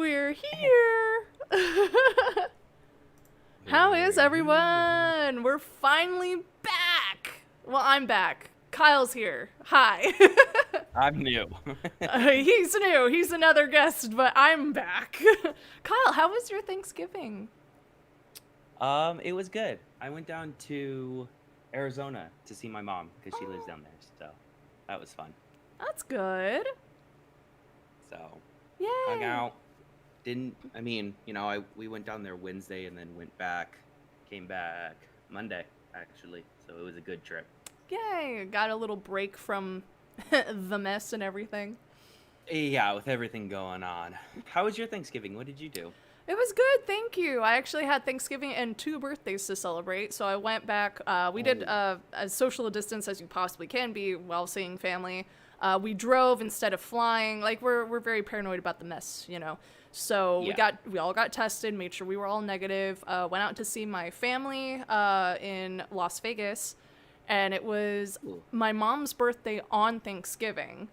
We're here. How is everyone? We're finally back. Well, I'm back. Kyle's here. Hi. I'm new. He's new. He's another guest, but I'm back. Kyle, how was your Thanksgiving? It was good. I went down to Arizona to see my mom because she lives down there, so that was fun. That's good. So Yay. hung out. We went down there Wednesday and then came back Monday actually. So it was a good trip. Yay. Got a little break from the mess and everything. Yeah, with everything going on. How was your Thanksgiving? What did you do? It was good, thank you. I actually had Thanksgiving and 2 birthdays to celebrate, so I went back. We did as social a distance as you possibly can be while seeing family. We drove instead of flying. Like we're very paranoid about the mess, you know. So Yeah. we all got tested, made sure we were all negative. Went out to see my family in Las Vegas, and it was Ooh. my mom's birthday on Thanksgiving.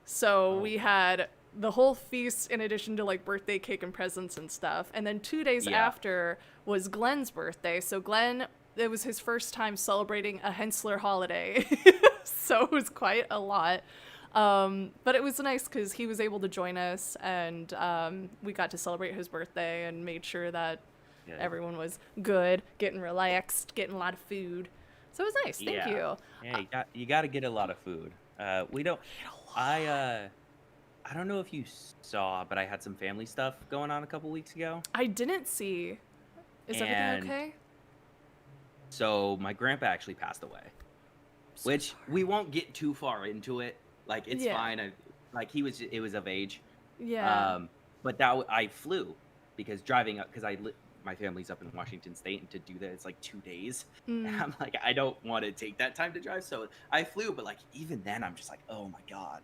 So we had the whole feast in addition to like birthday cake and presents and stuff. And then 2 days Yeah. after was Glenn's birthday. So Glenn, it was his first time celebrating a Hensler holiday. So it was quite a lot. But it was nice because he was able to join us, and we got to celebrate his birthday and made sure that everyone was good, getting relaxed, getting a lot of food. So it was nice. Thank you. Yeah, you got to get a lot of food. We don't. I don't know if you saw, but I had some family stuff going on a couple weeks ago. I didn't see. Is everything okay? So my grandpa actually passed away, which we won't get too far into it. Like it's fine. It was of age. Yeah. But I flew because my family's up in Washington State, and to do that it's like 2 days. And I'm like, I don't want to take that time to drive, so I flew. But like even then, I'm just like, oh my god,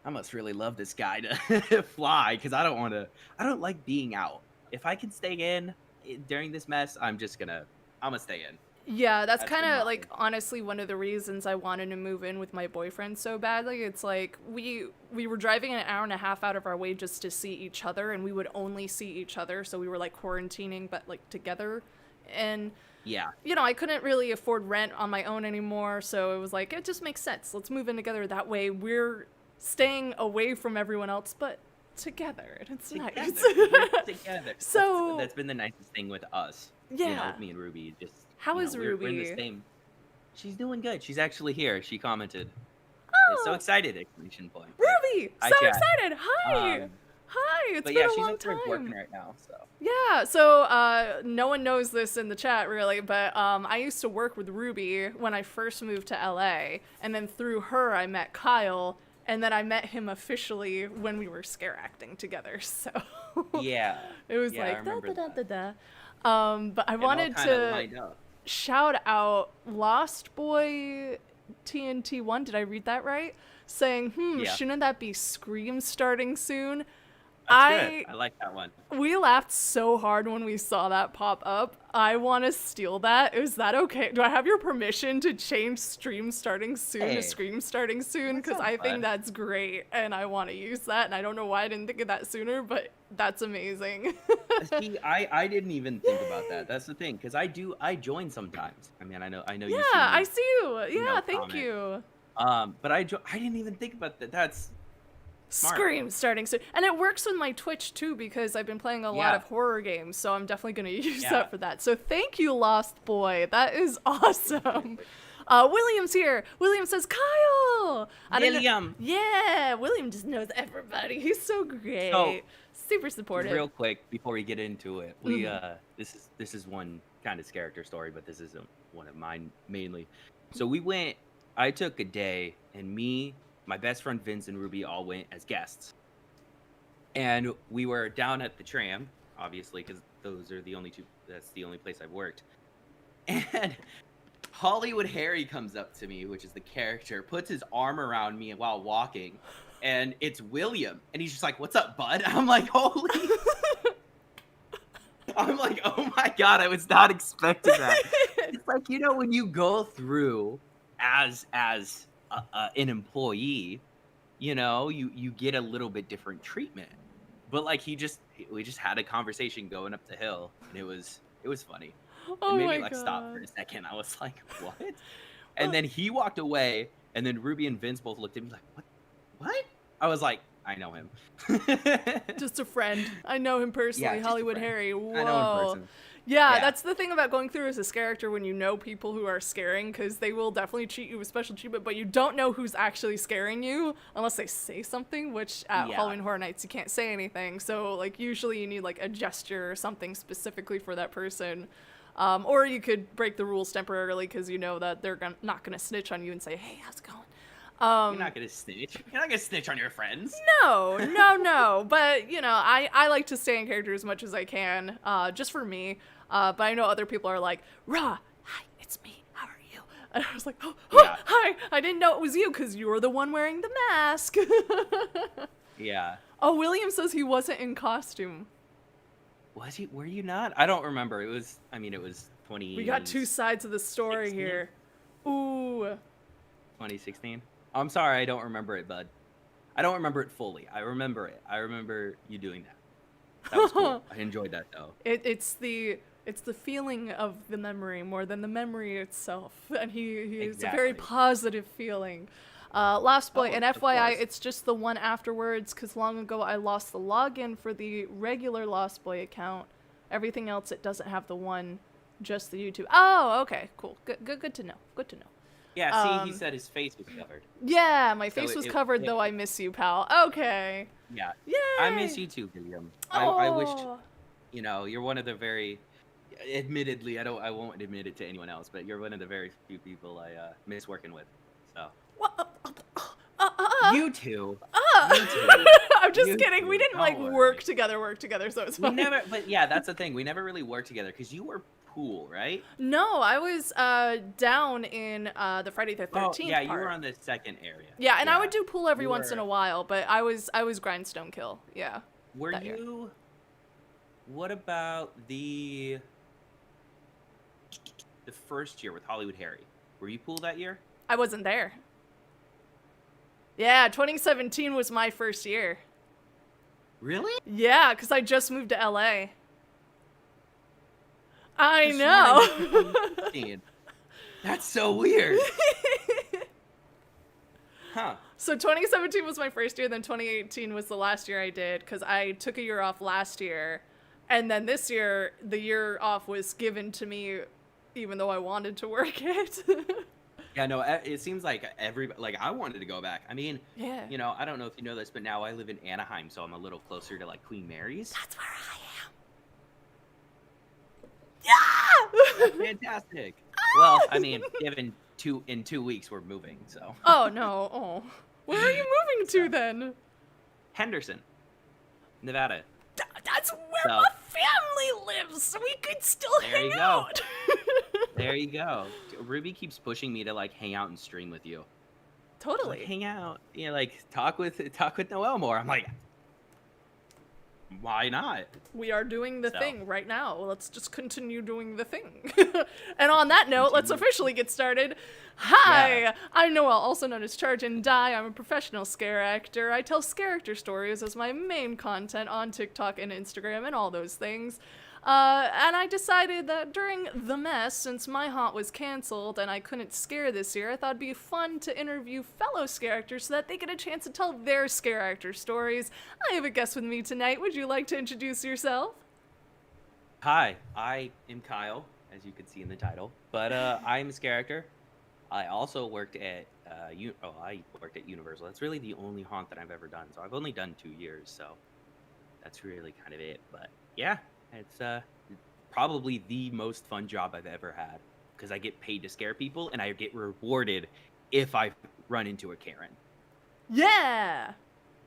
I must really love this guy to fly because I don't like being out. If I can stay in during this mess, I'm gonna stay in. Yeah, that's That's kind been of my like honestly one of the reasons I wanted to move in with my boyfriend so badly. It's like we were driving an hour and a half out of our way just to see each other, and we would only see each other, so we were like quarantining but like together. And Yeah. you know, I couldn't really afford rent on my own anymore, so it was like it just makes sense. Let's move in together, that way we're staying away from everyone else but together, and it's nice. Together. So that's been the nicest thing with us. yeah. You know, with me and Ruby. Just How is we're in Ruby? the same. She's doing good. She's actually here. She commented. So Oh, excited! Exclamation point. Ruby! Hi, So chat. excited! Hi! Um, Hi! It's but been yeah, a she's long up there working time. right now. So Yeah, so no one knows this in the chat really, but I used to work with Ruby when I first moved to LA, and then through her I met Kyle, and then I met him officially when we were scare acting together. So yeah, it was I like da remember da da that. da da. But I It all wanted kind of to lined up. shout out Lost Boy TNT1, did I read that right? Saying, Yeah, shouldn't that be Scream starting soon? that's good. I like that one. We laughed so hard when we saw that pop up. I want to steal that. Is that okay? Do I have your permission to change Stream starting soon to Hey, Scream starting soon? that Because sounds I think fun. that's great and I want to use that. And I don't know why I didn't think of that sooner, but that's amazing. See, I didn't even think about that. That's the thing, because I join sometimes. I mean, I know Yeah, you see I me, see you. Yeah, thank comment. you. But I didn't even think about that. That's smart. Scream starting soon. And it works with my Twitch too because I've been playing a lot Yeah, of horror games, so I'm definitely going to use yeah. that for that. So thank you, Lost Boy. That is awesome. William's here. William says, Kyle! I don't know. William. Yeah, William just knows everybody. He's so So great. Super supportive. real quick before we get into it, we Mhm. this is one kind of character story, but this isn't one of mine mainly. So we went. I took a day, and me, my best friend Vince, and Ruby all went as guests, and we were down at the tram, obviously, because those are the only two. That's the only place I've worked. And Hollywood Harry comes up to me, which is the character, puts his arm around me while walking, and it's William, and he's just like, "What's up, bud?" I'm like, "Holy!" I'm like, "Oh my god, I was not expecting that." It's like, when you go through as an employee, you get a little bit different treatment. But like we just had a conversation going up the hill, and it was funny. It Oh made my me like stop for god. a second. I was like, what? And then he walked away, and then Ruby and Vince both looked at me like, what? What? I was like, I know him. Just a friend. I know him personally. Yeah, just a Hollywood friend. Harry. I know him in Whoa. person. Yeah, Yeah. that's the thing about going through as a character when you know people who are scaring, because they will definitely treat you with special treatment, but you don't know who's actually scaring you unless they say something, which at Yeah. Halloween Horror Nights you can't say anything. So like usually you need like a gesture or something specifically for that person. Or you could break the rules temporarily because you know that they're not going to snitch on you and say, hey, how's it going? You're not gonna snitch. You're not gonna snitch on your friends. No. But, you know, I like to stay in character as much as I can, just for me. But I know other people are like, Rah, hi, it's me. How are you? And I was like, oh, Yeah. hi. I didn't know it was you because you were the one wearing the mask. Yeah. Oh, William says he wasn't in costume. Was he? Were you not? I don't remember. It was 20. We got two sides of the story 16? here. Ooh. 2016. I'm sorry, I don't remember it, bud. I don't remember it fully. I remember it. I remember you doing that. That was cool. I enjoyed that though. It's the feeling of the memory more than the memory itself, and he is a very Exactly. positive feeling. Lost Boy, Oh, and of FYI, course. it's just the one afterwards, because long ago I lost the login for the regular Lost Boy account. Everything else, it doesn't have the one, just the YouTube. Oh, okay, cool. Good to know. Good to know. Yeah, see, he said his face was covered. Yeah, my So face was it- covered, it- though I miss you, pal. Okay. Yeah. Yay! I miss you too, William. I wished, Oh. you're one of the very, admittedly, I won't admit it to anyone else, but you're one of the very few people I miss working with. So. What? You two. I'm just You kidding. We two, didn't like don't work worry. together, so it's We fine. never, but yeah, that's the thing. We never really worked together because you were pool, right? No, I was down in the Friday the 13th Oh, yeah, part. you were on the second area. Yeah, and I would do pool every You once in were- a while, but I was Grindstone Kill. Yeah. Were that year. you? What about the first year with Hollywood Harry? Were you pool that year? I wasn't there. Yeah, 2017 was my first year. Really? Yeah, because I just moved to LA. I That's know. 2015. That's so weird. Huh. So 2017 was my first year, then 2018 was the last year I did, because I took a year off last year, and then this year, the year off was given to me, even though I wanted to work it. Yeah, no, it seems like I wanted to go back. I mean, Yeah. I don't know if you know this, but now I live in Anaheim, so I'm a little closer to like Queen Mary's. That's where I am. Yeah! Fantastic. Well, I mean, given in 2 weeks we're moving, so Oh, no. Oh. Where are you moving to then? Henderson, Nevada. That's where So- my family lives, so we could still There hang you go. out. There you go. Ruby keeps pushing me to like hang out and stream with you. Like, Totally. hang out, like talk with Noelle more. I'm like, why not? We are doing the So. thing right now. Let's just continue doing the thing. And on that note, let's officially get started. Hi, Yeah. I'm Noelle, also known as Charge and Die. I'm a professional scare actor. I tell SCAREACTOR stories as my main content on TikTok and Instagram and all those things. And I decided that during the mess, since my haunt was canceled and I couldn't scare this year, I thought it'd be fun to interview fellow scare actors so that they get a chance to tell their scare actor stories. I have a guest with me tonight. Would you like to introduce yourself? Hi, I am Kyle, as you can see in the title. But I'm a scare actor. I also worked at I worked at Universal. That's really the only haunt that I've ever done. So I've only done 2 years, so that's really kind of it. But yeah, it's probably the most fun job I've ever had because I get paid to scare people and I get rewarded if I run into a Karen. Yeah!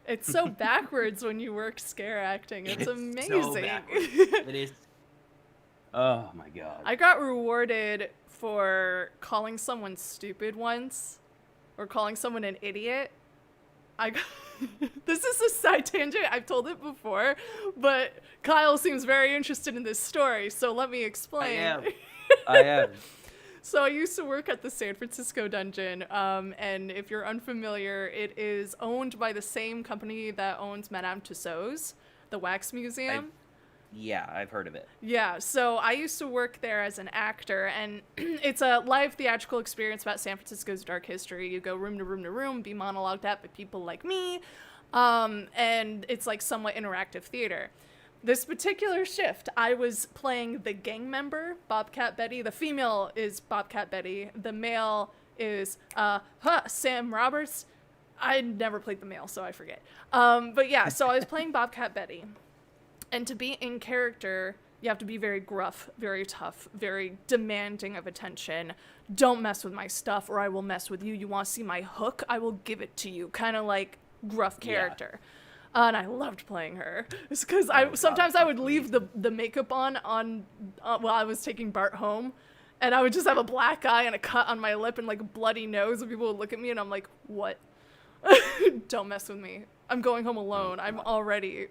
It's so backwards when you work scare acting. It's So amazing. backwards. It is. Oh my god. I got rewarded for calling someone stupid once, or calling someone an idiot. This is a side tangent, I've told it before, but Kyle seems very interested in this story, so let me explain. I am. So I used to work at the San Francisco dungeon, and if you're unfamiliar, it is owned by the same company that owns Madame Tussauds. the Wax Museum. Yeah, I've heard of it. Yeah, so I used to work there as an actor, and it's a live theatrical experience about San Francisco's dark history. You go room to room to room, be monologued at by people like me, and it's like somewhat interactive theater. This particular shift, I was playing the gang member, Bobcat Betty. The female is Bobcat Betty. The male is Sam Roberts. I never played the male, so I forget. But yeah, so I was playing Bobcat Betty. And to be in character, you have to be very gruff, very tough, very demanding of attention. Don't mess with my stuff or I will mess with you. You want to see my hook? I will give it to you. Kind of like gruff character. And I loved playing her. It's because sometimes I would leave the makeup on while I was taking Bart home. And I would just have a black eye and a cut on my lip and like a bloody nose. And people would look at me and I'm like, what? Don't mess with me. I'm going home alone. I'm already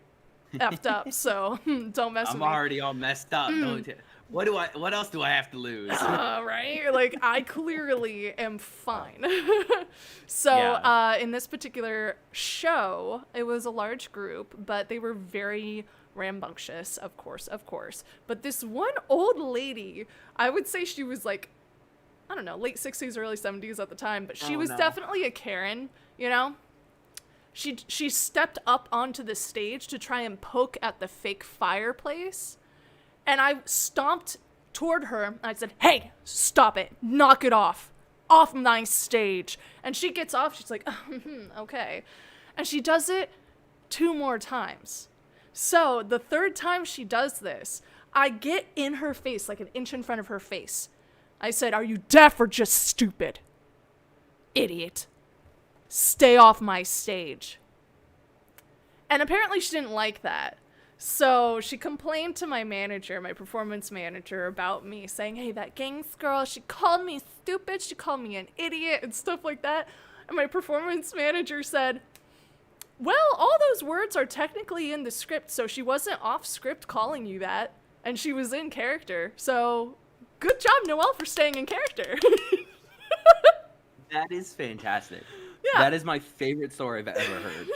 effed up, so don't mess with me. I'm already all messed up. What else do I have to lose? Right? Like, I clearly am fine. So, in this particular show, it was a large group, but they were very rambunctious, of course. But this one old lady, I would say she was like, I don't know, late 60s, early 70s at the time, but she was definitely a Karen, you know? She stepped up onto the stage to try and poke at the fake fireplace, and I stomped toward her, and I said, hey, stop it, knock it off my stage. And she gets off, she's like, okay. And she does it 2 more times. So the 3rd time she does this, I get in her face, like an inch in front of her face. I said, are you deaf or just stupid? Idiot. Stay off my stage. And apparently she didn't like that. So she complained to my manager, my performance manager, about me, saying, hey, that gangs girl, she called me stupid, she called me an idiot, and stuff like that. And my performance manager said, well, all those words are technically in the script, so she wasn't off script calling you that, and she was in character. So good job, Noelle, for staying in character. That is fantastic. Yeah. That is my favorite story I've ever heard.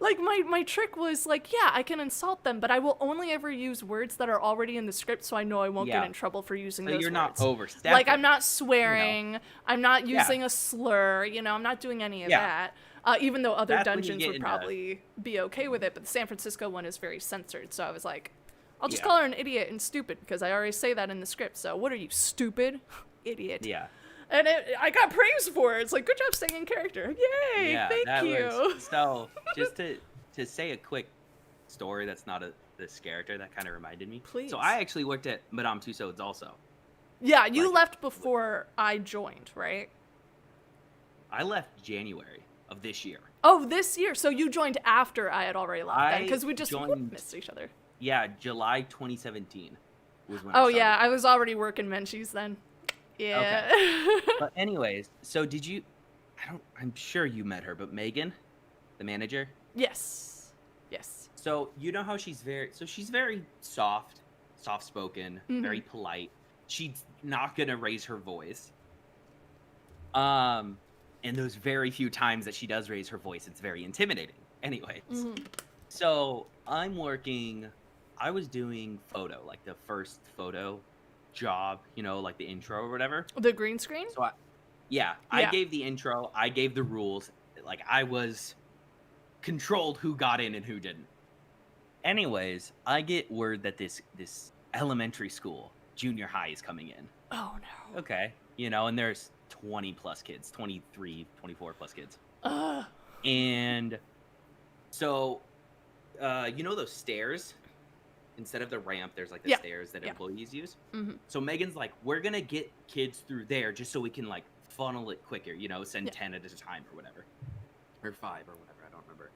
Like, my trick was, like, yeah, I can insult them, but I will only ever use words that are already in the script, so I know I won't get in trouble for using those words. So you're not overstepping. Like, I'm not swearing, I'm not using a slur, I'm not doing any of that. Even though other dungeons would probably be okay with it, but the San Francisco one is very censored, so I was like, I'll just call her an idiot and stupid, because I already say that in the script, so what are you, stupid? Idiot. Yeah. And I got praise for it. It's like, good job staying in character. Yay, thank you. So, just to say a quick story that's not this character, that kind of reminded me. Please. So, I actually worked at Madame Tussauds also. Yeah, you left before I joined, right? I left January of this year. Oh, this year. So you joined after I had already left then, because we just missed each other. Yeah, July 2017 was when I started. Yeah, I was already working Menchie's then. Yeah. Okay. But anyways, so I'm sure you met her, but Megan, the manager? Yes. So you know how she's very soft-spoken, very polite. She's not going to raise her voice. And those very few times that she does raise her voice, it's very intimidating. Anyways, so I was doing photo, like the first photo job, like the intro or whatever. The green screen? So I gave the intro, I gave the rules, like I was controlled who got in and who didn't. Anyways, I get word that this elementary school, junior high, is coming in. Oh no. Okay. And there's 20 plus kids, 23, 24 plus kids. And so those stairs, instead of the ramp, there's like the stairs that employees use. So Megan's like, we're gonna get kids through there just so we can like funnel it quicker, send 10 at a time or whatever, or 5 or whatever, I don't remember.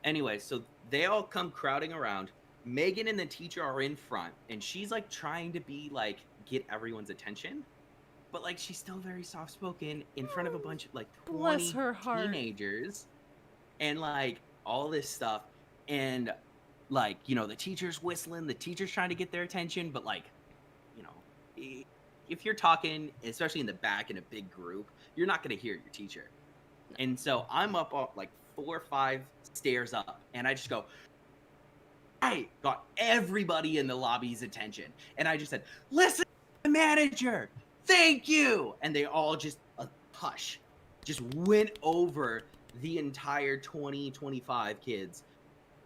Anyway, so they all come crowding around. Megan and the teacher are in front, and she's like trying to be like get everyone's attention, but like she's still very soft spoken in front of a bunch of like 20 teenagers and like all this stuff. And like, the teacher's whistling, the teacher's trying to get their attention, but like, if you're talking, especially in the back in a big group, you're not going to hear your teacher. And so I'm up like 4 or 5 stairs up, and I just go, got everybody in the lobby's attention. And I just said, listen, manager, thank you. And they all just, hush, just went over the entire 25 kids.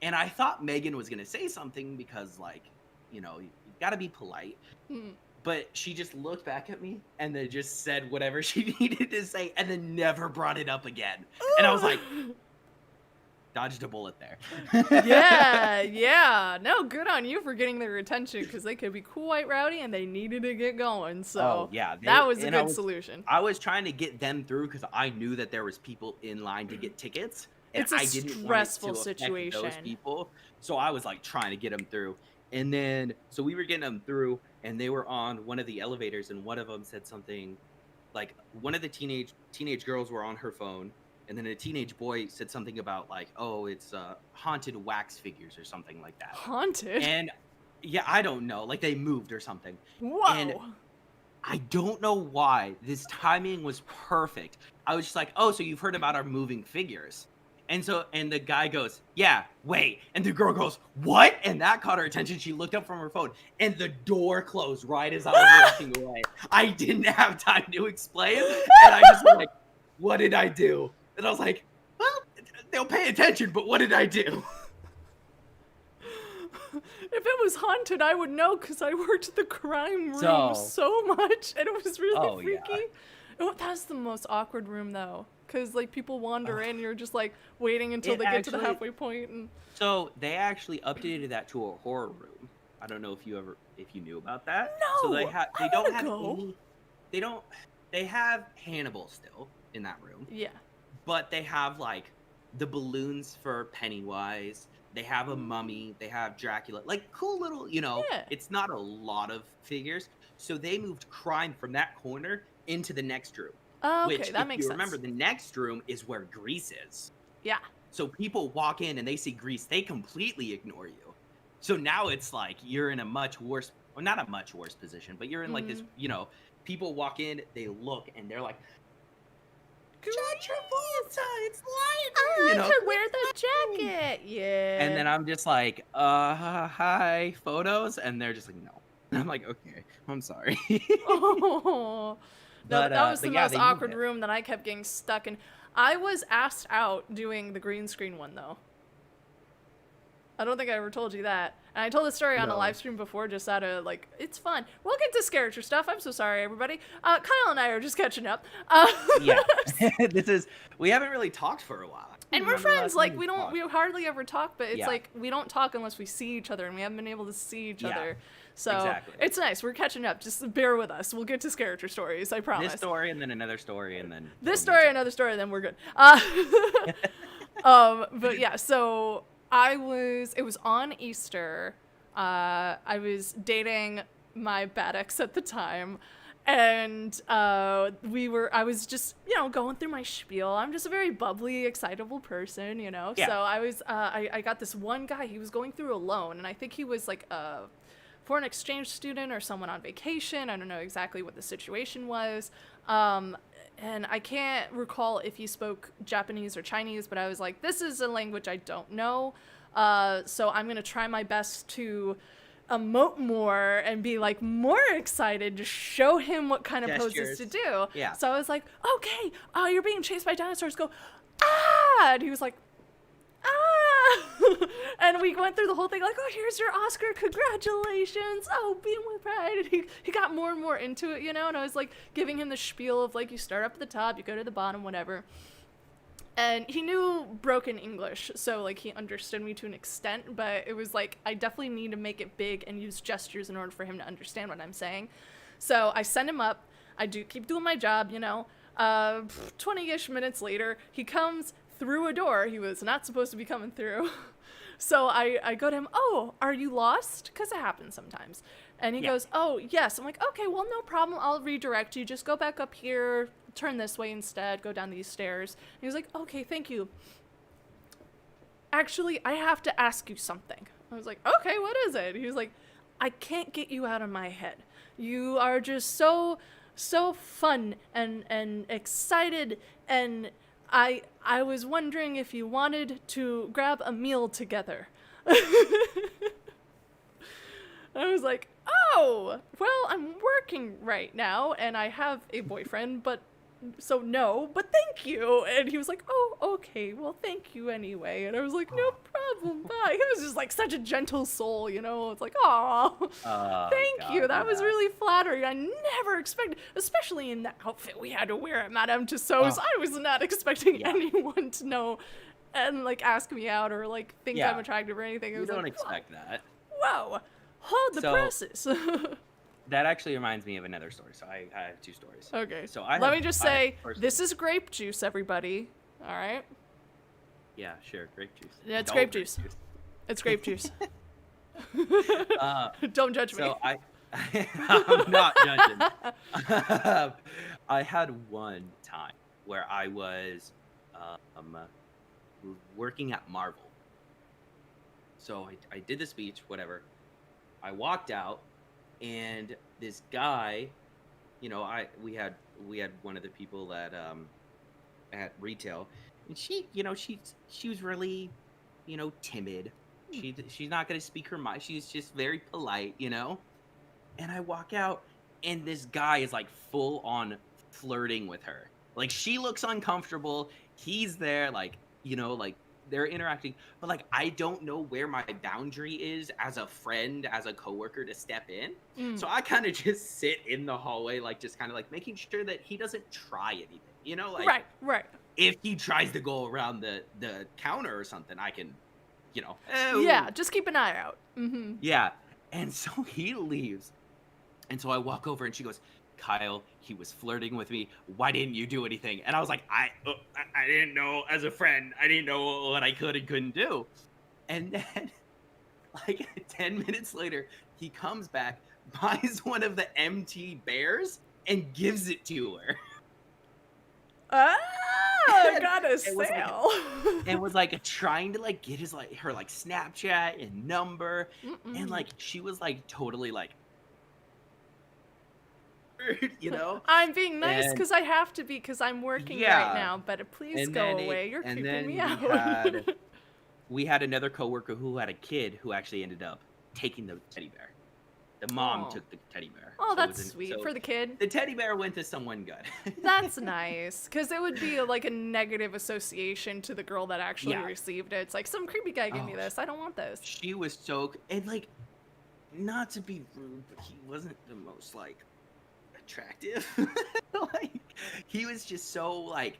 And I thought Megan was going to say something because, like, you know, you got to be polite. But she just looked back at me and then just said whatever she needed to say and then never brought it up again. And I was like, dodged a bullet there. Yeah. No, good on you for getting their attention because they could be quite rowdy and they needed to get going. So that was a good solution. I was trying to get them through because I knew that there was people in line to get tickets. And it's a stressful situation. Those people. So I was like trying to get them through. And then, so we were getting them through and they were on one of the elevators and one of them said something like one of the teenage girls were on her phone. And then a teenage boy said something about like, oh, it's haunted wax figures or something like that. Haunted? And yeah, I don't know. Like they moved or something. Whoa. And I don't know why. This timing was perfect. I was just like, oh, so you've heard about our moving figures. And the guy goes, yeah, wait. And the girl goes, what? And that caught her attention. She looked up from her phone and the door closed right as I was walking away. I didn't have time to explain. And I just was like, what did I do? And I was like, well, they'll pay attention, but what did I do? If it was haunted, I would know because I worked the crime room so much, and it was really freaky. Yeah. Oh, that's the most awkward room, though, because like people wander in, you're just like waiting until they get to the halfway point. And so they actually updated that to a horror room. I don't know if you knew about that. No, so they have Hannibal still in that room. Yeah. But they have, like, the balloons for Pennywise. They have a mummy. They have Dracula. Like, cool little, you know, It's not a lot of figures. So they moved crime from that corner into the next room. Oh, okay, which, that makes sense. Remember, the next room is where Grease is. Yeah. So people walk in and they see Grease. They completely ignore you. So now it's like you're in a much worse, well, not a much worse position, but you're in, like, this, you know, people walk in, they look, and they're like, John Travolta, it's lighter. I could wear the jacket. Yeah. And then I'm just like, hi, photos, and they're just like, no. And I'm like, okay, I'm sorry. Oh, that was the most awkward room that I kept getting stuck in. I was asked out doing the green screen one though. I don't think I ever told you that. And I told the story on a live stream before, just out of, like, it's fun. We'll get to SCAREACTOR stuff. I'm so sorry, everybody. Kyle and I are just catching up. Yeah. We haven't really talked for a while. And we're friends. Like, we hardly ever talk, but it's like, we don't talk unless we see each other, and we haven't been able to see each other. So it's nice. We're catching up. Just bear with us. We'll get to SCAREACTOR stories, I promise. This story, and then another story, and then... This story, another story, and then we're good. But yeah, so... it was on Easter. I was dating my bad ex at the time, and I was just, you know, going through my spiel. I'm just a very bubbly, excitable person, you know? Yeah. So I got this one guy, he was going through a loan, and I think he was like a foreign exchange student or someone on vacation. I don't know exactly what the situation was. And I can't recall if he spoke Japanese or Chinese, but I was like, this is a language I don't know. So I'm going to try my best to emote more and be like more excited to show him what kind of poses to do. Yeah. So I was like, okay, you're being chased by dinosaurs. Go, ah! And he was like, ah! And we went through the whole thing like, oh, here's your Oscar, congratulations, oh, beam with pride. And he got more and more into it, you know, and I was like giving him the spiel of like, you start up at the top, you go to the bottom, whatever. And he knew broken English, so like he understood me to an extent, but it was like, I definitely need to make it big and use gestures in order for him to understand what I'm saying. So I send him up, I keep doing my job, you know. 20-ish minutes later, he comes through a door he was not supposed to be coming through. So I go to him, oh, are you lost? Because it happens sometimes. And he goes, oh, yes. I'm like, okay, well, no problem. I'll redirect you. Just go back up here, turn this way instead, go down these stairs. And he was like, okay, thank you. Actually, I have to ask you something. I was like, okay, what is it? He was like, I can't get you out of my head. You are just so fun and excited, and I was wondering if you wanted to grab a meal together. I was like, oh, well, I'm working right now and I have a boyfriend, but so no, but thank you. And he was like, oh, okay, well, thank you anyway. And I was like, no problem, bye. He was just like such a gentle soul, you know? It's like, oh, thank you. God, That was yeah. really flattering. I never expected, especially in the outfit we had to wear at Madame Tussauds, I was not expecting Yeah. anyone to know and like ask me out or like think Yeah. I'm attractive or anything. It You was don't like, expect that. whoa, hold the So- presses. That actually reminds me of another story. So I have 2 stories. Okay. So Let me just say, first- this is grape juice, everybody. All right? Yeah, sure, grape juice. Yeah, it's Adult grape juice. It's grape juice. Don't judge me. So I'm not judging. I had one time where I was working at Marvel. So I did the speech, whatever. I walked out, and this guy, you know, we had one of the people at retail, and she, you know, she was really, you know, timid. She's not gonna speak her mind. She's just very polite, you know. And I walk out, and this guy is like full on flirting with her. Like, she looks uncomfortable. He's there, like, you know, like they're interacting, but like I don't know where my boundary is as a friend, as a coworker to step in. So I kind of just sit in the hallway, like just kind of like making sure that he doesn't try anything, you know, like Right. if he tries to go around the counter or something, I can, you know, Yeah, just keep an eye out. Mm-hmm. yeah. And so he leaves, and so I walk over, and she goes, Kyle, he was flirting with me. Why didn't you do anything? And I was like, I didn't know, as a friend, I didn't know what I could and couldn't do. And then, like 10 minutes later, he comes back, buys one of the MT bears, and gives it to her. Oh, got a was like- sale. And was like trying to like get his like her like Snapchat and number, and like she was like totally like, you know. I'm being nice And- because I have to be because I'm working Yeah. right now. But please And go then away. You're and creeping then me out. we had another coworker who had a kid who actually ended up taking the teddy bear. The mom Oh. took the teddy bear. Oh, So it that's was sweet so for the kid. the teddy bear went to someone good. That's nice because it would be like a negative association to the girl that actually Yeah. received it. It's like some creepy guy gave me Oh, this. I don't want this. She was so, and like, not to be rude, but he wasn't the most like attractive. Like, he was just so like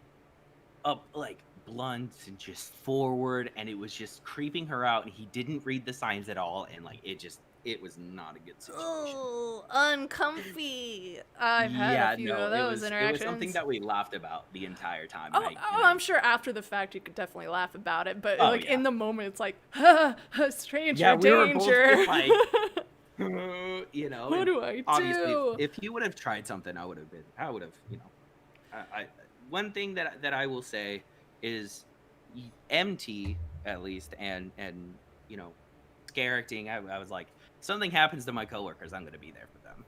like blunt and just forward, and it was just creeping her out, and he didn't read the signs at all, and like it was not a good situation. Oh, uncomfy. I've had a few of those it interactions. was something that we laughed about the entire time. Oh, and I'm sure after the fact you could definitely laugh about it, but Oh, like yeah. in the moment, it's like, stranger Yeah, we were both danger. just like, you know. What and do I obviously, do? if he would have tried something, I would have, you know. One thing that I will say is, MT at least, and you know, scare acting. I was like, something happens to my coworkers, I'm gonna be there for them.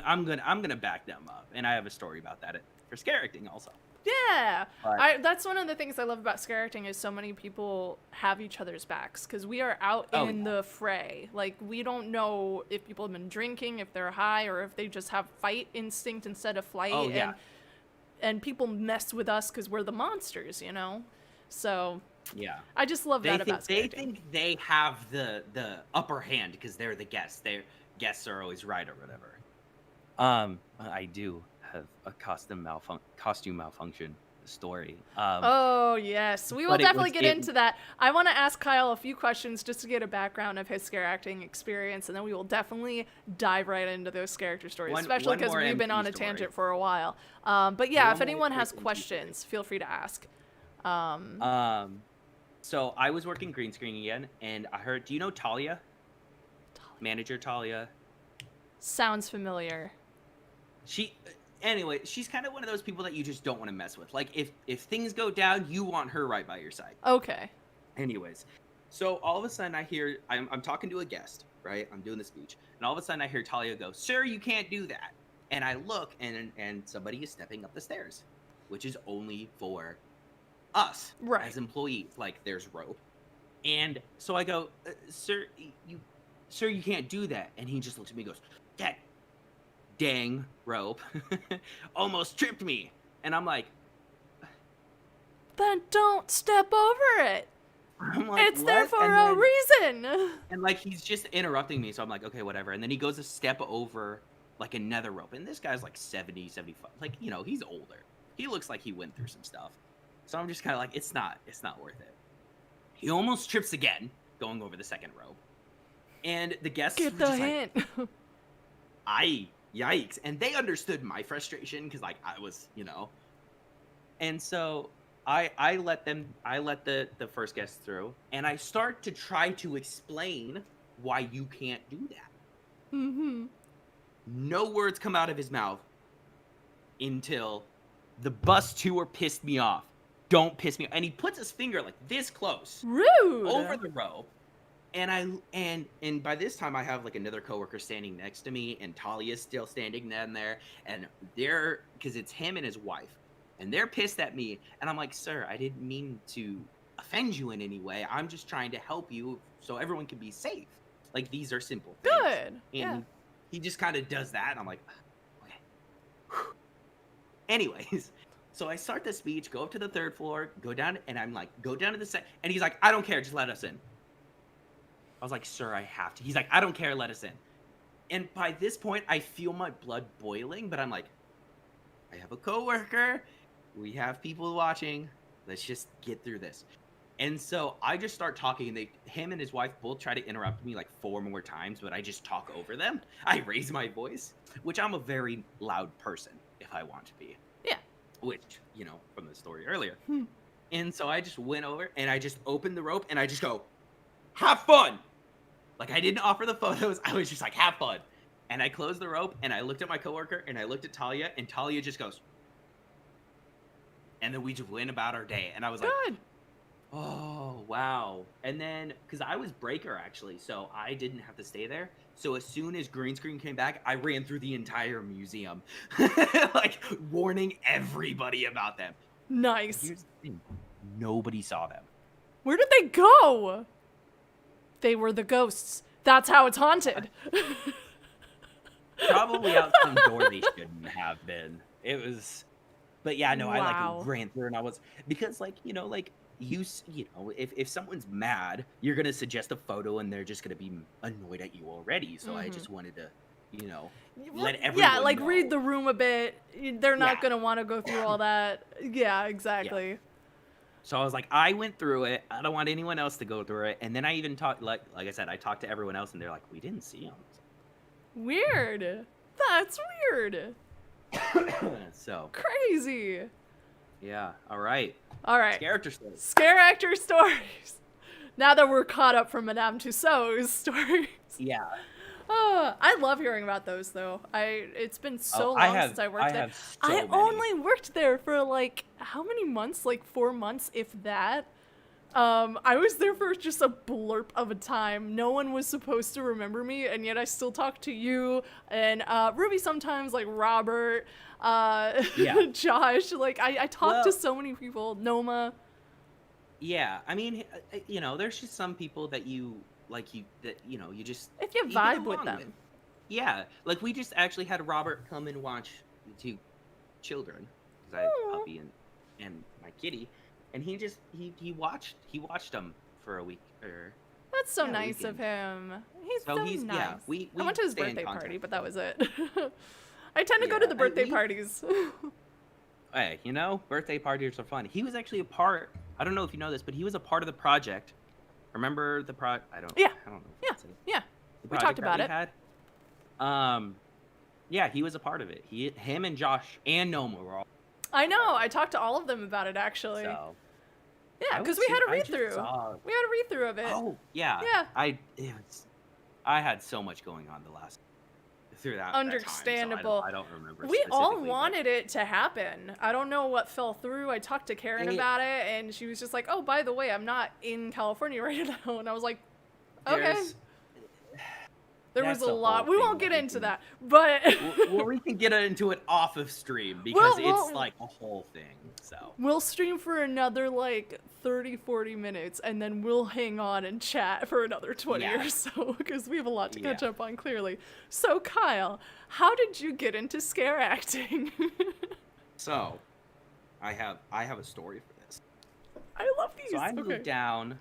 I'm gonna back them up, and I have a story about that for scare acting also. Yeah, But- that's one of the things I love about scare acting is so many people have each other's backs because we are out Oh, in yeah. the fray. Like we don't know if people have been drinking, if they're high, or if they just have fight instinct instead of flight. Oh, yeah. And people mess with us because we're the monsters, you know. So Yeah. I just love that about scare they acting. think they have the upper hand because they're the guests. Their guests are always right or whatever. I do have a costume malfunction story. Oh, yes. We will but it definitely was- get it- into that. I want to ask Kyle a few questions just to get a background of his scare acting experience, and then we will definitely dive right into those character stories, One- especially one because more we've been MT on a story. tangent for a while. But yeah, One if more anyone has quick MT questions, feel free to ask. So I was working green screen again, and I heard. Do you know Talia? Manager Talia. Sounds familiar. Anyway, she's kind of one of those people that you just don't want to mess with. Like if things go down, you want her right by your side. Okay. Anyways, so all of a sudden I hear I'm talking to a guest, right? I'm doing the speech, and all of a sudden I hear Talia go, "Sir, you can't do that." And I look, and somebody is stepping up the stairs, which is only for us Right. as employees. Like there's rope, And so I go, sir, you can't do that. And he just looks at me and goes, that dang rope almost tripped me. And I'm like, Then don't step over it. It's what? there for a reason. And like, he's just interrupting me. So I'm like, okay, whatever. And then he goes to step over like another rope. And this guy's like 70, 75. Like, you know, he's older. He looks like he went through some stuff. So I'm just kind of like, it's not worth it. He almost trips again, going over the second rope. And the guests Get were the just hint. like, yikes. And they understood my frustration because, like, I was, you know. And so I let the first guest through, and I start to try to explain why you can't do that. Mm-hmm. No words come out of his mouth until the bus tour pissed me off. Don't piss me off. And he puts his finger like this close. Rude. Over the rope. And and by this time I have like another coworker standing next to me, and Talia's still standing down there, and they're, because it's him and his wife, and they're pissed at me, and I'm like, sir, I didn't mean to offend you in any way. I'm just trying to help you so everyone can be safe. Like, these are simple things. Good. And Yeah. he just kind of does that, and I'm like, okay. Anyways, so I start the speech, go up to the third floor, go down, and I'm like, go down to the second, and he's like, I don't care, just let us in. I was like, sir, I have to. He's like, I don't care, let us in. And by this point, I feel my blood boiling, but I'm like, I have a coworker, we have people watching, let's just get through this. And so I just start talking, and him and his wife both try to interrupt me like 4 more times, but I just talk over them. I raise my voice, which I'm a very loud person if I want to be. Yeah. Which, you know, from the story earlier. And so I just went over, and I just opened the rope, and I just go, have fun! Like, I didn't offer the photos, I was just like, have fun. And I closed the rope, and I looked at my coworker, and I looked at Talia, and Talia just goes. And then we just went about our day, and I was like, Good. oh, wow. And then, because I was breaker, actually, so I didn't have to stay there. So as soon as green screen came back, I ran through the entire museum, like, warning everybody about them. Nice. Here's the thing. Nobody saw them. Where did they go? They were the ghosts. That's how it's haunted. Probably out some door they shouldn't have been. It was, but yeah, no, Wow. I like ran through, and I was, because like, you know, like you know, if someone's mad, you're gonna suggest a photo, and they're just gonna be annoyed at you already. So I just wanted to, you know, let everyone Yeah, like know. read the room a bit. They're not Yeah. gonna want to go through all that. Yeah, exactly. Yeah. So I was like, I went through it. I don't want anyone else to go through it. And then I even talked, like I said, I talked to everyone else, and they're like, we didn't see them. Weird. That's weird. So Crazy. yeah, all right. All right. Character stories. Scare actor stories. Now that we're caught up from Madame Tussauds stories. Yeah. I love hearing about those though. It's been so long since I worked there. have so I many. only worked there for like how many months? Like 4 months, if that. I was there for just a blurb of a time. No one was supposed to remember me, and yet I still talk to you and Ruby sometimes, like Robert, Yeah. Josh. Like I talk to Well- so many people. Noma. Yeah, I mean, you know, there's just some people that you you just If you get vibe with along them. Yeah, like we just actually had Robert come and watch the 2 children, because I have a Aw. puppy and my kitty, and he watched them for a week or That's so Yeah, nice of weekend. him. He's So so he's- nice. yeah, we I went to his stay in birthday contact party, but with that him. was it. I tend to go to Yeah, the birthday we- parties. Hey, you know, birthday parties are fun. He was actually a part. I don't know if you know this, but he was a part of the project. Remember the I don't. Yeah. I don't know. Yeah. That's it. Yeah. The We talked project that about we it. Had. Yeah, he was a part of it. Him and Josh and Noma were all. I know. I talked to all of them about it actually. So. Yeah, I because was we had a I read just through. saw- We had a read through of it. Oh yeah. Yeah. I had so much going on through that. Understandable. I don't remember. We all specifically, but- wanted it to happen. I don't know what fell through. I talked to Karen It- about it, and she was just like, "Oh, by the way, I'm not in California right now." And I was like, "Okay." There was That's a a lot. whole We thing won't that get we into can. that, but Well, we can get into it off of stream because it's like a whole thing. So we'll stream for another like 30, 40 minutes and then we'll hang on and chat for another 20 yeah, or so because we have a lot to catch yeah. up on clearly. So Kyle, how did you get into scare acting? So I have a story for this. I love So these. I Okay. moved down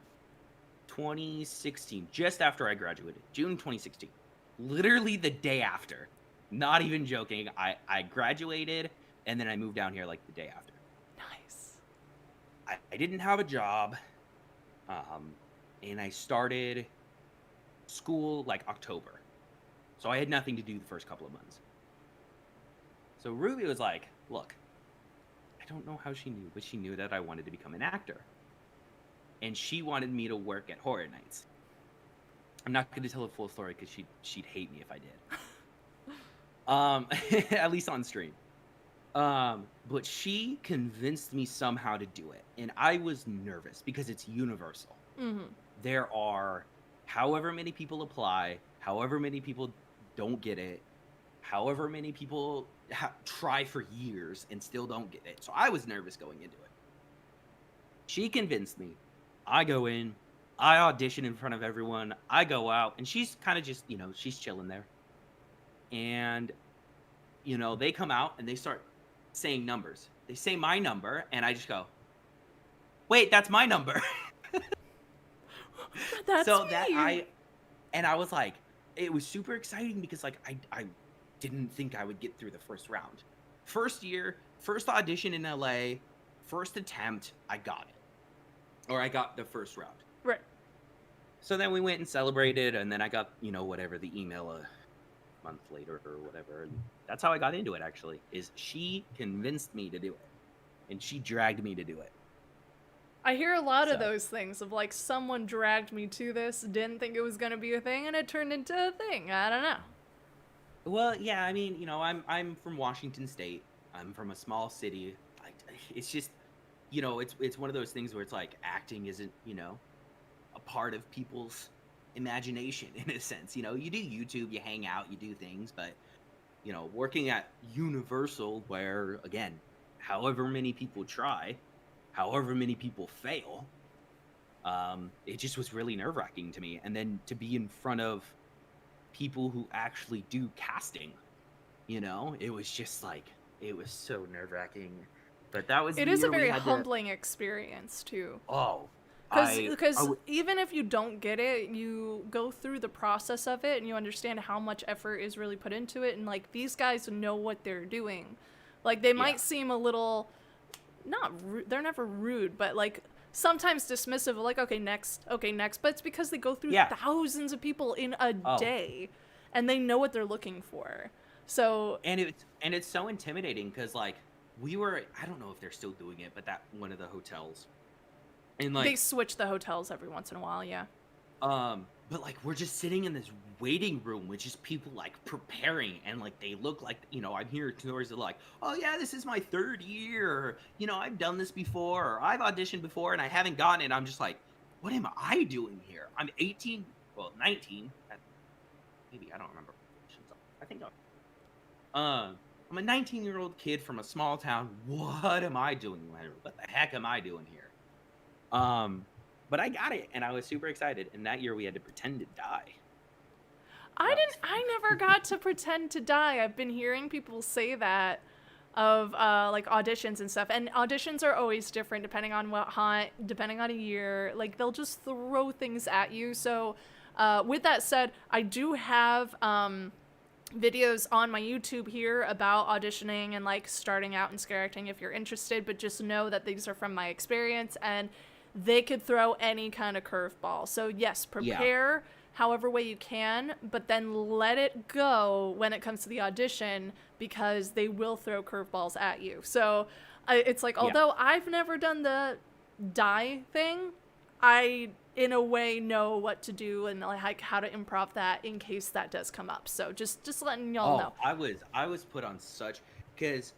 2016, just after I graduated, June 2016. Literally the day after. Not even joking. I graduated and then I moved down here like the day after. Nice. I didn't have a job. And I started school like October. So I had nothing to do the first couple of months. So Ruby was like, look, I don't know how she knew, but she knew that I wanted to become an actor. And she wanted me to work at Horror Nights. I'm not going to tell a full story because she'd hate me if I did. At least on stream. But she convinced me somehow to do it. And I was nervous because it's universal. Mm-hmm. There are however many people apply, however many people don't get it, however many people try for years and still don't get it. So I was nervous going into it. She convinced me. I go in, I audition in front of everyone, I go out, and she's kind of just, she's chilling there. And, they come out and they start saying numbers. They say my number, and I just go, wait, that's my number. That's So me. I was like, it was super exciting because like I didn't think I would get through the first round. First year, first audition in LA, first attempt, I got it. Or I got the first round. Right. So then we went and celebrated, and then I got, whatever, the email a month later or whatever. And that's how I got into it, actually, is she convinced me to do it. And she dragged me to do it. I hear a lot of So. those things of like someone dragged me to this, didn't think it was going to be a thing, and it turned into a thing. I don't know. Well, yeah, I mean, I'm from Washington State. I'm from a small city. It's just, it's one of those things where it's like acting isn't, a part of people's imagination in a sense. You do YouTube, you hang out, you do things, but, working at Universal where, again, however many people try, however many people fail, it just was really nerve-wracking to me. And then to be in front of people who actually do casting, it was just like, it was so nerve-wracking. But that was It the is a year we very had humbling experience too. Oh, Because even if you don't get it, you go through the process of it and you understand how much effort is really put into it. And like these guys know what they're doing. Like they might seem a little, not rude, they're never rude, but like sometimes dismissive of like, okay, next. But it's because they go through thousands of people in a day and they know what they're looking for. So. And it's so intimidating because like I don't know if they're still doing it, but that one of the hotels. And like they switch the hotels every once in a while, yeah. But like we're just sitting in this waiting room with just people like preparing, and like they look like, I'm hearing stories of like, oh yeah, this is my third year, or, I've done this before, or I've auditioned before and I haven't gotten it. I'm just like, what am I doing here? I'm 18, well 19, maybe, I don't remember. I think I'm a 19-year-old kid from a small town. What am I doing here? What the heck am I doing here? But I got it, and I was super excited. And that year we had to pretend to die. I never got to pretend to die. I've been hearing people say that of like auditions and stuff. And auditions are always different depending on what haunt, depending on a year. Like they'll just throw things at you. So with that said, I do have videos on my YouTube here about auditioning and like starting out in scare acting if you're interested, but just know that these are from my experience and they could throw any kind of curveball. So yes, prepare however way you can, but then let it go when it comes to the audition because they will throw curveballs at you. So it's like, although I've never done the die thing, I in a way know what to do and like how to improv that in case that does come up. So just letting y'all know. I was put on such, because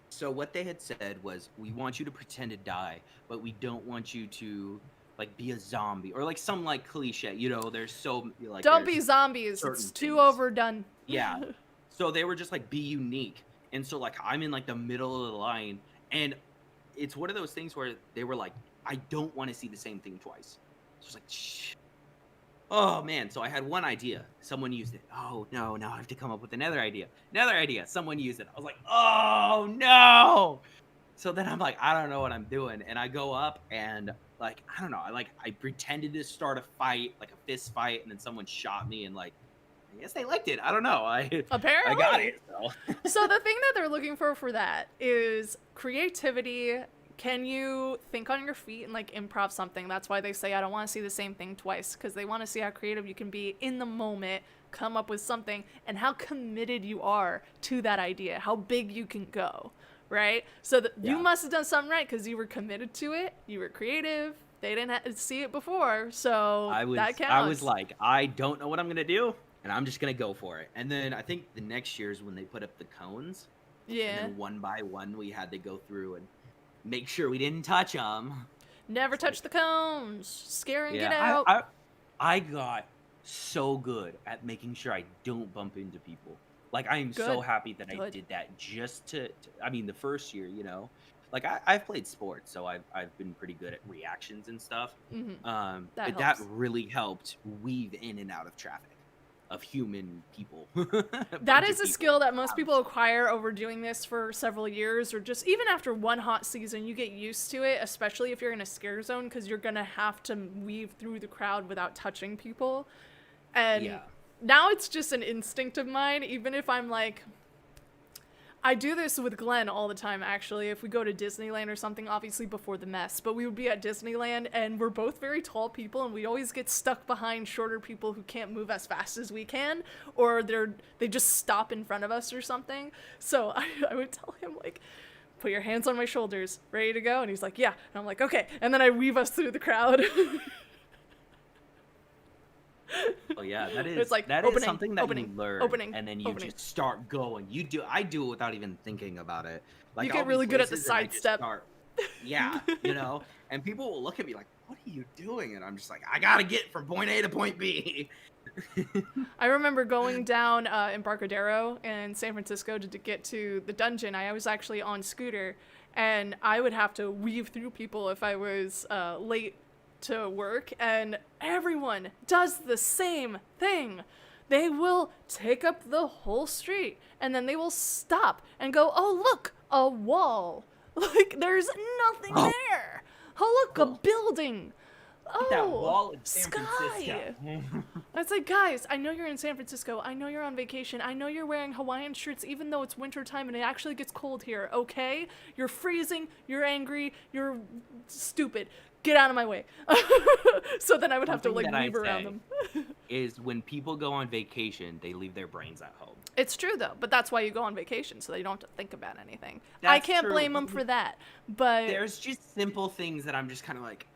so what they had said was, we want you to pretend to die, but we don't want you to like be a zombie or like some like cliche, you know, there's so like Don't there's be zombies. certain It's too things. overdone. Yeah. So they were just like be unique. And so like I'm in like the middle of the line and it's one of those things where they were like, I don't want to see the same thing twice. So it's like, shh. Oh man. So I had one idea. Someone used it. Oh no, now I have to come up with another idea. Another idea. Someone used it. I was like, oh no. So then I'm like, I don't know what I'm doing. And I go up and like, I don't know. I pretended to start a fight, like a fist fight, and then someone shot me and like I guess they liked it. I don't know. Apparently. I got it. So. So the thing that they're looking for that is creativity. Can you think on your feet and like improv something? That's why they say I don't want to see the same thing twice, because they want to see how creative you can be in the moment, come up with something, and how committed you are to that idea, how big you can go, right? So you must have done something right because you were committed to it. You were creative. They didn't see it before, so that counts. I was like, I don't know what I'm gonna do, and I'm just gonna go for it. And then I think the next year is when they put up the cones. Yeah. And then one by one, we had to go through and make sure we didn't touch them. Never touch the cones. Scare and get out. I got so good at making sure I don't bump into people. Like, I am so happy that I did that just to I mean, the first year, you know, like I've played sports, so I've been pretty good at reactions and stuff. Mm-hmm. That really helped weave in and out of traffic of human people. That is a skill that most people acquire over doing this for several years, or just even after one hot season, you get used to it, especially if you're in a scare zone, because you're gonna have to weave through the crowd without touching people. And now it's just an instinct of mine, even if I'm like, I do this with Glenn all the time, actually. If we go to Disneyland or something, obviously before the mess, but we would be at Disneyland and we're both very tall people and we always get stuck behind shorter people who can't move as fast as we can, or they just stop in front of us or something. So I would tell him, like, put your hands on my shoulders, ready to go? And he's like, yeah. And I'm like, okay. And then I weave us through the crowd. Oh yeah, that is it's like that opening, is something that opening, you learn, and then you just start going. I do it without even thinking about it. Like, you get really good at the sidestep. Yeah, you know, and people will look at me like, "What are you doing?" And I'm just like, "I gotta get from point A to point B." I remember going down Embarcadero in San Francisco to get to the dungeon. I was actually on scooter, and I would have to weave through people if I was late to work, and everyone does the same thing. They will take up the whole street and then they will stop and go, oh look, a wall. Like, there's nothing there. Oh look, a building. Oh, that wall in San sky. Francisco. It's like, guys, I know you're in San Francisco. I know you're on vacation. I know you're wearing Hawaiian shirts even though it's wintertime and it actually gets cold here, okay? You're freezing, you're angry, you're stupid. Get out of my way. So then I would have to like weave around them. Is when people go on vacation, they leave their brains at home. It's true though, but that's why you go on vacation, so that you don't have to think about anything. I can't blame them for that, but there's just simple things that I'm just kind of like.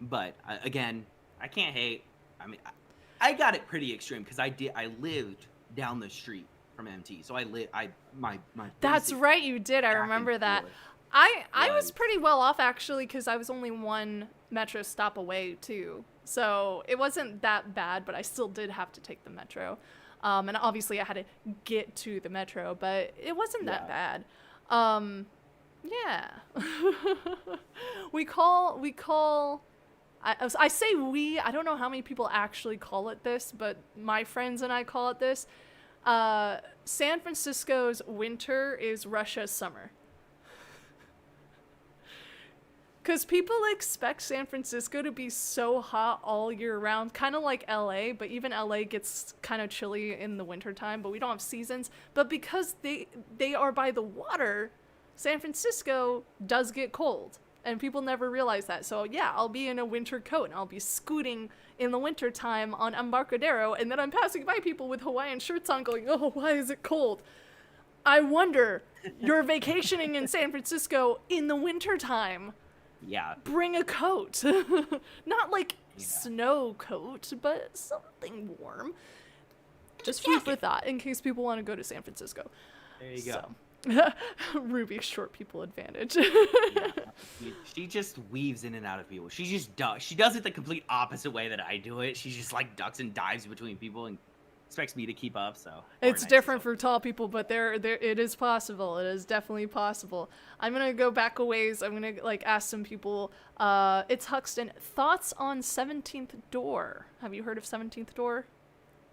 But again, I can't hate. I mean, I got it pretty extreme because I lived down the street from MT, so my. That's right, you did. I remember that. I was pretty well off actually because I was only one metro stop away too, so it wasn't that bad. But I still did have to take the metro, and obviously I had to get to the metro, but it wasn't that bad. Yeah. we call. I say we. I don't know how many people actually call it this, but my friends and I call it this. San Francisco's winter is Russia's summer. Because people expect San Francisco to be so hot all year round, kind of like LA, but even LA gets kind of chilly in the wintertime, but we don't have seasons. But because they are by the water, San Francisco does get cold, and people never realize that. So yeah, I'll be in a winter coat, and I'll be scooting in the wintertime on Embarcadero, and then I'm passing by people with Hawaiian shirts on going, oh, why is it cold? I wonder, you're vacationing in San Francisco in the wintertime. Yeah. Bring a coat. Not like snow coat, but something warm. Just food for thought in case people want to go to San Francisco. There you go. Ruby, short people advantage. Yeah. She just weaves in and out of people. She just does. She does it the complete opposite way that I do it. She just like ducks and dives between people and expects me to keep up. So It's different for tall people, but there it is possible. It is definitely possible. I'm gonna go back a ways. I'm gonna like ask some people. It's Huxton. Thoughts on 17th Door? Have you heard of 17th Door?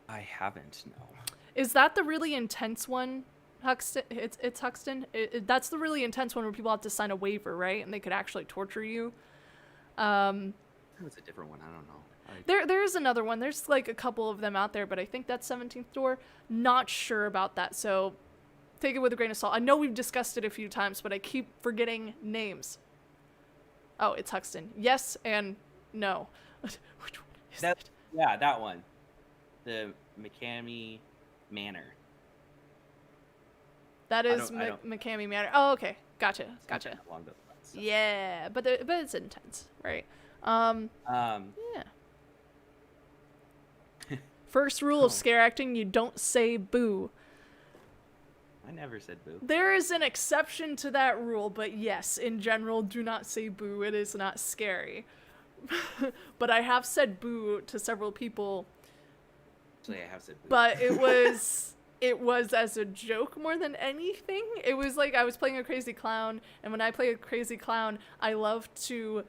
I haven't. No. Is that the really intense one? Huxton, it's Huxton. That's the really intense one where people have to sign a waiver, right? And they could actually torture you. That was a different one. I don't know. There is another one. There's like a couple of them out there, but I think that's 17th Door. Not sure about that, so take it with a grain of salt. I know we've discussed it a few times, but I keep forgetting names. Oh, it's Huxton. Yes and no. Which one is that? Yeah, that one. The McCamey Manor. That is McCamey Manor. Oh, okay. Gotcha. Along those lines, so. Yeah, but it's intense, right? Yeah. First rule of scare acting, you don't say boo. I never said boo. There is an exception to that rule, but yes, in general, do not say boo. It is not scary. But I have said boo to several people. Actually, I have said boo. But it was as a joke more than anything. It was like I was playing a crazy clown, and when I play a crazy clown, I love to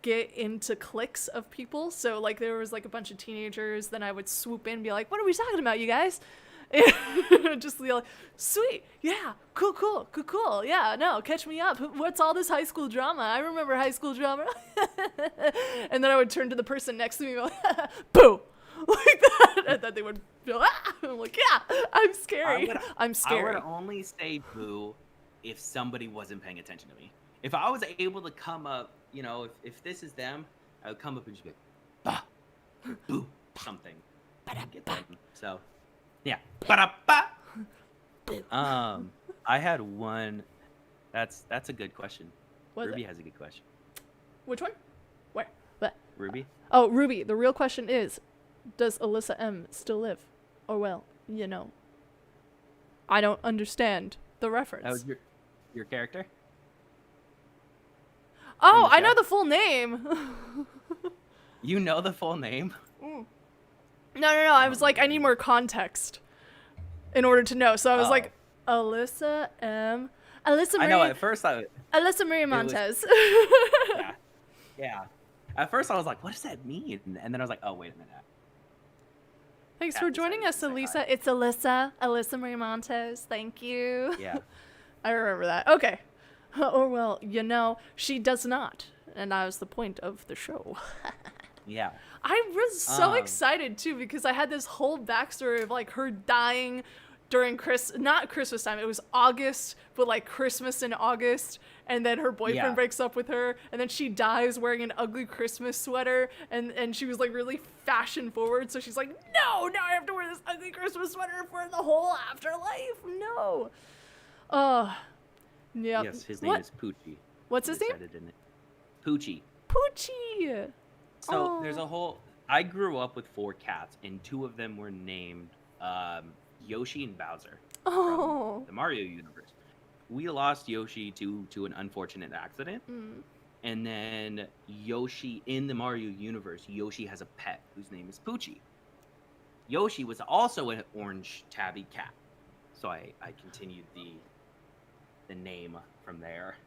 get into cliques of people. So like there was like a bunch of teenagers, then I would swoop in and be like, what are we talking about, you guys? Just like, sweet, yeah, cool, yeah, no, catch me up. What's all this high school drama? I remember high school drama. And then I would turn to the person next to me and go, boo, like that, and then they would be like, ah! I'm like, yeah, I'm scary. I'm scary. I would only say boo if somebody wasn't paying attention to me. If I was able to come up, you know, if this is them, I would come up and just be like, bah, boo, something. Get them. So, yeah. Ba-da-ba. I had one. That's a good question. Ruby has a good question. Which one? Where? What? Ruby? Oh, Ruby. The real question is, does Alyssa M still live? Or well, you know, I don't understand the reference. That was your character? Oh, I know the full name. You know the full name? No. I was like, I need more context in order to know. So I was like, Alyssa M. Alyssa Marie. I know. At first, Alyssa Marie Montez. Yeah. At first, I was like, what does that mean? And then I was like, oh, wait a minute. Thanks for joining us, Alyssa. It's Alyssa Marie Montez. Thank you. Yeah. I remember that. Okay. Or well, you know, she does not. And that was the point of the show. Yeah. I was so excited too because I had this whole backstory of like her dying during not Christmas time. It was August, but like Christmas in August. And then her boyfriend breaks up with her. And then she dies wearing an ugly Christmas sweater. And she was like really fashion forward. So she's like, no, now I have to wear this ugly Christmas sweater for the whole afterlife. No. Yeah. Yes, his name is Poochie. What's his name? Poochie. Poochie. So there's a whole. I grew up with 4 cats, and 2 of them were named Yoshi and Bowser. From the Mario universe. We lost Yoshi to an unfortunate accident, and then Yoshi in the Mario universe, Yoshi has a pet whose name is Poochie. Yoshi was also an orange tabby cat, so I continued the name from there.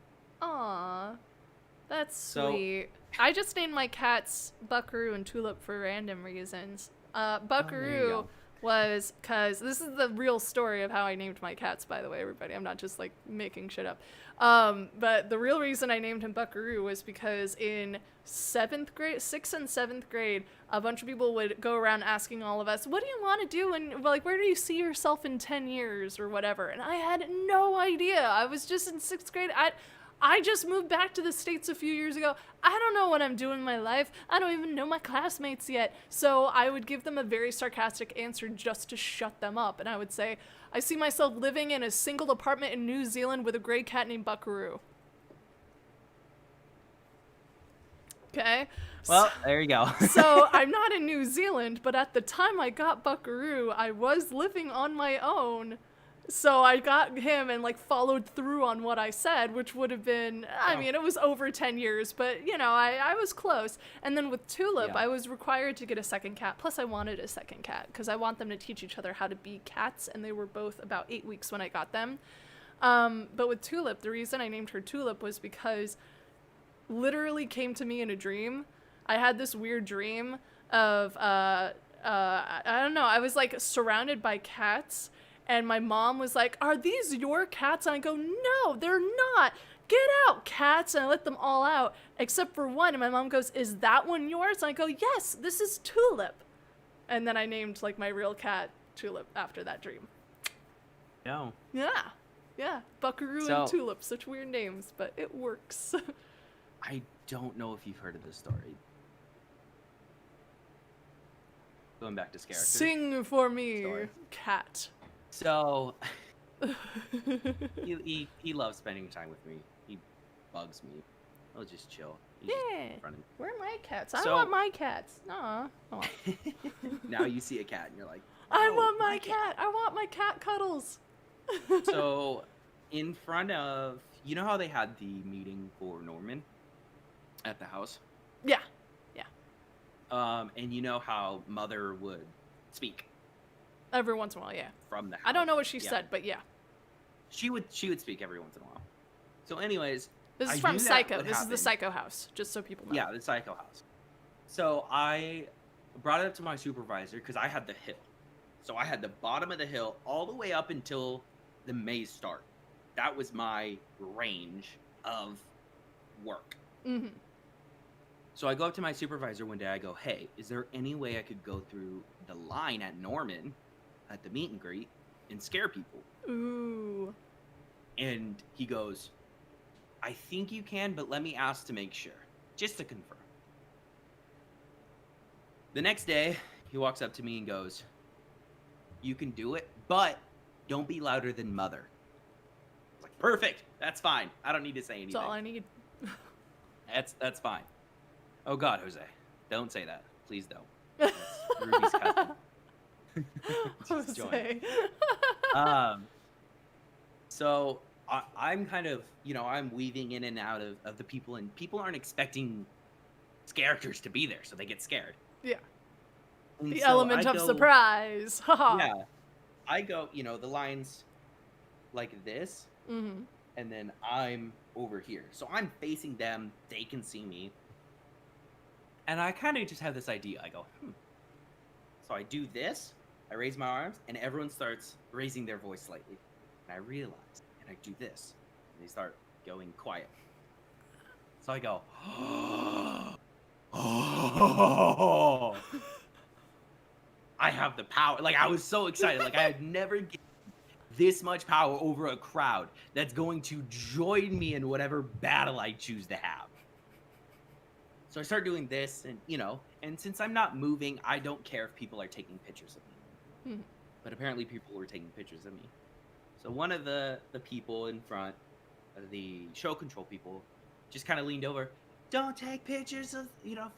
Aw, that's sweet. I just named my cats Buckaroo and Tulip for random reasons. Buckaroo was because this is the real story of how I named my cats, by the way, everybody. I'm not just like making shit up. But the real reason I named him Buckaroo was because in 6th and 7th grade, a bunch of people would go around asking all of us, what do you want to do? And like, where do you see yourself in 10 years or whatever? And I had no idea. I was just in 6th grade. I just moved back to the States a few years ago. I don't know what I'm doing in my life. I don't even know my classmates yet. So I would give them a very sarcastic answer just to shut them up. And I would say, I see myself living in a single apartment in New Zealand with a gray cat named Buckaroo. Okay? Well, there you go. So I'm not in New Zealand, but at the time I got Buckaroo, I was living on my own. So I got him and like followed through on what I said, which would have been, I mean, it was over 10 years, but you know, I was close. And then with Tulip, Yeah. I was required to get a second cat. Plus I wanted a second cat because I want them to teach each other how to be cats. And they were both about 8 weeks when I got them. But with Tulip, the reason I named her Tulip was because literally came to me in a dream. I had this weird dream of, I don't know, I was like surrounded by cats. And my mom was like, "Are these your cats?" And I go, "No, they're not. Get out, cats." And I let them all out, except for one. And my mom goes, "Is that one yours?" And I go, "Yes, this is Tulip." And then I named like my real cat Tulip after that dream. No. Yeah. Yeah. Buckaroo So- and Tulip, such weird names, but it works. I don't know if you've heard of this story. Going back to SCAREACTOR. Sing for me, Story. cat. So he loves spending time with me. He bugs me. I'll just chill. He's just Yeah. running. Where are my cats? I So- want my cats. Aw. Aw. Now you see a cat and you're like, I "Oh, want my cat. I want my cat cuddles. So in front of, you know how they had the meeting for Norman at the house? Yeah. And you know how Mother would speak Every once in a while, yeah. from the house? I don't know what she Yeah. said, but yeah. She would speak every once in a while. So anyways, This is I from knew that Psycho. would This is the happen. Psycho house, just so people know. Yeah, the Psycho house. So I brought it up to my supervisor because I had the hill. So I had the bottom of the hill all the way up until the maze start. That was my range of work. Mm-hmm. So I go up to my supervisor one day. I go, "Hey, is there any way I could go through the line at Norman at the meet and greet and scare people?" Ooh. And he goes, "I think you can, but let me ask to make sure, just to confirm." The next day, he walks up to me and goes, "You can do it, but don't be louder than Mother." I was like, "Perfect, that's fine. I don't need to say anything. That's all I need. That's fine." Oh God, Jose, don't say that. Please don't. That's Ruby's cousin. Just join. Jose. So I'm kind of, I'm weaving in and out of the people, and people aren't expecting characters to be there, so they get scared. Yeah. And The so element I of go- surprise. Haha. Yeah. I go, the lines like this, Mm-hmm. and then I'm over here. So I'm facing them, they can see me. And I kind of just have this idea. I go, So I do this, I raise my arms, and everyone starts raising their voice slightly. And I realize, and I do this, and they start going quiet. So I go, "Oh, I have the power." Like, I was so excited. Like, I had never given this much power over a crowd that's going to join me in whatever battle I choose to have. So I start doing this, and and since I'm not moving, I don't care if people are taking pictures of me. Mhm. But apparently people were taking pictures of me. So one of the people in front, the show control people, just kind of leaned over. "Don't take pictures of,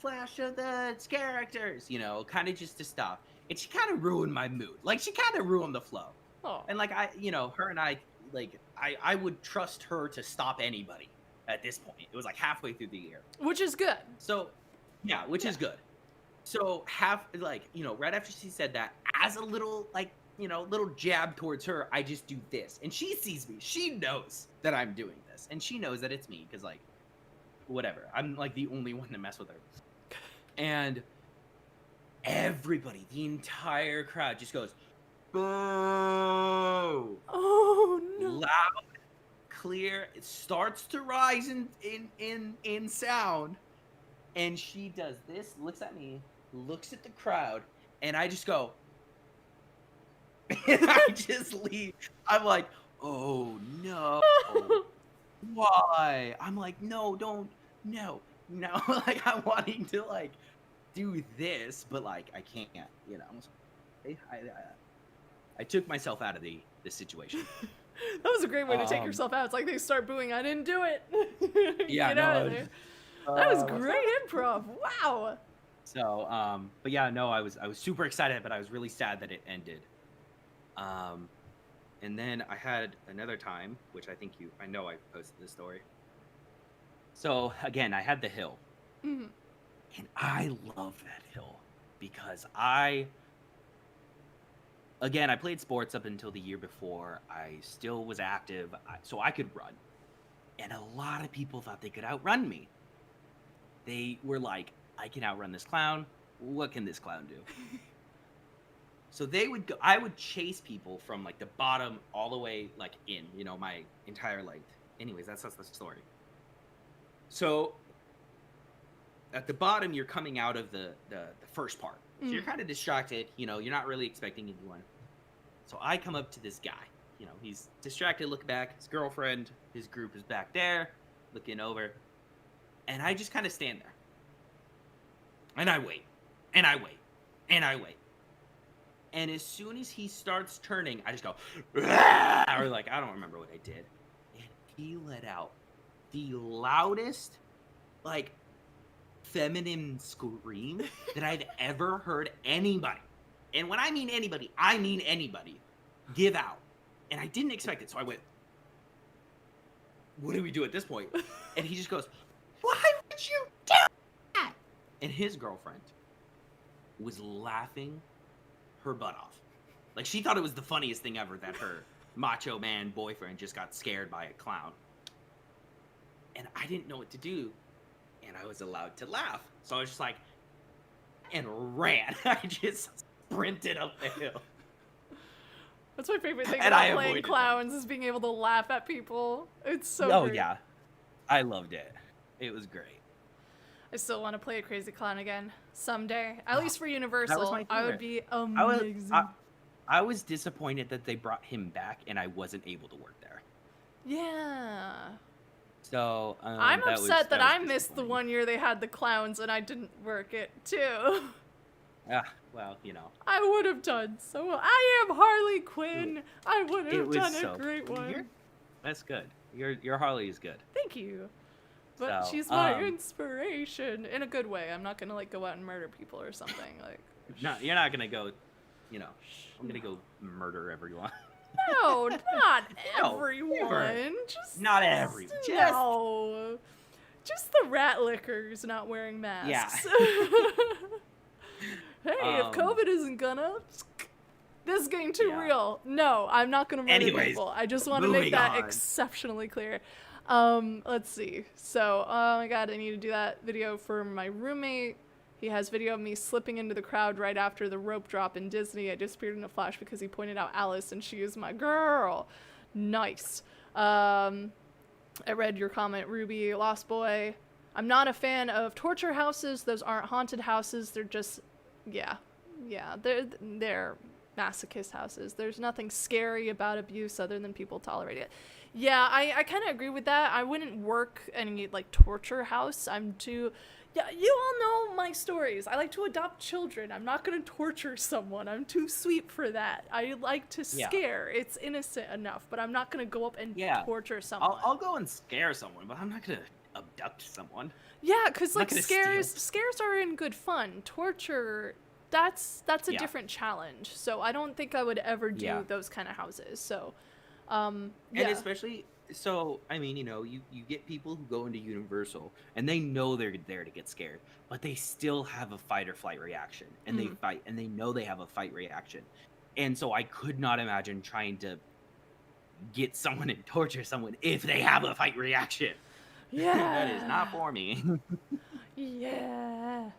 flash of the characters," kind of just to stop. And she kind of ruined my mood. Like, she kind of ruined the flow. Oh. And like, her and I, like, I would trust her to stop anybody at this point. It was like halfway through the year. Which is good. So, yeah, which is good. So right after she said that, as a little, little jab towards her, I just do this. And she sees me. She knows that I'm doing this. And she knows that it's me, because, like, whatever. I'm, like, the only one to mess with her. And everybody, the entire crowd just goes, "Boo!" Oh no. Loud, clear. It starts to rise in sound. And she does this, looks at me, looks at the crowd, and I just go, and I just leave. I'm like, "Oh no, why?" I'm like, "No, don't, no." Like, I'm wanting to, like, do this, but, like, I can't. So I took myself out of the situation. That was a great way to take yourself out. It's like they start booing. I didn't do it. Yeah, Get out of no, there. That was great improv. Wow. So, but yeah, no, I was super excited, but I was really sad that it ended. And then I had another time, which I know I posted this story. So again, I had the hill, Mhm. and I love that hill because I played sports up until the year before. I still was active, so I could run. And a lot of people thought they could outrun me. They were like, I can outrun this clown. What can this clown do? So I would chase people from like the bottom all the way like in, my entire length. Anyways, that's the story. So at the bottom, you're coming out of the first part. So you're kind of distracted, you're not really expecting anyone. So I come up to this guy, he's distracted, look back, his girlfriend, his group is back there, looking over. And I just kind of stand there. And I wait, and I wait, and I wait. And as soon as he starts turning, I just go, "Rah!" Or like, I don't remember what I did. And he let out the loudest, like, feminine scream that I've ever heard anybody. And when I mean anybody, give out. And I didn't expect it. So I went, what do we do at this point? And he just goes, why would you do that? And his girlfriend was laughing her butt off. Like, she thought it was the funniest thing ever that her macho man boyfriend just got scared by a clown. And I didn't know what to do. And I was allowed to laugh. So I was just like, and ran. I just sprinted up the hill. That's my favorite thing about playing clowns is being able to laugh at people. It's so great. Yeah. I loved it. It was great. I still want to play a crazy clown again someday. At least for Universal. That was my favorite. I would be amazing. I was disappointed that they brought him back and I wasn't able to work there. Yeah. So I'm upset that I missed the 1 year they had the clowns and I didn't work it too. Well, I would have done so well. I am Harley Quinn. I would have done a great one. That's good. Your Harley is good. Thank you. But she's my inspiration in a good way. I'm not gonna like go out and murder people or something like. No, you're not gonna go. I'm gonna go murder everyone. No, not everyone. Just not everyone. No. Just the rat lickers not wearing masks. Yeah. Hey, if COVID isn't gonna, this is getting too real. No, I'm not gonna murder people. I just want to make that exceptionally clear. Let's see. So, oh my god, I need to do that video for my roommate. He has video of me slipping into the crowd right after the rope drop in Disney. I disappeared in a flash because he pointed out Alice and she is my girl. Nice. I read your comment, Ruby, Lost Boy. I'm not a fan of torture houses. Those aren't haunted houses. They're just, yeah, they're masochist houses. There's nothing scary about abuse other than people tolerate it. Yeah, I kind of agree with that. I wouldn't work any, like, torture house. I'm too... Yeah, you all know my stories. I like to adopt children. I'm not going to torture someone. I'm too sweet for that. I like to scare. Yeah. It's innocent enough, but I'm not going to go up and torture someone. I'll go and scare someone, but I'm not going to abduct someone. Yeah, because, like, scares are in good fun. Torture... That's a different challenge. So I don't think I would ever do those kind of houses. So, And especially, so, I mean, you get people who go into Universal and they know they're there to get scared, but they still have a fight or flight reaction. And they fight, and they know they have a fight reaction. And so I could not imagine trying to get someone and torture someone if they have a fight reaction. Yeah. That is not for me. Yeah.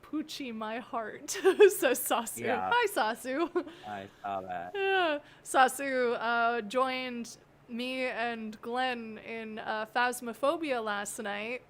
Poochie my heart, says Sasu. Yeah. Hi, Sasu. I saw that. Yeah. Sasu joined me and Glenn in Phasmophobia last night.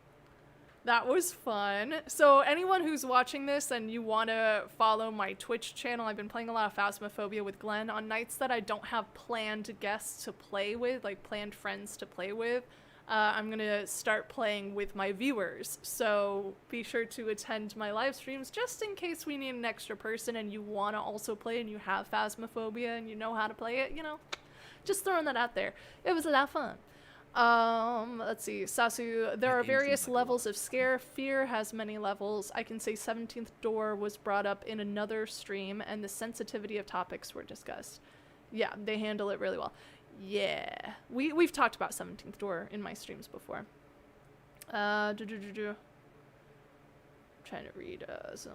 That was fun. So anyone who's watching this and you want to follow my Twitch channel, I've been playing a lot of Phasmophobia with Glenn on nights that I don't have planned guests to play with, like planned friends to play with. I'm going to start playing with my viewers, so be sure to attend my live streams just in case we need an extra person and you want to also play and you have Phasmophobia and you know how to play it, just throwing that out there. It was a lot of fun. Let's see, Sasu, there are various levels of scare. Fear has many levels. I can say 17th Door was brought up in another stream and the sensitivity of topics were discussed. Yeah, they handle it really well. Yeah. We've talked about 17th Door in my streams before. Trying to read, so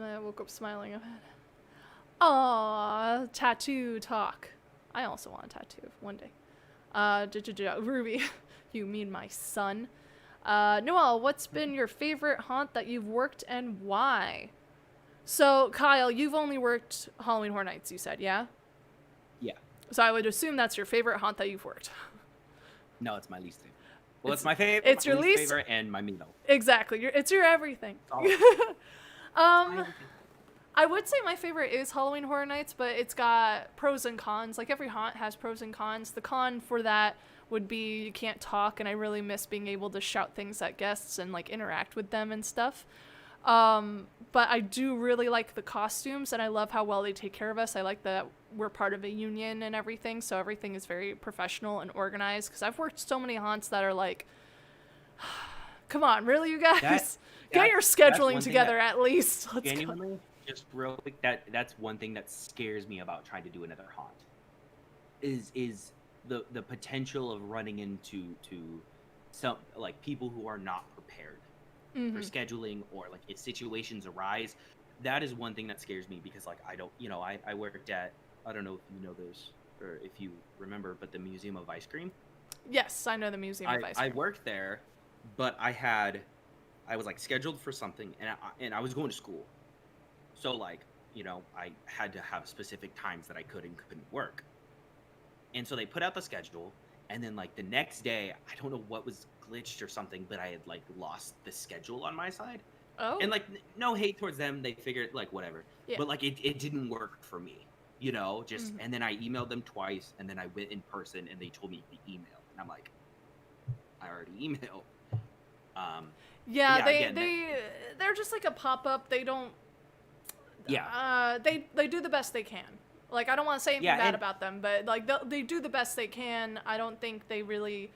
I woke up smiling. Aww, tattoo talk. I also want a tattoo one day. Ruby, you mean my son? Noelle, what's been your favorite haunt that you've worked and why? So, Kyle, you've only worked Halloween Horror Nights, you said, yeah? Yeah. So I would assume that's your favorite haunt that you've worked. No, it's my least favorite. Well, it's my favorite. It's your least favorite and my meal. Exactly. It's your everything. Oh. I would say my favorite is Halloween Horror Nights, but it's got pros and cons. Like every haunt has pros and cons. The con for that would be you can't talk, and I really miss being able to shout things at guests and like interact with them and stuff. But I do really like the costumes, and I love how well they take care of us. I like that we're part of a union and everything, so everything is very professional and organized. Because I've worked so many haunts that are like, come on, really, you guys? Get your scheduling together at least. Let's genuinely, just real quick, that's one thing that scares me about trying to do another haunt. Is the potential of running into some like people who are not prepared for scheduling, or like if situations arise. That is one thing that scares me, because like I don't, I worked at, I don't know if you know this or if you remember, but the Museum of Ice Cream. Yes, I know the Museum of Ice Cream. I worked there, but I was like scheduled for something, and I was going to school, so like I had to have specific times that I could and couldn't work, and so they put out the schedule, and then like the next day, I don't know what was glitched or something, but I had like lost the schedule on my side. Oh. And like no hate towards them, they figured like whatever, but like it didn't work for me, just and then I emailed them twice, and then I went in person, and they told me the email, and I'm like, I already emailed. They're just like a pop-up. They don't they do the best they can. Like, I don't want to say anything bad about them, but like they do the best they can. I don't think they really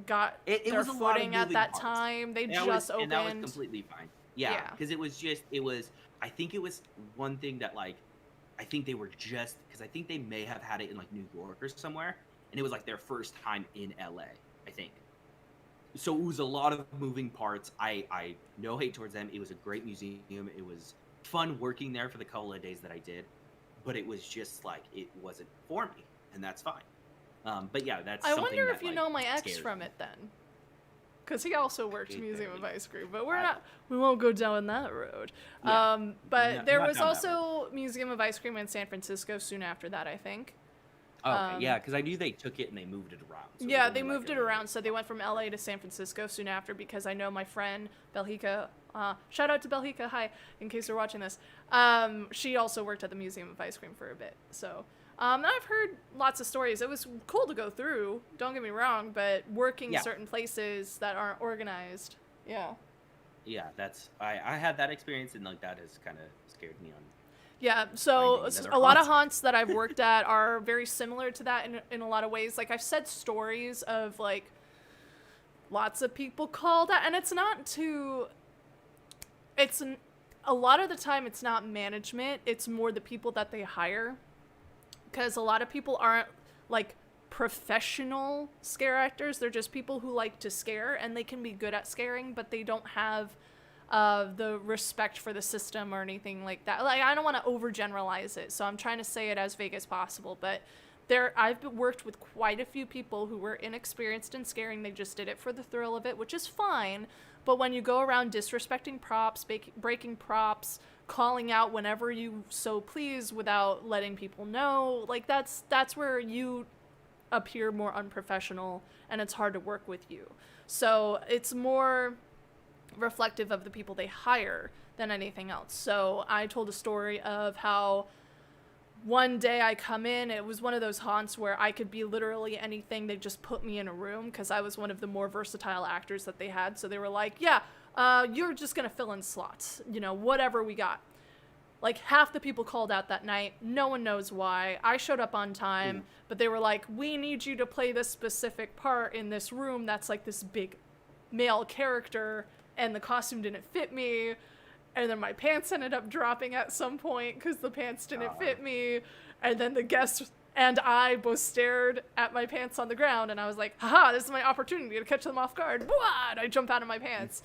got their footing at that time. They just opened. And that was completely fine. Yeah, because I think it was one thing that like, I think they were just, because I think they may have had it in like New York or somewhere, and it was like their first time in LA, I think. So it was a lot of moving parts. I no hate towards them. It was a great museum. It was fun working there for the couple of days that I did, but it was just like, it wasn't for me, and that's fine. But yeah, that's something. I wonder if you know my ex from it then, because he also worked Museum of Ice Cream, but we won't go down that road. Yeah. But there was also Museum of Ice Cream in San Francisco soon after that, I think. Okay, yeah, because I knew they took it and they moved it around. So yeah, they moved it around, so they went from LA to San Francisco soon after, because I know my friend Belhika, shout out to Belhika, hi, in case you're watching this, she also worked at the Museum of Ice Cream for a bit, so, and I've heard lots of stories. It was cool to go through, don't get me wrong, but working certain places that aren't organized, yeah, I had that experience, and like that has kind of scared me on. Yeah, so a lot of haunts that I've worked at are very similar to that in a lot of ways. Like, I've said stories of, like, lots of people called out, and a lot of the time it's not management, it's more the people that they hire. Because a lot of people aren't, like, professional scare actors, they're just people who like to scare, and they can be good at scaring, but they don't have the respect for the system or anything like that. Like, I don't want to overgeneralize it, so I'm trying to say it as vague as possible, but I've worked with quite a few people who were inexperienced in scaring. They just did it for the thrill of it, which is fine, but when you go around disrespecting props, breaking props, calling out whenever you so please without letting people know, like, that's where you appear more unprofessional, and it's hard to work with you. So it's more reflective of the people they hire than anything else. So I told a story of how one day I come in, it was one of those haunts where I could be literally anything. They just put me in a room because I was one of the more versatile actors that they had. So they were like, you're just going to fill in slots, whatever we got. Like, half the people called out that night. No one knows why. I showed up on time, but they were like, we need you to play this specific part in this room that's like this big male character, and the costume didn't fit me. and then my pants ended up dropping at some point because the pants didn't fit me, and then the guest and I both stared at my pants on the ground, and I was like, haha, this is my opportunity to catch them off guard. Blah! And I jump out of my pants.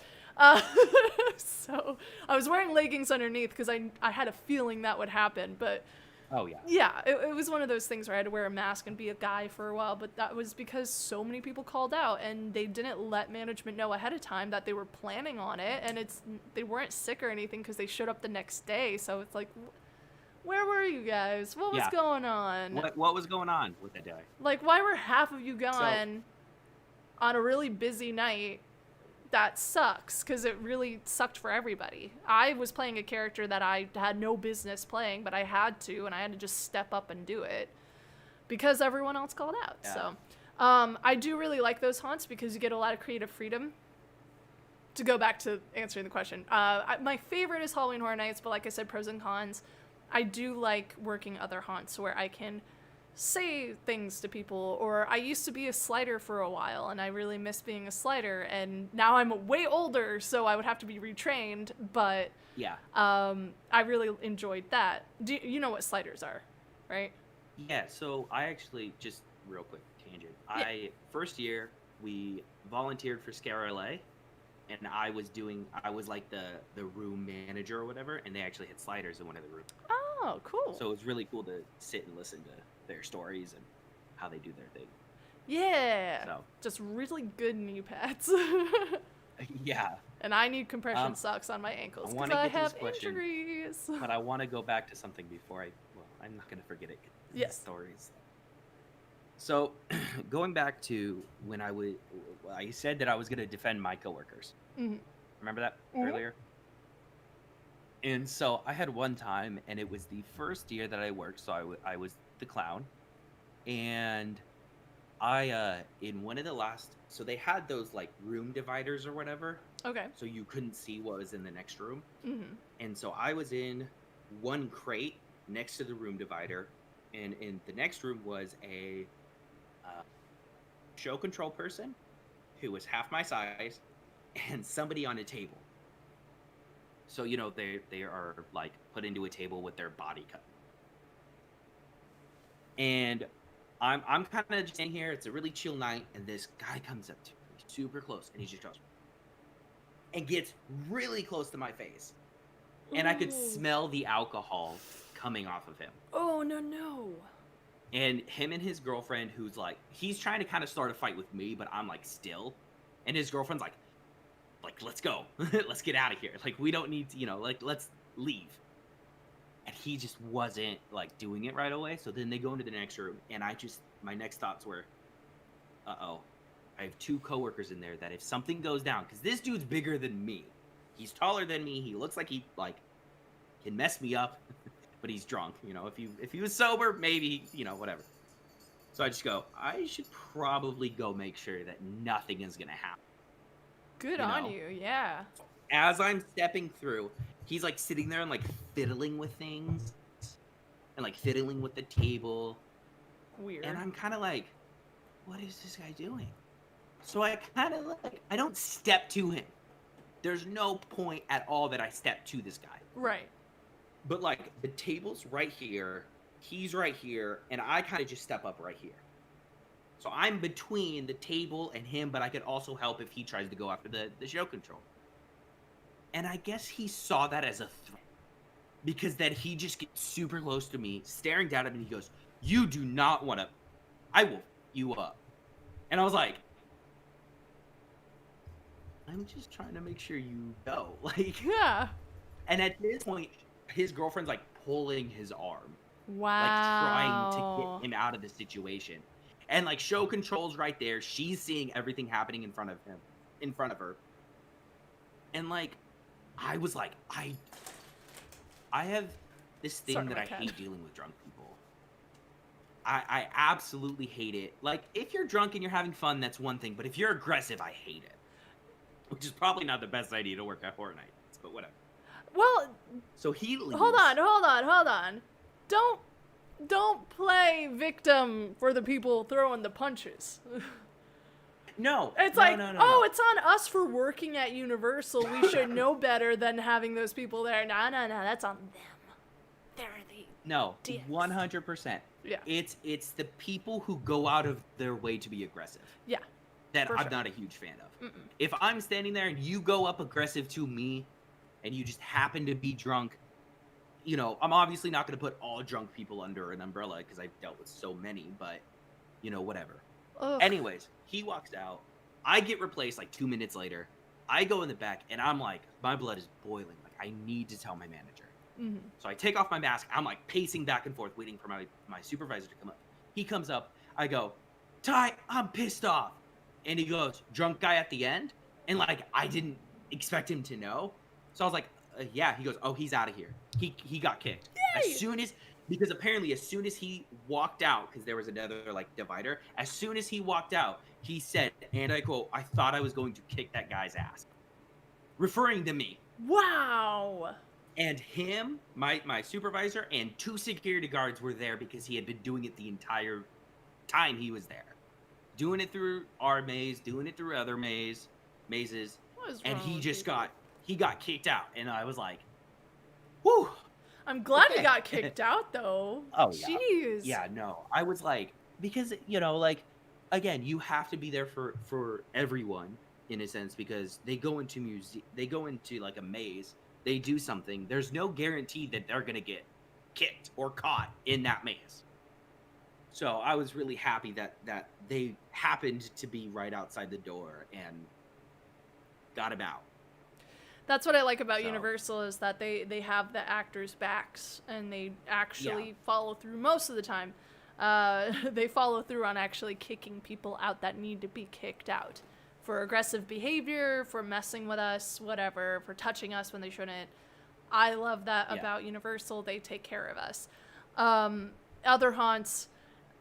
So I was wearing leggings underneath because I had a feeling that would happen, but Oh yeah. yeah, it was one of those things where I had to wear a mask and be a guy for a while, but that was because so many people called out and they didn't let management know ahead of time that they were planning on it, and they weren't sick or anything because they showed up the next day, so it's like, where were you guys? What was going on? What was going on with the day? Like, why were half of you gone on a really busy night? That sucks, because it really sucked for everybody. I was playing a character that I had no business playing, but I had to, and I had to just step up and do it because everyone else called out. Yeah. So I do really like those haunts because you get a lot of creative freedom. To go back to answering the question, my favorite is Halloween Horror Nights, but like I said, pros and cons. I do like working other haunts where I can say things to people, or I used to be a slider for a while and I really miss being a slider, and now I'm way older, so I would have to be retrained, but I really enjoyed that. You know what sliders are, right? Yeah, so I actually, just real quick tangent, first year we volunteered for SCAREACTOR, and I was like the room manager or whatever, and they actually had sliders in one of the rooms. Oh, cool. So it was really cool to sit and listen to their stories and how they do their thing. Yeah. So just really good knee pads. yeah. And I need compression socks on my ankles because I have injuries. But I want to go back to something before I'm not going to forget it. Yes. Stories. So going back to when I said that I was going to defend my coworkers. Mm-hmm. Remember that earlier? And so I had one time, and it was the first year that I worked, so I was the clown. And I, in one of the last, so they had those like room dividers or whatever. Okay. So you couldn't see what was in the next room. Mm-hmm. And so I was in one crate next to the room divider. And in the next room was a show control person who was half my size and somebody on a table. So, you know, they are like put into a table with their body cut. And I'm kind of just in here. It's a really chill night, and this guy comes up to me super close, and he just goes and gets really close to my face. And I could smell the alcohol coming off of him. Oh, no. And him and his girlfriend, who's like, he's trying to kind of start a fight with me, but I'm like still. And his girlfriend's like, let's go. Let's get out of here. Like, we don't need to, let's leave. And he just wasn't like doing it right away. So then they go into the next room, and my next thoughts were, uh-oh, I have two coworkers in there that if something goes down, because this dude's bigger than me. He's taller than me. He looks like he can mess me up, but he's drunk. If he was sober, maybe, whatever. So I just go, I should probably go make sure that nothing is going to happen. Good on you, yeah. As I'm stepping through, he's like sitting there and like fiddling with things and like fiddling with the table. Weird. And I'm kind of like, what is this guy doing? So I kind of I don't step to him. There's no point at all that I step to this guy. Right. But like the table's right here, he's right here, and I kind of just step up right here. So I'm between the table and him, but I could also help if he tries to go after the show control. And I guess he saw that as a threat. Because then he just gets super close to me, staring down at me, and he goes, "You do not want to, I will f you up." And I was like, I'm just trying to make sure you go. Yeah. And at this point, his girlfriend's like pulling his arm. Wow. Like trying to get him out of the situation. And like show control's right there. She's seeing everything happening in front of her. And like, I was like, I have this thing that I hate dealing with drunk people. I absolutely hate it. Like, if you're drunk and you're having fun, that's one thing. But if you're aggressive, I hate it. Which is probably not the best idea to work at Horror Nights, but whatever. Well, so he leaves. Hold on. Don't play victim for the people throwing the punches. No. It's no, like, no, no, oh, no. it's on us for working at Universal. We should know better than having those people there. No, that's on them. They're the No, dicks. 100%. Yeah. It's the people who go out of their way to be aggressive Yeah. that For I'm sure. not a huge fan of. Mm-mm. If I'm standing there and you go up aggressive to me and you just happen to be drunk, you know, I'm obviously not going to put all drunk people under an umbrella because I've dealt with so many, but, you know, whatever. Ugh. Anyways, he walks out. I get replaced like 2 minutes later. I go in the back and I'm like, my blood is boiling. Like, I need to tell my manager. Mm-hmm. So I take off my mask. I'm like pacing back and forth, waiting for my supervisor to come up. He comes up. I go, Ty, I'm pissed off. And he goes, drunk guy at the end? And like, I didn't expect him to know. So I was like, yeah. He goes, oh, he's out of here. He got kicked. Yay! Because apparently as soon as he walked out, because there was another like divider, as soon as he walked out, he said, and I quote, I thought I was going to kick that guy's ass. Referring to me. Wow. And him, my supervisor, and 2 security guards were there because he had been doing it the entire time he was there. Doing it through our maze, doing it through other mazes. What is And wrong he with just people? got kicked out. And I was like, whew. I'm glad he Okay. got kicked out, though. Oh, yeah. Jeez. Yeah, no. I was like, because, you know, like, again, you have to be there for everyone, in a sense, because they go into like a maze. They do something, there's no guarantee that they're going to get kicked or caught in that maze. So I was really happy that they happened to be right outside the door and got him out. That's what I like about So- Universal is that they have the actors' backs and they actually Yeah. follow through most of the time. They follow through on actually kicking people out that need to be kicked out. For aggressive behavior, for messing with us, whatever, for touching us when they shouldn't. I love that Yeah. about Universal. They take care of us. Other haunts,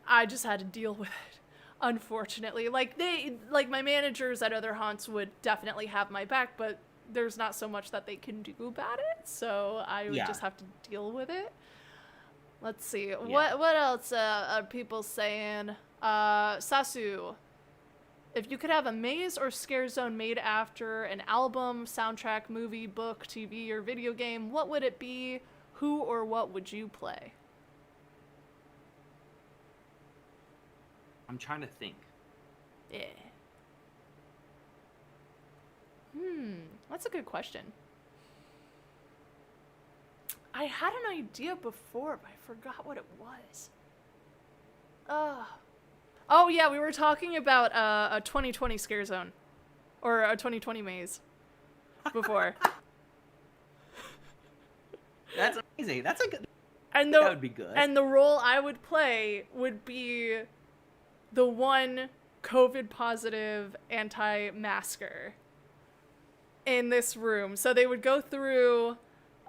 I just had to deal with it, unfortunately. Like my managers at other haunts would definitely have my back, but there's not so much that they can do about it. So I would Yeah. just have to deal with it. Let's see. What else are people saying? Sasu. If you could have a maze or scare zone made after an album, soundtrack, movie, book, TV, or video game, what would it be? Who or what would you play? I'm trying to think. Yeah. That's a good question. I had an idea before, but I forgot what it was. Oh yeah, we were talking about a 2020 scare zone, or a 2020 maze, before. That's amazing. That's a good. And That would be good. And the role I would play would be the one COVID positive anti-masker in this room. So they would go through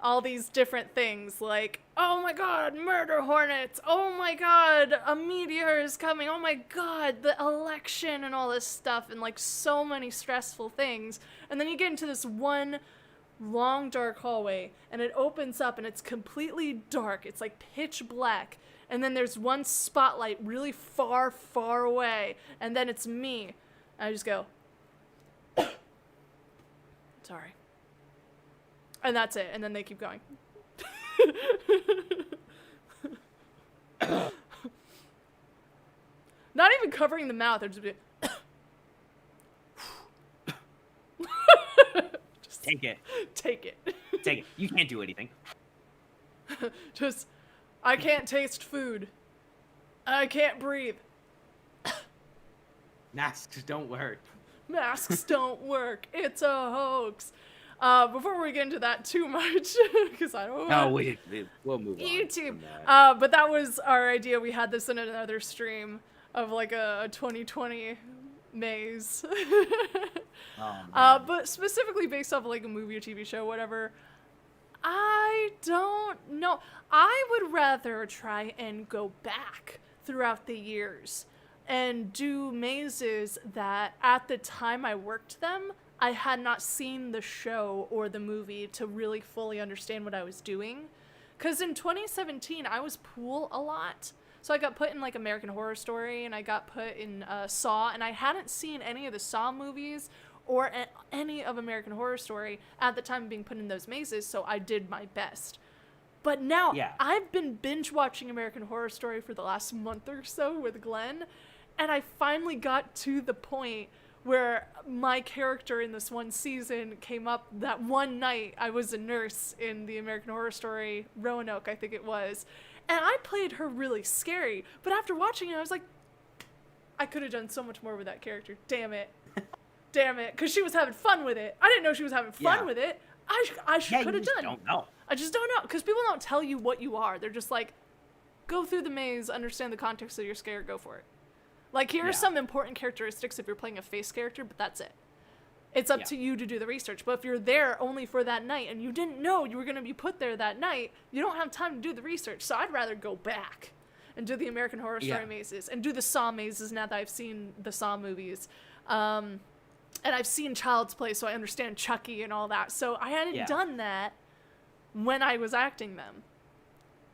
all these different things like, oh my god, murder hornets, oh my god, a meteor is coming, oh my god, the election and all this stuff, and like so many stressful things. And then you get into this one long dark hallway and it opens up and it's completely dark. It's like pitch black. And then there's one spotlight really far, far away. And then it's me. I just go, sorry. And that's it. And then they keep going. Not even covering the mouth. They're just be just Take it. take it. Take it. You can't do anything. Just, I can't taste food. I can't breathe. Masks don't work. Masks don't work. It's a hoax. Before we get into that too much, because I don't No, want we'll move on. YouTube. from that. But that was our idea. We had this in another stream of like a 2020 maze. Oh, man. But specifically based off like a movie or TV show, whatever. I don't know. I would rather try and go back throughout the years and do mazes that at the time I worked them, I had not seen the show or the movie to really fully understand what I was doing. Because in 2017, I was pool a lot. So I got put in like American Horror Story, and I got put in Saw, and I hadn't seen any of the Saw movies or any of American Horror Story at the time of being put in those mazes, so I did my best. But now, Yeah. I've been binge watching American Horror Story for the last month or so with Glenn, and I finally got to the point where my character in this one season came up that one night. I was a nurse in the American Horror Story Roanoke, I think it was, and I played her really scary, but after watching it, I was like, I could have done so much more with that character. Damn it. Damn it. Because she was having fun with it. I didn't know she was having fun with it. I could have done. Don't know. I just don't know, because people don't tell you what you are. They're just like, go through the maze, understand the context of your scare, go for it. Like, here are some important characteristics if you're playing a face character, but that's it. It's up to you to do the research. But if you're there only for that night and you didn't know you were going to be put there that night, you don't have time to do the research. So I'd rather go back and do the American Horror Story mazes and do the Saw mazes now that I've seen the Saw movies. And I've seen Child's Play, so I understand Chucky and all that. So I hadn't done that when I was acting them.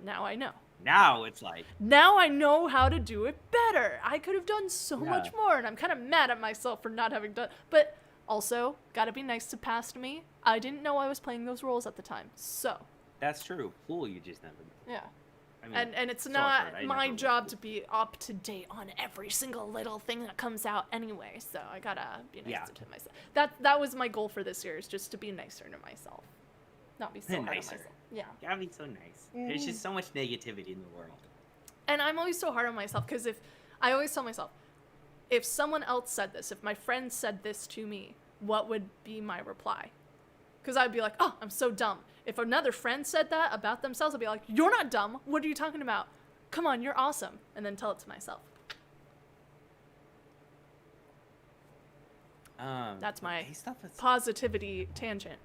Now I know. Now it's like... Now I know how to do it better. I could have done so much more, and I'm kind of mad at myself for not having done... But also, gotta be nice to past me. I didn't know I was playing those roles at the time, so... That's true. Fool, you just never know. Yeah. I mean, And it's not my job to be up to date on every single little thing that comes out anyway, so I gotta be nicer to myself. That was my goal for this year, is just to be nicer to myself. Not be so hard on myself. Yeah. You gotta be so nice. There's just so much negativity in the world. And I'm always so hard on myself, because I always tell myself, if someone else said this, if my friend said this to me, what would be my reply? Because I'd be like, oh, I'm so dumb. If another friend said that about themselves, I'd be like, you're not dumb. What are you talking about? Come on, you're awesome. And then tell it to myself. That's my positivity tangent.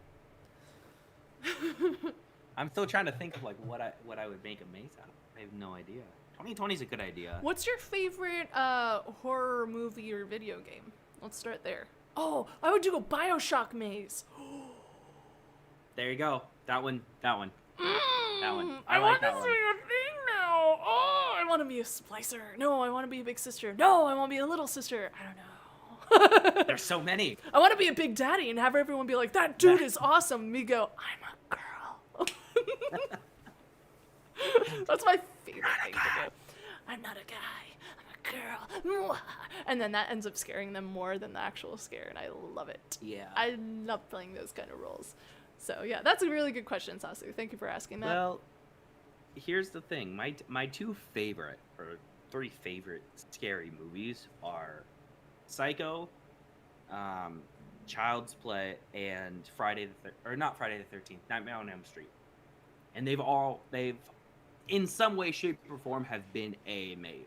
I'm still trying to think of like what I would make a maze out of. I have no idea. 2020 is a good idea. What's your favorite horror movie or video game? Let's start there. Oh, I would do a BioShock maze. There you go. That one. That one. I like want that to one. see a thing now. Oh, I want to be a splicer. No, I want to be a big sister. No, I want to be a little sister. I don't know. There's so many. I want to be a big daddy and have everyone be like, that dude is awesome. Me go, I'm a girl. That's my favorite thing to do. I'm not a guy. I'm a girl. And then that ends up scaring them more than the actual scare, and I love it. Yeah. I love playing those kind of roles. So yeah, that's a really good question, Sasu. Thank you for asking that. Well, here's the thing. My two favorite, or three favorite scary movies are Psycho, Child's Play, and not Friday the 13th, Nightmare on Elm Street. And they've in some way, shape, or form have been a maze.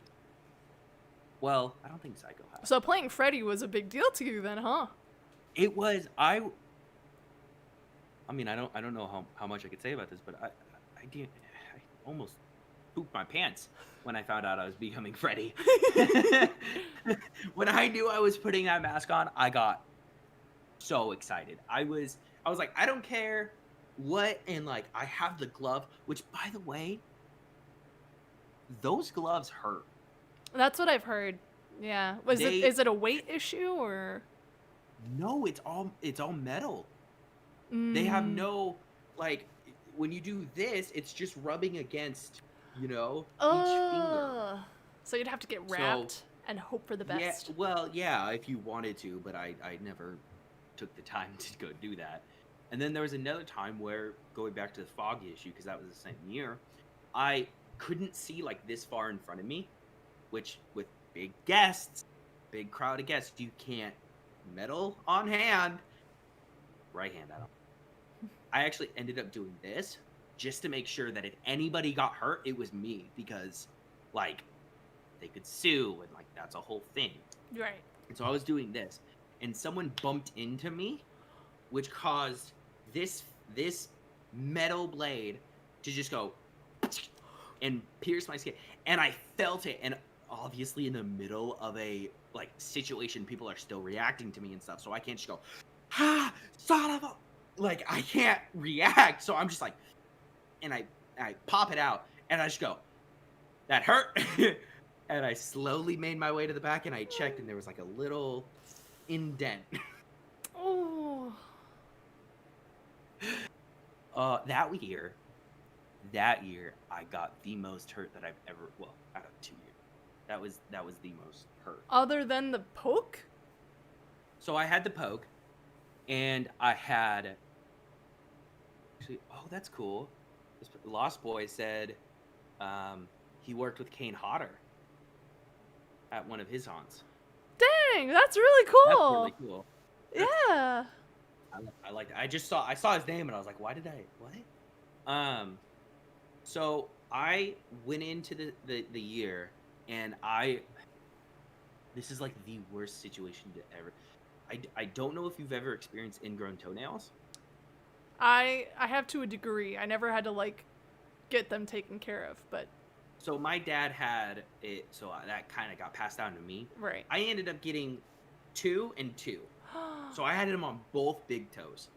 Well, I don't think Psycho has. So playing Freddy was a big deal to you then, huh? It was. I mean, I don't know how much I could say about this, but I almost pooped my pants when I found out I was becoming Freddy. When I knew I was putting that mask on, I got so excited. I was like, I don't care what, and like, I have the glove, which, by the way, those gloves hurt. That's what I've heard. Yeah. Is it a weight issue or? No, it's all metal. They have no, like, when you do this, it's just rubbing against, each finger. So you'd have to get wrapped and hope for the best. Yeah, well, yeah, if you wanted to, but I never took the time to go do that. And then there was another time where, going back to the fog issue, because that was the same year, I couldn't see, like, this far in front of me, which, with big crowd of guests, you can't metal on hand. Right hand, I don't. I actually ended up doing this just to make sure that if anybody got hurt, it was me, because, like, they could sue, and, like, that's a whole thing. Right. And so I was doing this, and someone bumped into me, which caused this metal blade to just go and pierce my skin, and I felt it. And obviously, in the middle of a like situation, people are still reacting to me and stuff, so I can't just go, son of a, like, I can't react. So I'm just like, and I pop it out, and I just go, that hurt. And I slowly made my way to the back, and I checked, and there was like a little indent. Oh. That year, I got the most hurt that I've ever. Well, out of 2 years, that was the most hurt. Other than the poke? So I had the poke, and I had. Actually, oh, that's cool. This Lost Boy said, he worked with Kane Hodder at one of his haunts. Dang, that's really That's cool. really cool. Yeah. I liked it. I saw his name and I was like, why did I what? So I went into the year, and this is like the worst situation to ever. I don't know if you've ever experienced ingrown toenails. I have to a degree. I never had to like get them taken care of, but So my dad had it, so that kind of got passed down to me. right. I ended up getting 2 and 2. So I had them on both big toes.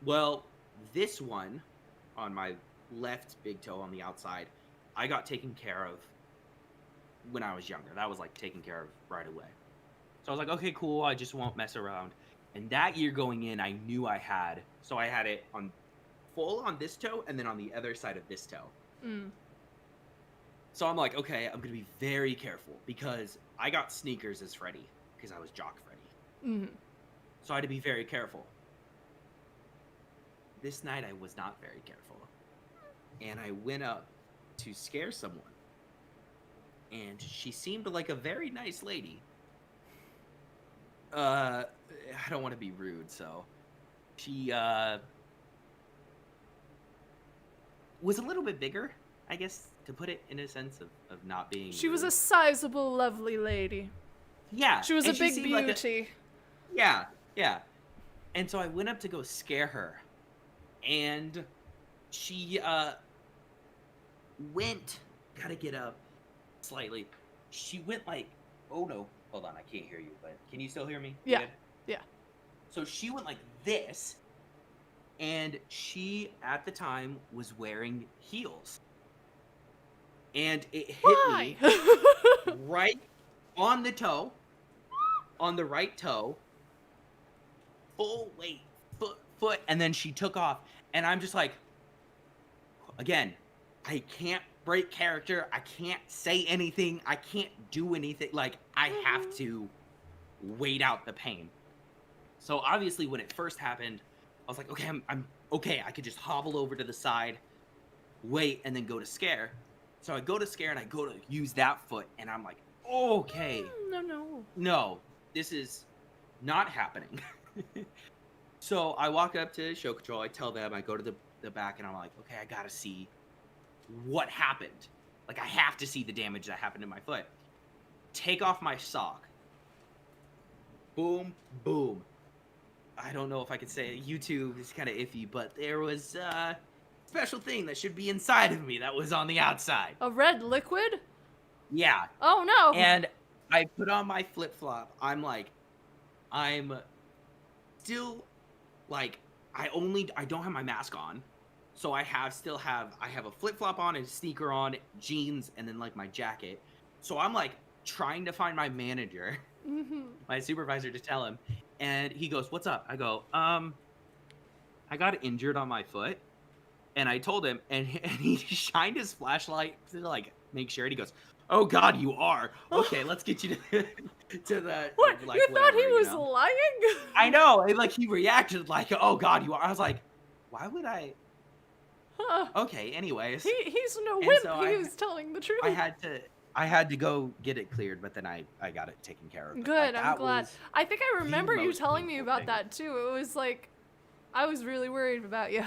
Well, this one on my left big toe on the outside, I got taken care of when I was younger. That was like taken care of right away. So I was like, okay, cool. I just won't mess around. And that year going in, I knew I had. So I had it on full on this toe, and then on the other side of this toe. Mm. So I'm like, okay, I'm gonna be very careful, because I got sneakers as Freddy because I was Jock Freddy. Mm. So I had to be very careful. This night I was not very careful, and I went up to scare someone, and she seemed like a very nice lady. I don't want to be rude, so she was a little bit bigger, I guess, to put it in a sense of not being She was rude. a sizable, lovely lady. Yeah, She was a and big seemed like beauty. yeah, yeah. And so I went up to go scare her, and she went. Gotta get up slightly. She went like, oh no, hold on, I can't hear you. But can you still hear me? You Yeah, good? yeah. So she went like this, and she at the time was wearing heels, and it hit Why? me right on the toe, on the right toe, full weight, foot, and then she took off, and I'm just like, again, I can't break character, I can't say anything, I can't do anything, like, I have to wait out the pain. So obviously when it first happened, I was like, okay, I'm okay, I could just hobble over to the side, wait, and then go to scare. So I go to scare, and I go to use that foot, and I'm like, okay, no, this is not happening. So I walk up to show control, I tell them, I go to the back, and I'm like, okay, I gotta see what happened. Like, I have to see the damage that happened to my foot. Take off my sock. Boom, boom. I don't know if I could say it. YouTube is kind of iffy, but there was a special thing that should be inside of me that was on the outside. A red liquid? Yeah. Oh no. And I put on my flip-flop. I'm still, like, I don't have my mask on. So I have a flip-flop on, a sneaker on, jeans, and then, like, my jacket. So I'm, like, trying to find my manager, my supervisor, to tell him. And he goes, what's up? I go, I got injured on my foot. And I told him, and he shined his flashlight to, like, make sure. And he goes, oh, God, you are. Okay, let's get you to the... What? Like, you thought whatever, he was you know? lying? I know. And, like, he reacted like, oh, God, you are. I was like, why would I... Huh. Okay, anyways. He's no And wimp. so He was telling the truth. I had to go get it cleared, but then I got it taken care of. Good, Like, I'm glad. I think I remember you most telling me painful about thing. that too. It was like, I was really worried about you.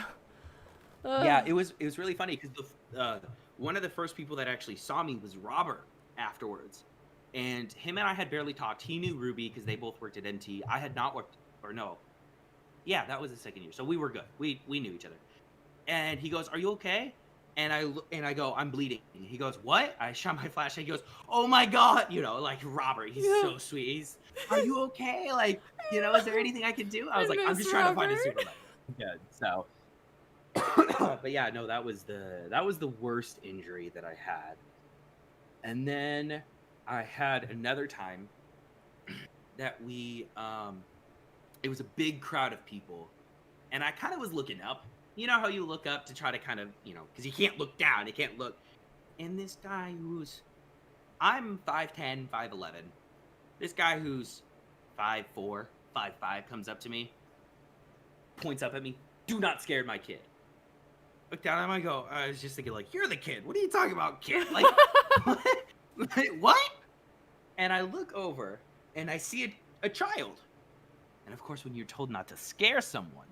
Yeah, it was really funny because one of the first people that actually saw me was Robert afterwards, and him and I had barely talked. He knew Ruby because they both worked at NT. I had not worked, or no, yeah, that was the second year, so we were good. We knew each other. And he goes, "Are you okay?" And I go, "I'm bleeding." And he goes, "What?" I shot my flashlight. He goes, "Oh my God!" You know, like Robert. He's so sweet. He's, "Are you okay? Like, you know, is there anything I can do?" I was like, "I'm just trying to find a supervisor." Yeah. So, but yeah, no, that was the worst injury that I had. And then I had another time that it was a big crowd of people, and I kind of was looking up. You know how you look up to try to kind of, because you can't look down, you can't look. And this guy I'm 5'10", 5'11". This guy who's 5'4", 5'5" comes up to me, points up at me. Do not scare my kid. Look down at him, I was just thinking, like, you're the kid. What are you talking about, kid? Like, what? And I look over, and I see a child. And, of course, when you're told not to scare someone,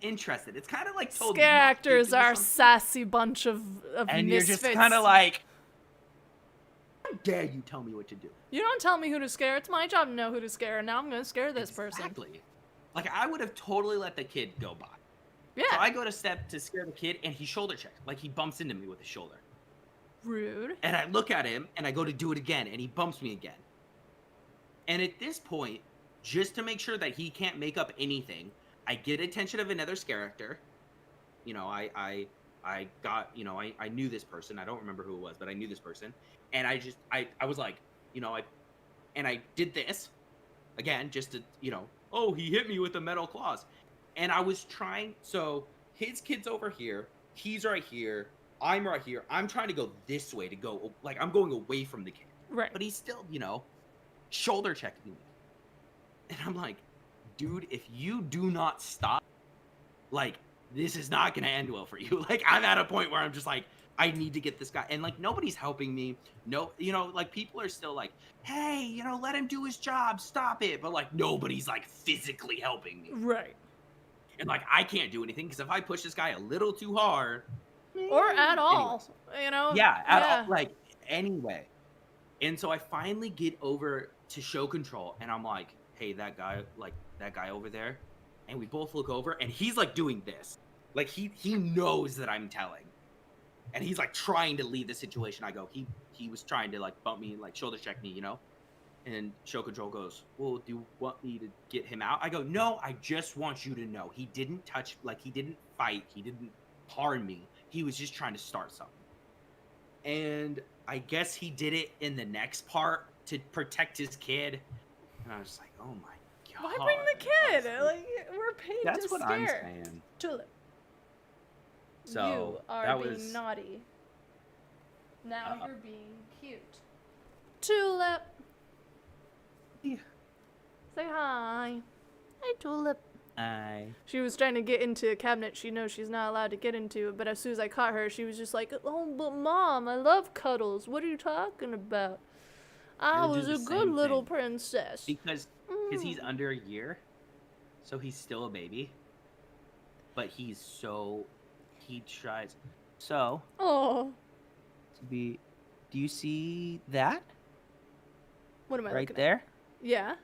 interested. It's kind of like told Scare actors are a sassy bunch of and misfits. You're just kind of like, how dare you tell me what to do? You don't tell me who to scare. It's my job to know who to scare, and now I'm going to scare this person. Exactly. Like, I would have totally let the kid go by. Yeah. So I go to step to scare the kid, and he shoulder checks. Like, he bumps into me with his shoulder. Rude. And I look at him, and I go to do it again, and he bumps me again. And at this point, just to make sure that he can't make up anything, I get attention of another scare actor. I got, I knew this person. I don't remember who it was, but I knew this person. And I was like, and I did this again, just to, oh, he hit me with the metal claws. And I was trying, so his kid's over here, he's right here, I'm right here. I'm trying to go this way to go, like, I'm going away from the kid. Right. But he's still, shoulder checking me. And I'm like, dude, if you do not stop, like, this is not going to end well for you. Like, I'm at a point where I'm just like, I need to get this guy. And, like, nobody's helping me. No, like, people are still like, hey, let him do his job. Stop it. But, like, nobody's, like, physically helping me. Right. And, like, I can't do anything because if I push this guy a little too hard. Or at all. Anyways. Yeah, at all. Like, anyway. And so I finally get over to show control. And I'm like, hey, that guy over there. And we both look over. And he's, like, doing this. Like, he knows that I'm telling. And he's, like, trying to leave the situation. I go, he was trying to, like, bump me, like, shoulder check me, And show control goes, well, do you want me to get him out? I go, no, I just want you to know. He didn't touch, like, he didn't fight. He didn't harm me. He was just trying to start something. And I guess he did it in the next part to protect his kid. And I was just like, oh, my God. Why bring the kid? Like, we're paid to scare. That's what I'm saying. Tulip. So, you are that being was naughty. Now you're being cute. Tulip. Yeah. Say hi. Hi, Tulip. Hi. She was trying to get into a cabinet she knows she's not allowed to get into, but as soon as I caught her, she was just like, oh, but Mom, I love cuddles. What are you talking about? I was a good little princess. Because he's under a year, so he's still a baby. But he tries. So. Oh. Do you see that? What am I right looking there? At? Yeah.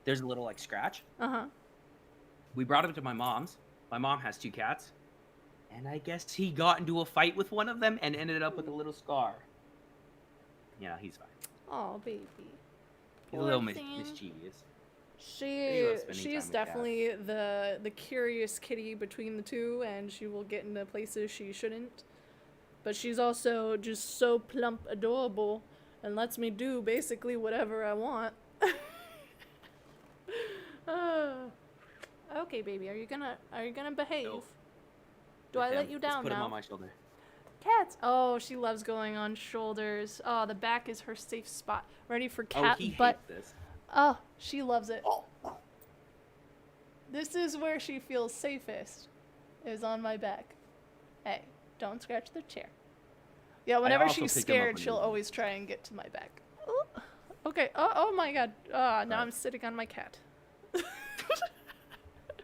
There's a little, like, scratch. Uh-huh. We brought him to my mom's. My mom has 2 cats. And I guess he got into a fight with one of them and ended up with a little scar. Yeah, he's fine. Oh, baby. He's a little mischievous. She's definitely the curious kitty between the two, and she will get into places she shouldn't. But she's also just so plump adorable and lets me do basically whatever I want. Okay, baby, are you gonna behave? No. Do I let you down put now? Him on my shoulder. Cats. Oh, she loves going on shoulders. Oh, the back is her safe spot. Ready for cat butt. Hates this. Oh, she loves it. This is where she feels safest, is on my back. Hey, don't scratch the chair. Yeah, whenever she's scared, she'll always try and get to my back. Ooh. Okay. Oh my God. Now I'm sitting on my cat.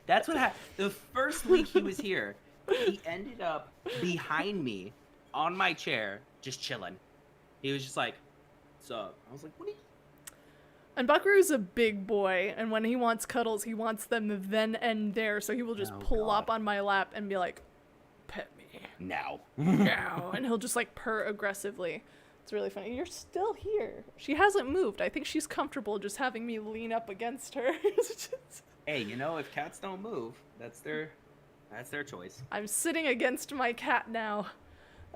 That's what happened. The first week he was here, he ended up behind me on my chair, just chilling. He was just like, what's up? I was like, what are you? And Buckaroo's a big boy, and when he wants cuddles, he wants them then and there, so he will just pull up on my lap and be like, pet me. Now. Now. And he'll just, like, purr aggressively. It's really funny. You're still here. She hasn't moved. I think she's comfortable just having me lean up against her. Hey, if cats don't move, that's their choice. I'm sitting against my cat now.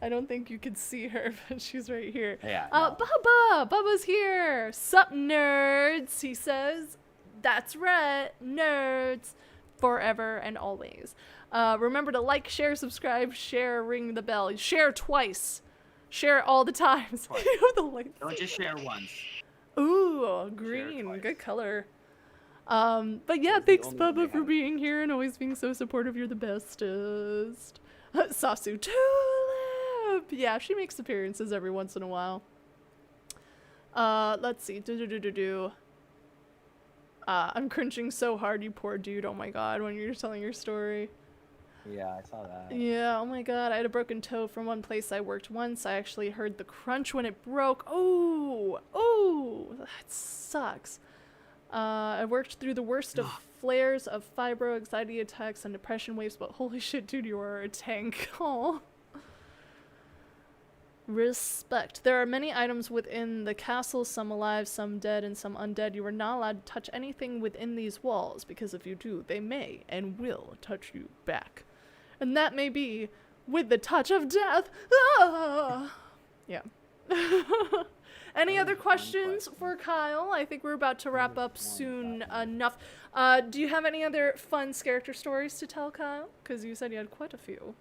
I don't think you could see her, but she's right here. Yeah. No. Bubba's here. Sup, nerds? He says. That's right, nerds. Forever and always. Remember to like, share, subscribe, share, ring the bell. Share twice. Share all the times. Don't just share once. Ooh, green. Good color. But yeah, thanks, Bubba, for being here and always being so supportive. You're the bestest. Sasu Tulip! Yeah, she makes appearances every once in a while. Let's see. I'm cringing so hard, you poor dude. Oh my god, when you're telling your story. Yeah, I saw that. Yeah, oh my god, I had a broken toe from one place I worked once. I actually heard the crunch when it broke. Oh, that sucks. I worked through the worst of flares of fibro, anxiety attacks, and depression waves, but holy shit, dude, you are a tank. Oh. Respect. There are many items within the castle, some alive, some dead, and some undead. You are not allowed to touch anything within these walls, because if you do, they may and will touch you back. And that may be with the touch of death. Ah! Yeah. Any other questions for Kyle? I think we're about to wrap up soon enough. Do you have any other fun character stories to tell, Kyle? Because you said you had quite a few.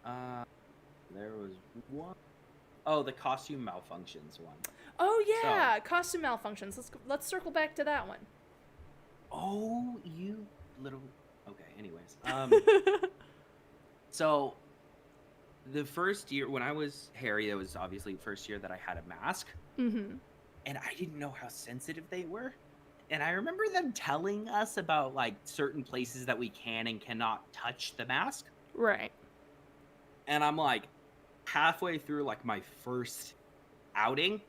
There was one. Oh, the costume malfunctions one. Oh yeah, so, costume malfunctions. Let's circle back to that one. Oh, you little. Okay. Anyways, so the first year when I was Harry, that was obviously the first year that I had a mask, and I didn't know how sensitive they were. And I remember them telling us about like certain places that we can and cannot touch the mask. Right. And I'm like halfway through like my first outing,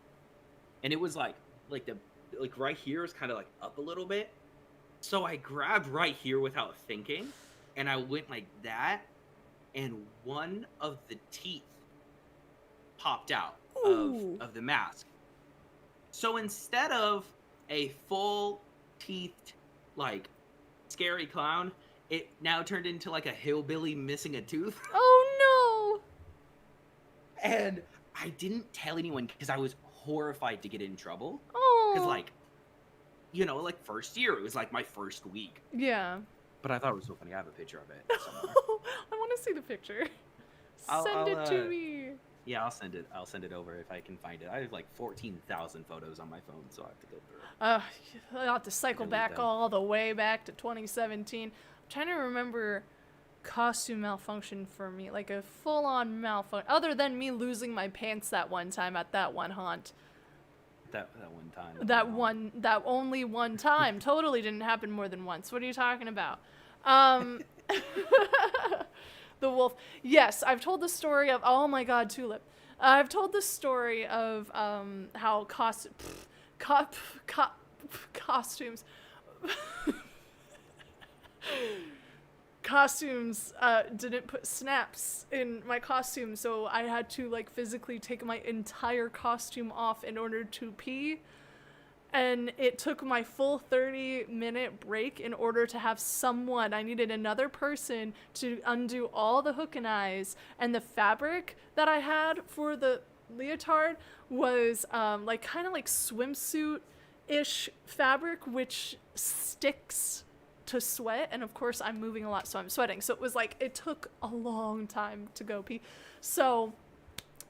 and it was like right here is kind of like up a little bit. So I grabbed right here without thinking, and I went like that, and one of the teeth popped out of the mask. So instead of a full teethed like scary clown, it now turned into like a hillbilly missing a tooth. Oh no. And I didn't tell anyone because I was horrified to get in trouble. Oh. Because, like, you know, like first year, it was like my first week. Yeah. But I thought it was so funny. I have a picture of it somewhere. I want to see the picture. Send it to me. Yeah, I'll send it over if I can find it. I have like 14,000 photos on my phone, so I have to go through. I'll have to cycle back all the way back to 2017. I'm trying to remember costume malfunction for me, like a full-on malfunction, other than me losing my pants that one time at that one haunt. That one time. That only one time. Totally didn't happen more than once. What are you talking about? The wolf. Yes, I've told the story of, oh my god, Tulip. I've told the story of how costumes didn't put snaps in my costume, so I had to like physically take my entire costume off in order to pee, and it took my full 30-minute break in order to have someone. I needed another person to undo all the hook and eyes, and the fabric that I had for the leotard was like kind of like swimsuit-ish fabric, which sticks to sweat, and of course I'm moving a lot, so I'm sweating. So it was like, it took a long time to go pee. So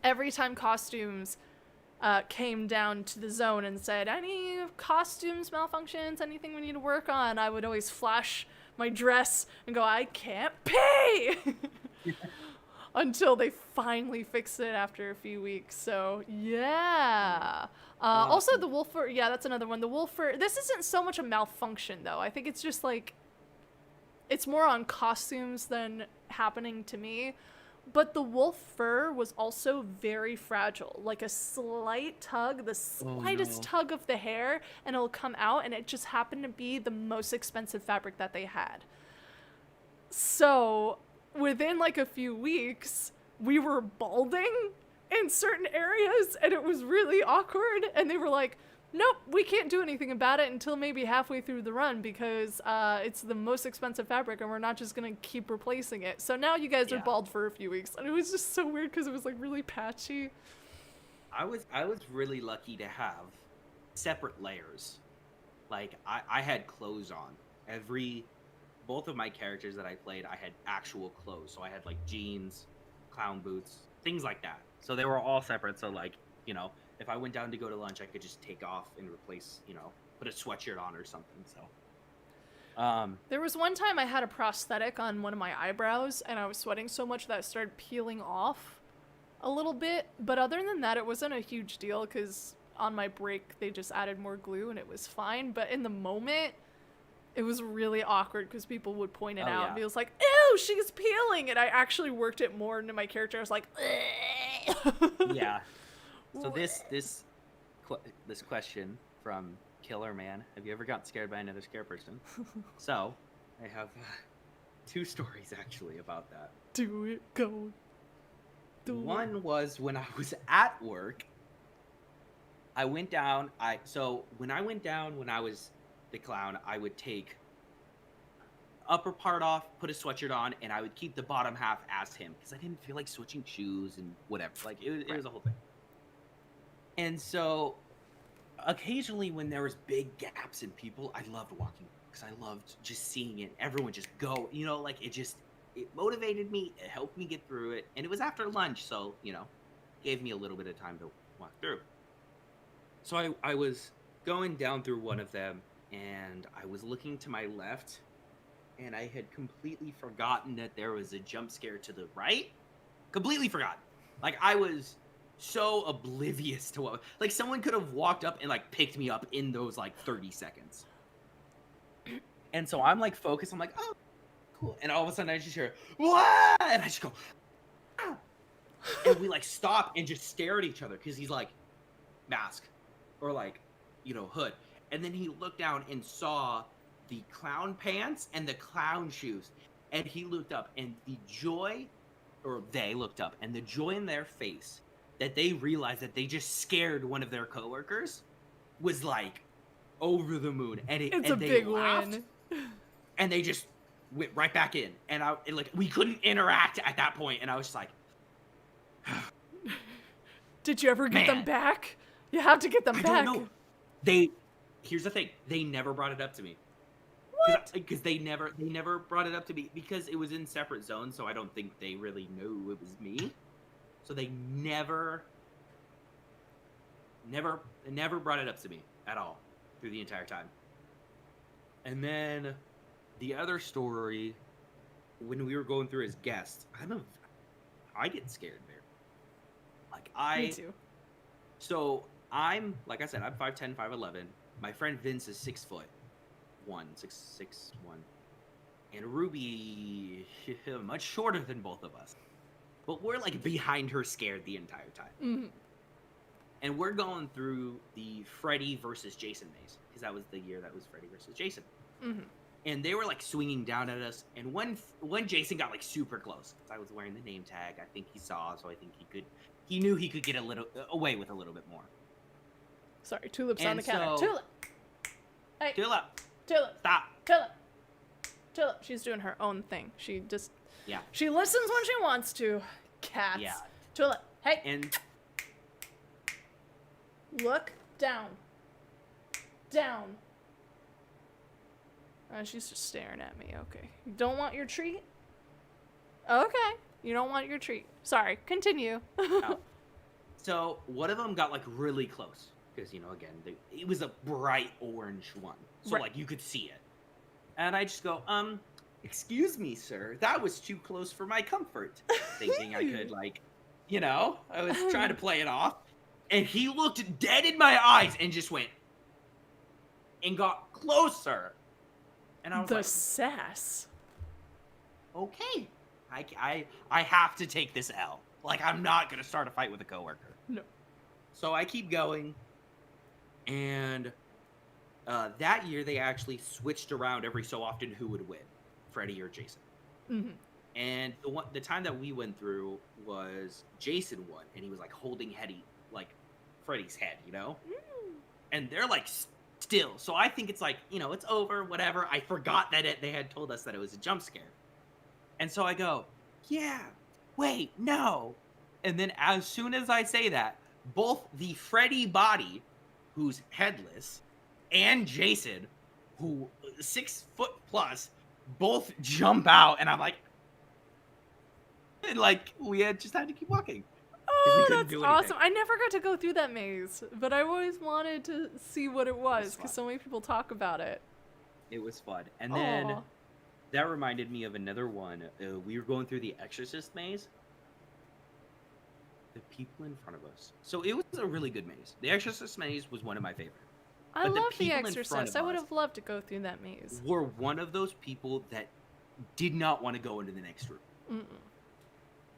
every time costumes came down to the zone and said, any costumes malfunctions, anything we need to work on, I would always flash my dress and go, I can't pee! Until they finally fixed it after a few weeks. So yeah. Also the wolf fur, yeah, that's another one. The wolf fur, this isn't so much a malfunction though. I think it's just like, it's more on costumes than happening to me. But the wolf fur was also very fragile. Like a slight tug, the slightest tug of the hair, and it'll come out, and it just happened to be the most expensive fabric that they had. So within like a few weeks, we were balding in certain areas, and it was really awkward. And they were like, nope, we can't do anything about it until maybe halfway through the run because it's the most expensive fabric and we're not just gonna keep replacing it. So now you guys are Yeah. bald for a few weeks. And it was just so weird because it was like really patchy. I was really lucky to have separate layers. Like I had clothes on. Both of my characters that I played, I had actual clothes. So I had like jeans, clown boots, things like that. So they were all separate. So like, you know, if I went down to go to lunch, I could just take off and replace, you know, put a sweatshirt on or something. So There was one time I had a prosthetic on one of my eyebrows and I was sweating so much that it started peeling off a little bit. But other than that, it wasn't a huge deal because on my break, they just added more glue and it was fine. But in the moment, it was really awkward because people would point it out and be like, ew, she's peeling. And I actually worked it more into my character. I was like, yeah. So this question from Killer Man: have you ever gotten scared by another scare person? So I have 2 stories actually about that. Do it, go. One was when I was at work. I went down. When I went down when I was the clown, I would take upper part off, put a sweatshirt on, and I would keep the bottom half as him because I didn't feel like switching shoes and whatever. Like it was a whole thing. And so occasionally when there was big gaps in people, I loved walking because I loved just seeing it. Everyone just go, you know, like it motivated me. It helped me get through it. And it was after lunch. So, you know, gave me a little bit of time to walk through. So I was going down through one of them and I was looking to my left and I had completely forgotten that there was a jump scare to the right. Completely forgotten. Like I was so oblivious to what, like someone could have walked up and like picked me up in those like 30 seconds. And so I'm like focused. I'm like, oh, cool. And all of a sudden I just hear, what? And I just go, ah. And we like stop and just stare at each other because he's like, mask or like, you know, hood. And then he looked down and saw the clown pants and the clown shoes. And he looked up and they looked up and the joy in their face that they realized that they just scared one of their coworkers was like over the moon. And it's a big win. And they just went right back in. And we couldn't interact at that point. And I was just like, did you ever get them back? You have to get them back. I don't know. Here's the thing. They never brought it up to me. What? Because they never brought it up to me because it was in separate zones. So I don't think they really knew it was me. So they never brought it up to me at all through the entire time. And then the other story, when we were going through as guests, I get scared there. Like Me too. So I'm, like I said, I'm 5'10", 5'11". My friend Vince is 6'1", 6'1", and Ruby much shorter than both of us. But we're like behind her scared the entire time. Mm-hmm. And we're going through the Freddy versus Jason maze because that was the year that was Freddy versus Jason. Mm-hmm. And they were like swinging down at us. And one Jason got like super close. I was wearing the name tag. I think he saw, so I think he knew he could get a little away with a little bit more. Sorry, Tulip's on the counter. Tulip! Hey! Tulip! Stop! Tulip! She's doing her own thing. She just... Yeah. She listens when she wants to. Cats. Yeah. Tulip, hey! And... Look down. Down. She's just staring at me. Okay. You don't want your treat? Okay. You don't want your treat. Sorry. Continue. No. So one of them got like really close because, you know, again, it was a bright orange one. So right. Like you could see it. And I just go, excuse me, sir. That was too close for my comfort. Thinking I could like, you know, I was trying to play it off. And he looked dead in my eyes and just went and got closer. And I was like, sass. Okay. I have to take this L. Like, I'm not going to start a fight with a coworker. No. So I keep going. And that year, they actually switched around every so often who would win, Freddy or Jason. Mm-hmm. And the time that we went through was Jason won. And he was, like, holding like Freddy's head, you know? and they're like still. So I think it's like, it's over, whatever. I forgot that they had told us that it was a jump scare. And so I go, yeah, wait, no. And then as soon as I say that, both the Freddy body, who's headless, and Jason, who 6 foot plus, both jump out, and I'm like, and like we just had to keep walking. Oh, that's awesome. I never got to go through that maze, but I always wanted to see what it was because so many people talk about it. It was fun. And then that reminded me of another one. We were going through the Exorcist maze. The people in front of us. So it was a really good maze. The Exorcist maze was one of my favorites. I love The Exorcist. I would have loved to go through that maze. Were one of those people that did not want to go into the next room.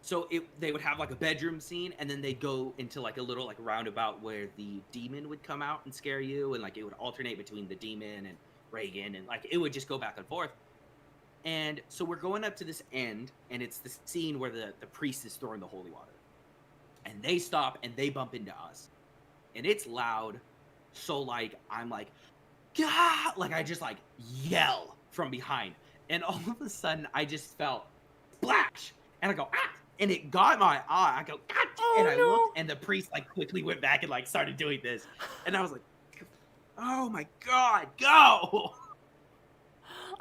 So they would have like a bedroom scene, and then they'd go into like a little like roundabout where the demon would come out and scare you, and like it would alternate between the demon and Reagan, and like it would just go back and forth. And so we're going up to this end, and it's the scene where the priest is throwing the holy water. And they stop and they bump into us. And it's loud. So like I'm like, Gah! Like I just like yell from behind. And all of a sudden I just felt splash. And I go, ah! And it got my eye. I go, God! And I looked, and the priest like quickly went back and like started doing this. And I was like, oh my God, go!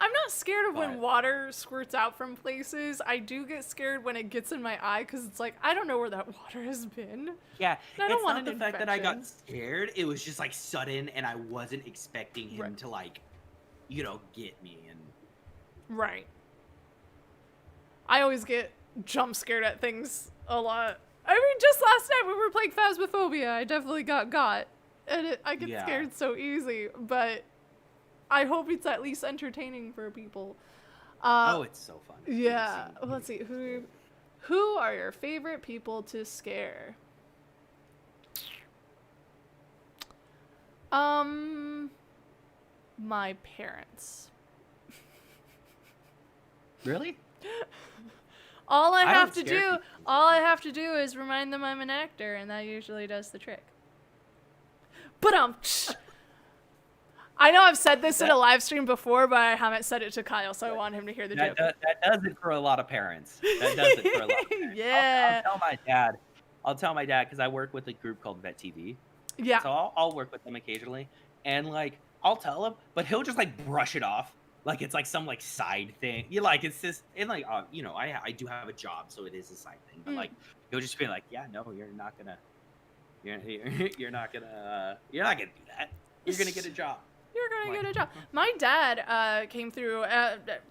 I'm not scared of when water squirts out from places. I do get scared when it gets in my eye because it's like, I don't know where that water has been. Yeah, it's not the fact that I got scared. It was just like sudden, and I wasn't expecting him to like, get me. And right. I always get jump scared at things a lot. I mean, just last night when we were playing Phasmophobia, I definitely got. And I get scared so easy, but I hope it's at least entertaining for people. It's so fun. Yeah. Let's see. Who are your favorite people to scare? My parents. Really? All I have to do is remind them I'm an actor, and that usually does the trick. But I know I've said this in a live stream before, but I haven't said it to Kyle, so I want him to hear the joke. That does it for a lot of parents. That does it for a lot of parents. Yeah. I'll tell my dad because I work with a group called Vet TV. Yeah. So I'll work with them occasionally, and like I'll tell him, but he'll just like brush it off, like it's like some like side thing. It's just, and like I do have a job, so it is a side thing. But like he'll just be like, yeah, no, you're not gonna do that. You're gonna get a job. You're gonna get a job. My dad came through.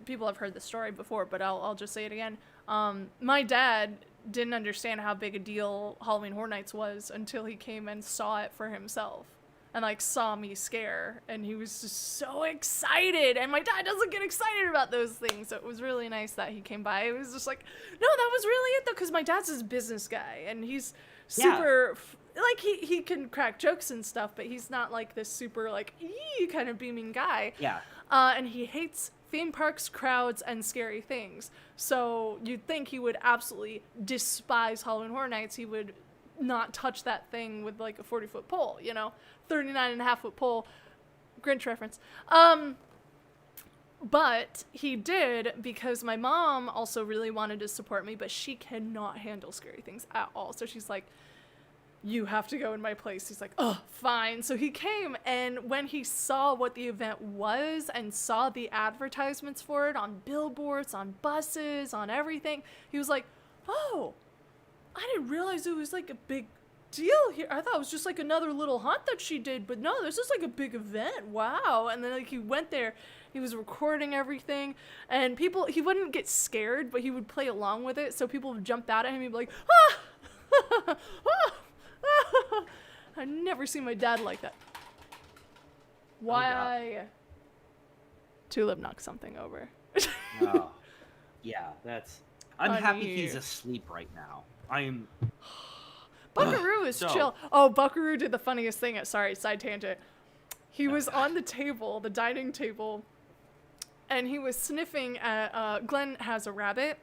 People have heard the story before, but I'll just say it again. My dad didn't understand how big a deal Halloween Horror Nights was until he came and saw it for himself, and like saw me scare, and he was just so excited. And my dad doesn't get excited about those things, so it was really nice that he came by. It was just like, no, that was really it though, because my dad's this business guy, and he's super. Like, he can crack jokes and stuff, but he's not, like, this super, like, kind of beaming guy. Yeah. And he hates theme parks, crowds, and scary things. So you'd think he would absolutely despise Halloween Horror Nights. He would not touch that thing with, like, a 40-foot pole, 39.5-foot pole. Grinch reference. But he did because my mom also really wanted to support me, but she cannot handle scary things at all. So she's like, you have to go in my place. He's like, oh, fine. So he came, and when he saw what the event was and saw the advertisements for it on billboards, on buses, on everything, he was like, oh, I didn't realize it was like a big deal here. I thought it was just like another little hunt that she did, but no, this is like a big event. Wow. And then like he went there, he was recording everything, and he wouldn't get scared, but he would play along with it. So people would jump out at him. He'd be like, ah, ah. I've never seen my dad like that. Why? Tulip knocked something over. Oh, yeah, I'm happy he's asleep right now. Buckaroo is chill. Oh, Buckaroo did the funniest thing. Sorry, side tangent. He was on the table, the dining table, and he was sniffing at, Glenn has a rabbit,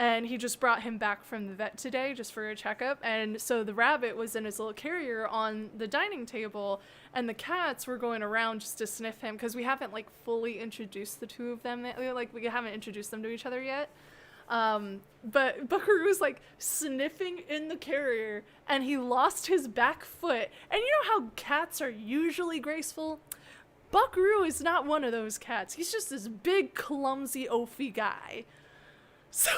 And he just brought him back from the vet today just for a checkup. And so the rabbit was in his little carrier on the dining table, and the cats were going around just to sniff him because we haven't like fully introduced the two of them. Like we haven't introduced them to each other yet. But Buckaroo was like sniffing in the carrier, and he lost his back foot. And you know how cats are usually graceful? Buckaroo is not one of those cats. He's just this big, clumsy, oafy guy. So,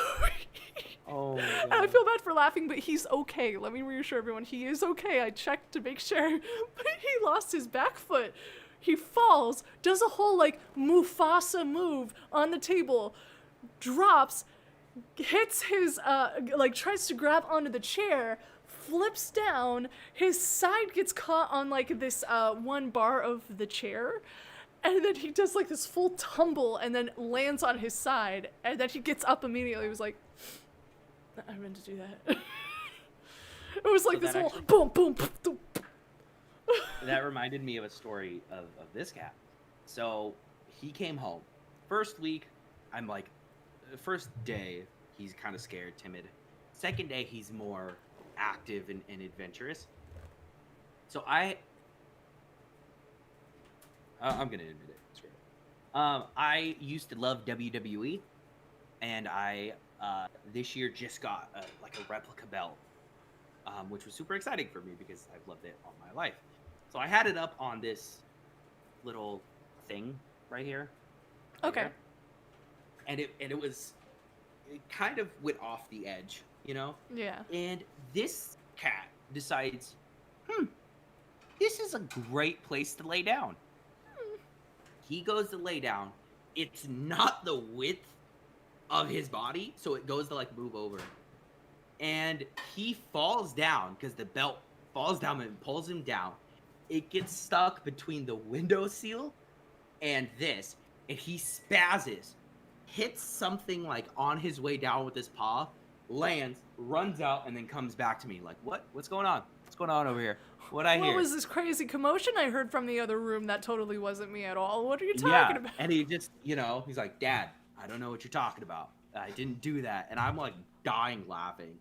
Oh, and I feel bad for laughing, but he's okay. Let me reassure everyone, he is okay. I checked to make sure, but he lost his back foot. He falls, does a whole like Mufasa move on the table, drops, hits his like tries to grab onto the chair, flips down, his side gets caught on like this one bar of the chair. And then he does like this full tumble and then lands on his side. And then he gets up immediately. He was like, I meant to do that. It was like this whole boom, boom, boom, boom. That reminded me of a story of this cat. So he came home. First week, I'm like, first day, he's kind of scared, timid. Second day, he's more active and adventurous. So I'm gonna admit it. Screw it. I used to love WWE, and I this year just got a replica belt, which was super exciting for me because I've loved it all my life. So I had it up on this little thing right here. Okay. Here. And it kind of went off the edge, you know? Yeah. And this cat decides, this is a great place to lay down. He goes to lay down. It's not the width of his body, so it goes to like move over. And he falls down because the belt falls down and pulls him down. It gets stuck between the windowsill and this, and he spazzes, hits something like on his way down with his paw, lands, runs out, and then comes back to me like, what's going on? What's going on over here? What was this crazy commotion I heard from the other room? That totally wasn't me at all. What are you talking about? And he just, he's like, Dad, I don't know what you're talking about. I didn't do that. And I'm like dying laughing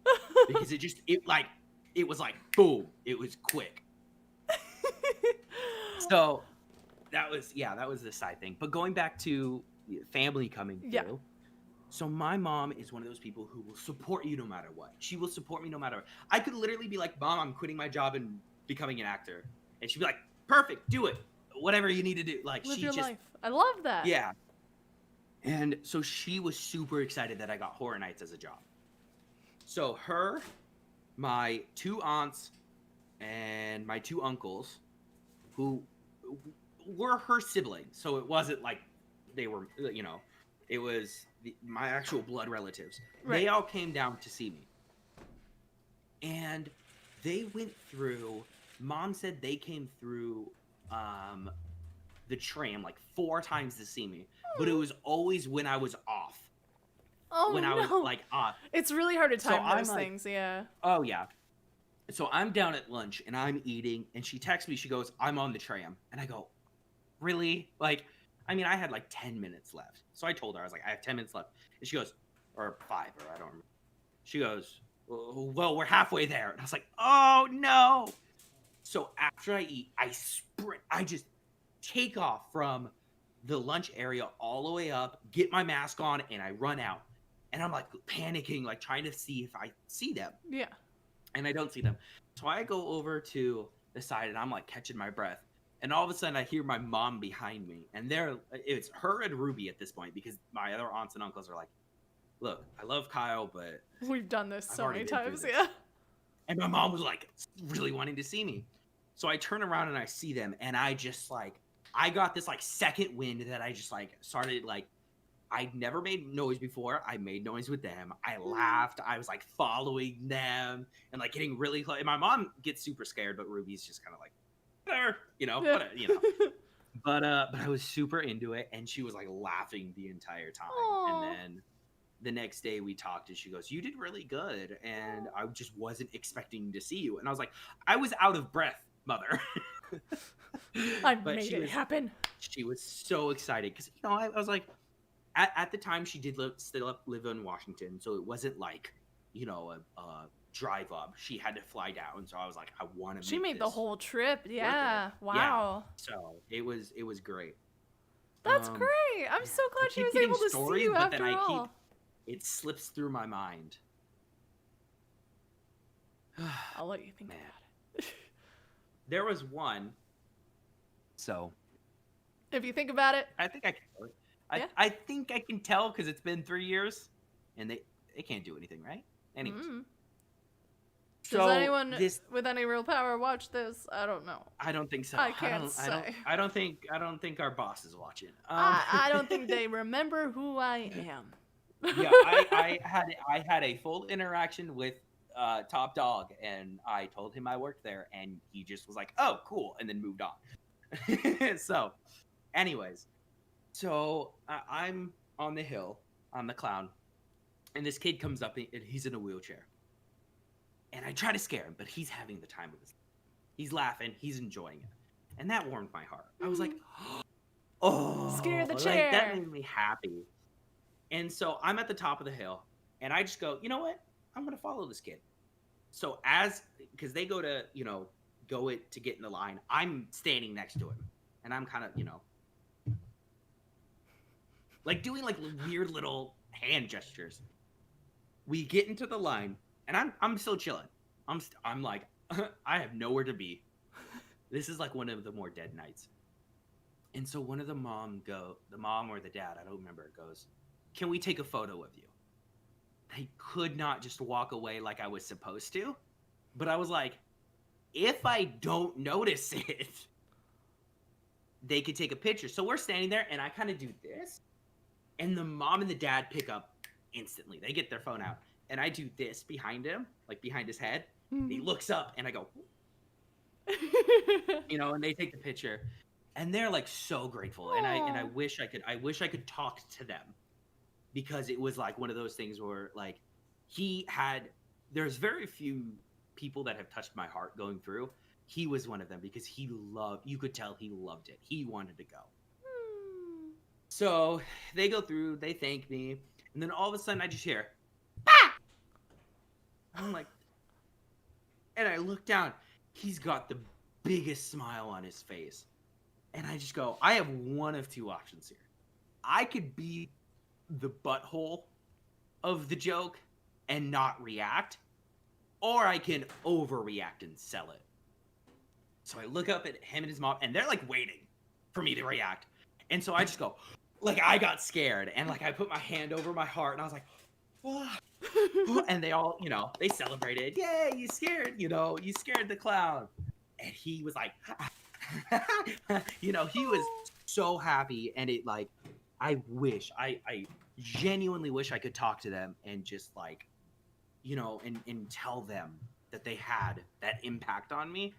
because it was like, boom, it was quick. So that was the side thing. But going back to family coming through. Yeah. So my mom is one of those people who will support you no matter what. She will support me no matter what. I could literally be like, Mom, I'm quitting my job and becoming an actor. And she'd be like, perfect, do it. Whatever you need to do. Like, live your life. I love that. Yeah. And so she was super excited that I got Horror Nights as a job. So her, my two aunts, and my two uncles, who were her siblings. So it wasn't like they were, it was my actual blood relatives. Right. They all came down to see me. And they went through, Mom said they came through the tram like 4 times to see me. But it was always when I was off. Oh, when I was like off. It's really hard to time those things, yeah. Oh, yeah. So I'm down at lunch and I'm eating, and she texts me, she goes, I'm on the tram. And I go, really? Like, I mean, I had like 10 minutes left. So I told her, I was like, I have 10 minutes left. And she goes, or 5, or I don't remember. She goes, well, we're halfway there. And I was like, oh, no. So after I eat, I sprint. I just take off from the lunch area all the way up, get my mask on, and I run out. And I'm like panicking, like trying to see if I see them. Yeah. And I don't see them. So I go over to the side and I'm like catching my breath. And all of a sudden I hear my mom behind me. And it's her and Ruby at this point, because my other aunts and uncles are like, look, I love Kyle, but we've done this so many times, yeah. And my mom was like really wanting to see me. So I turn around and I see them, and I just like, I got this like second wind that I just like started like, I'd never made noise before. I made noise with them. I laughed. I was like following them and like getting really close. And my mom gets super scared, but Ruby's just kind of like, whatever, But I was super into it, and she was like laughing the entire time. Aww. And then the next day we talked, and she goes, you did really good, and I just wasn't expecting to see you. And I was like, I was out of breath, Mother. I made it happen. She was so excited because I was like, at the time she did still live in Washington, so it wasn't like, you know, a drive up. She had to fly down, so I was like, I want to She make made this the whole trip. worth it. Yeah. Yeah. Wow. So it was great. That's great. I'm Man, so I glad she keep was getting able to see stories, you but then after all. it slips through my mind. I'll let you think Man. about it. There was one. So If you think about it. I think I can tell it. Yeah. I think I can tell because it's been 3 years, and they can't do anything, right? Anyways. So Does anyone with any real power watch this? I don't know. I don't think so. I can't say. I don't think our boss is watching. I don't think they remember who I am. Yeah, I had a full interaction with Top Dog, and I told him I worked there, and he just was like, "Oh, cool," and then moved on. So, anyways, so I'm on the hill, I'm the clown, and this kid comes up, and he's in a wheelchair, and I try to scare him, but he's having the time of his life. He's laughing, he's enjoying it, and that warmed my heart. I was like, "Oh, Scare the like, chair." that made me happy. And so I'm at the top of the hill, and I just go, you know what? I'm gonna follow this kid. So because they go to, you know, to get in the line, I'm standing next to him, and I'm kind of, you know, like doing like weird little hand gestures. We get into the line, and I'm still chilling. I'm like, I have nowhere to be. This is like one of the more dead nights. And so one of the mom or the dad, I don't remember, goes, "Can we take a photo of you?" I could not just walk away like I was supposed to, but I was like, if I don't notice it, they could take a picture. So we're standing there, and I kind of do this, and the mom and the dad pick up instantly. They get their phone out, and I do this behind him, like behind his head. And he looks up, and I go, you know, and they take the picture, and they're like so grateful. And I wish I could talk to them. Because it was like one of those things where like there's very few people that have touched my heart going through. He was one of them because you could tell he loved it. He wanted to go. So they go through, they thank me, and then all of a sudden I just hear, "Ah!" I'm like, and I look down, he's got the biggest smile on his face. And I just go, I have one of two options here. I could be the butthole of the joke and not react, or I can overreact and sell it. So I look up at him and his mom, and they're like waiting for me to react. And so I just go, like, I got scared, and like I put my hand over my heart, and I was like, "Oh." And they all, you know, they celebrated. Yay, you scared the clown. And he was like, you know, he was so happy, and it like, I genuinely wish I could talk to them and just like, you know, and tell them that they had that impact on me.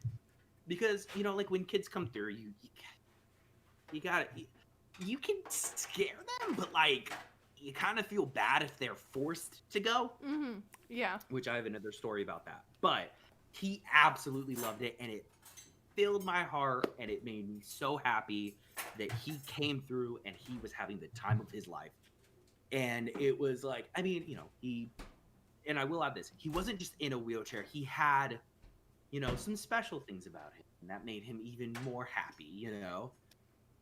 Because, you know, like when kids come through, you can scare them, but like you kind of feel bad if they're forced to go. Mm-hmm. Yeah. Which I have another story about that. But he absolutely loved it, and it filled my heart, and it made me so happy that he came through and he was having the time of his life. And it was like, I mean, you know, and I will add this, he wasn't just in a wheelchair. He had, you know, some special things about him, and that made him even more happy, you know.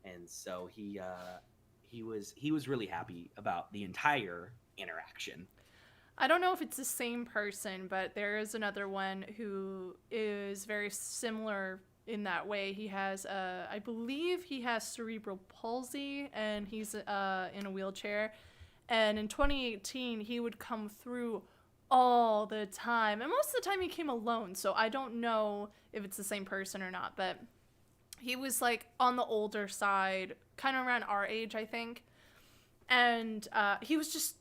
And so he was really happy about the entire interaction. I don't know if it's the same person, but there is another one who is very similar in that way. He has, I believe he has cerebral palsy, and he's in a wheelchair. And in 2018, he would come through all the time. And most of the time he came alone, so I don't know if it's the same person or not. But he was, like, on the older side, kind of around our age, I think. And he was just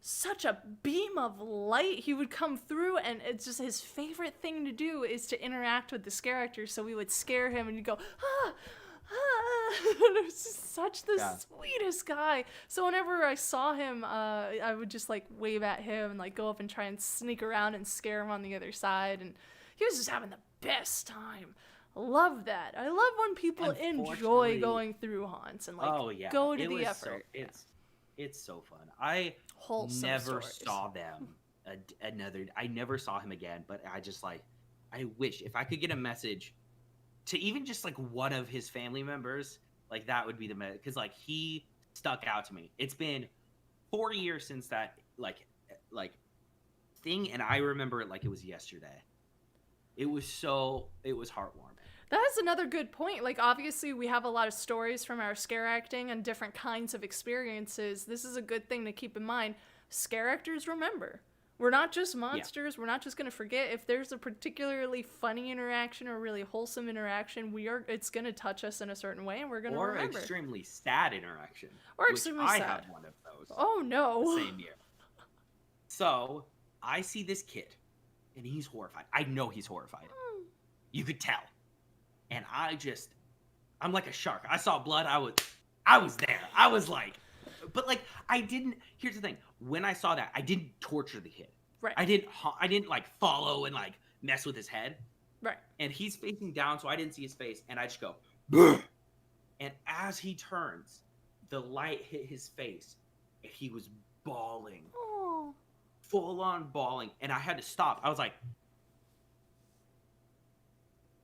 such a beam of light. He would come through, and it's just his favorite thing to do is to interact with the SCAREACTOR. So we would scare him, and he'd go, ah, ah. It was just such the sweetest guy. So whenever I saw him, I would just like wave at him and like go up and try and sneak around and scare him on the other side. And he was just having the best time. Love that. I love when people enjoy going through haunts and like go to the effort. It's so fun. I Wholesome never stories. saw them I never saw him again, but I just like, I wish if I could get a message to even just like one of his family members, like that would be the message. Because like he stuck out to me. It's been 4 years since that like thing, and I remember it like it was yesterday. It was heartwarming. That is another good point. Like, obviously, we have a lot of stories from our scare acting and different kinds of experiences. This is a good thing to keep in mind. Scare actors remember. We're not just monsters. Yeah. We're not just going to forget. If there's a particularly funny interaction or really wholesome interaction, it's going to touch us in a certain way, and we're going to remember. Or extremely sad interaction. Or extremely sad. I had one of those. Oh, no. The same year. So, I see this kid, and he's horrified. I know he's horrified. You could tell. And I'm like a shark. I saw blood. I was there. I was like, but like, here's the thing. When I saw that, I didn't torture the kid. Right. I didn't like follow and like mess with his head. Right. And he's facing down, so I didn't see his face. And I just go, bleh! And as he turns, the light hit his face, and he was bawling. Oh. Full on bawling. And I had to stop. I was like,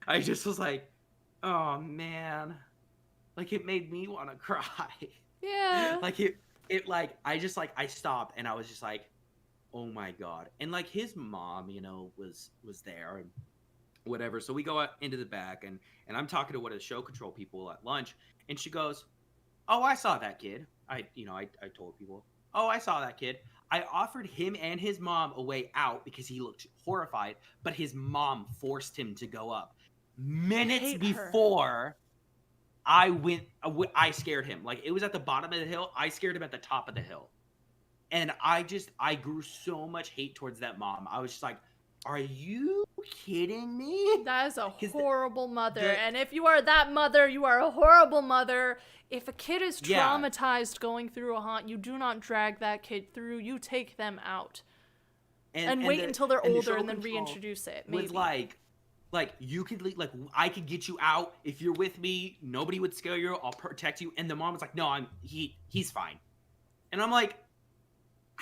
I just was like, oh man, like it made me want to cry. Yeah. Like I stopped and I was just like, oh my God. And like his mom, was there and whatever. So we go out into the back and I'm talking to one of the show control people at lunch, and she goes, oh, I saw that kid. I told people, oh, I saw that kid. I offered him and his mom a way out because he looked horrified, but his mom forced him to go up. Minutes before I scared him. Like, it was at the bottom of the hill. I scared him at the top of the hill. And I grew so much hate towards that mom. I was just like, are you kidding me? That is a horrible mother. And if you are that mother, you are a horrible mother. If a kid is traumatized going through a haunt, you do not drag that kid through. You take them out. And wait until they're older and then reintroduce it. Maybe. Was like you could like I could get you out if you're with me. Nobody would scare you. I'll protect you. And the mom was like, no, he's fine. And I'm like,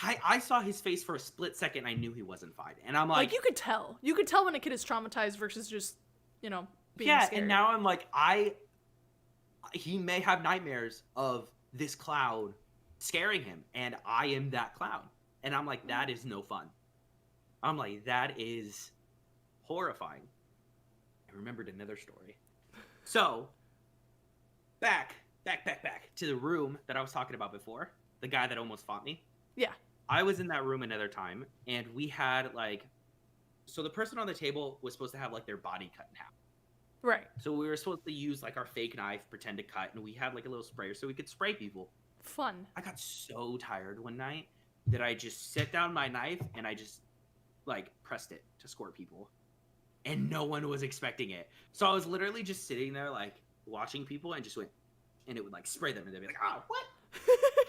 I saw his face for a split second. I knew he wasn't fine. And I'm like, you could tell when a kid is traumatized versus just being scared. And now I'm like, he may have nightmares of this cloud scaring him, and I am that cloud. And I'm like, that is no fun. I'm like, that is horrifying. I remembered another story. So, back to the room that I was talking about before. The guy that almost fought me. Yeah. I was in that room another time, and we had, so the person on the table was supposed to have, their body cut in half. Right. So we were supposed to use, our fake knife, pretend to cut, and we had, a little sprayer so we could spray people. Fun. I got so tired one night that I just set down my knife, and I just, pressed it to squirt people. And no one was expecting it. So I was literally just sitting there, watching people, and just went, and it would, spray them, and they'd be like, oh, what?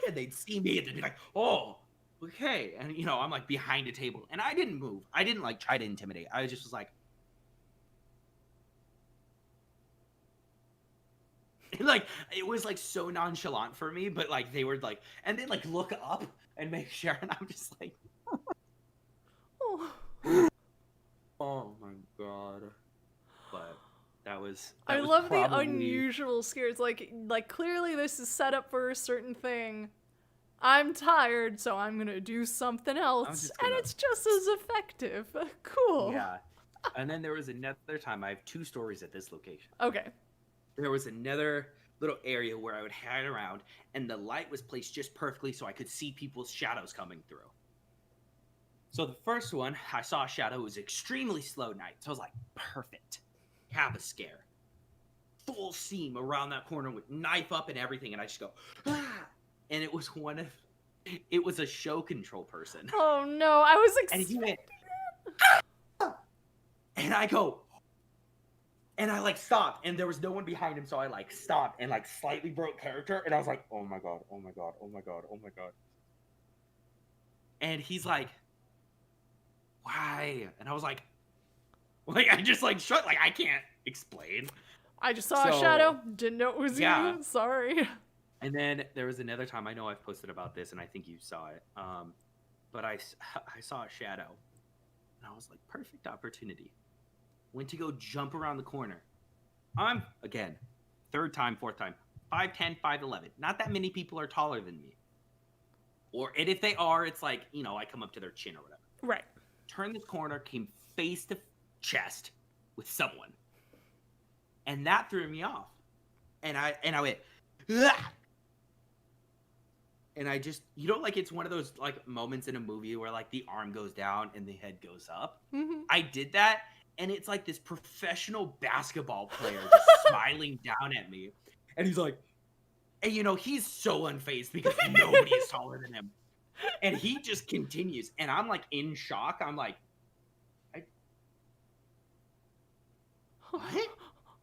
And they'd see me, and they'd be like, oh, okay. And, I'm, behind a table. And I didn't move. I didn't, try to intimidate. I just was like, it was, so nonchalant for me, but, they were, and then, look up and make sure, and I'm just like, oh. Oh my God. But that was I love the unusual scares. Like clearly this is set up for a certain thing. I'm tired, so I'm gonna do something else. And it's just as effective. Cool. Yeah. And then there was another time. I have 2 stories at this location. Okay. There was another little area where I would hide around, and the light was placed just perfectly so I could see people's shadows coming through. So the first one, I saw a shadow. It was extremely slow night. So I was like, perfect. Have a scare. Full seam around that corner with knife up and everything. And I just go, ah! And it was it was a show control person. Oh no, I was expecting. And he went, ah! And I go, and I stopped. And there was no one behind him. So I stopped and slightly broke character. And I was like, oh my God, oh my God, oh my God, oh my God. And he's like, why? And I was like I just shut, I can't explain. I just saw a shadow, didn't know it was you. Sorry. And then there was another time, I know I've posted about this, and I think you saw it. But I saw a shadow, and I was like, perfect opportunity. Went to go jump around the corner. I'm, again, third time, fourth time, 5'10", 5'11". Not that many people are taller than me. And if they are, it's like, I come up to their chin or whatever. Right. Turned this corner, came face to chest with someone. And that threw me off. And I went, ah! And I just, like it's one of those like moments in a movie where like the arm goes down and the head goes up. Mm-hmm. I did that, and it's like this professional basketball player just smiling down at me. And he's like, and he's so unfazed because nobody is taller than him. And he just continues. And I'm like in shock. I'm like, what?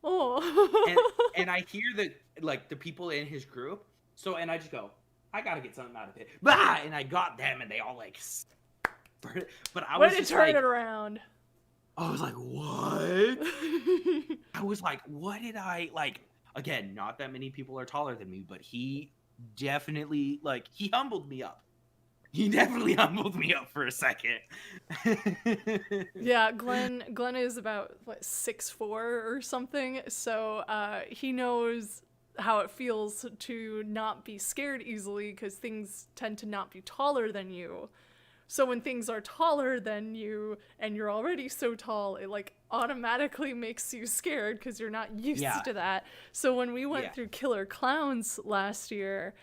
Oh. and I hear the people in his group. And I just go, I gotta get something out of it. Bah! And I got them, and they all like. But I was just turn it around. I was like, what? I was like, what did I like? Again, not that many people are taller than me, but he definitely he humbled me up. He definitely humbled me up for a second. Yeah, Glenn is about 6'4" or something, so he knows how it feels to not be scared easily because things tend to not be taller than you. So when things are taller than you and you're already so tall, it automatically makes you scared because you're not used to that. So when we went through Killer Clowns last year,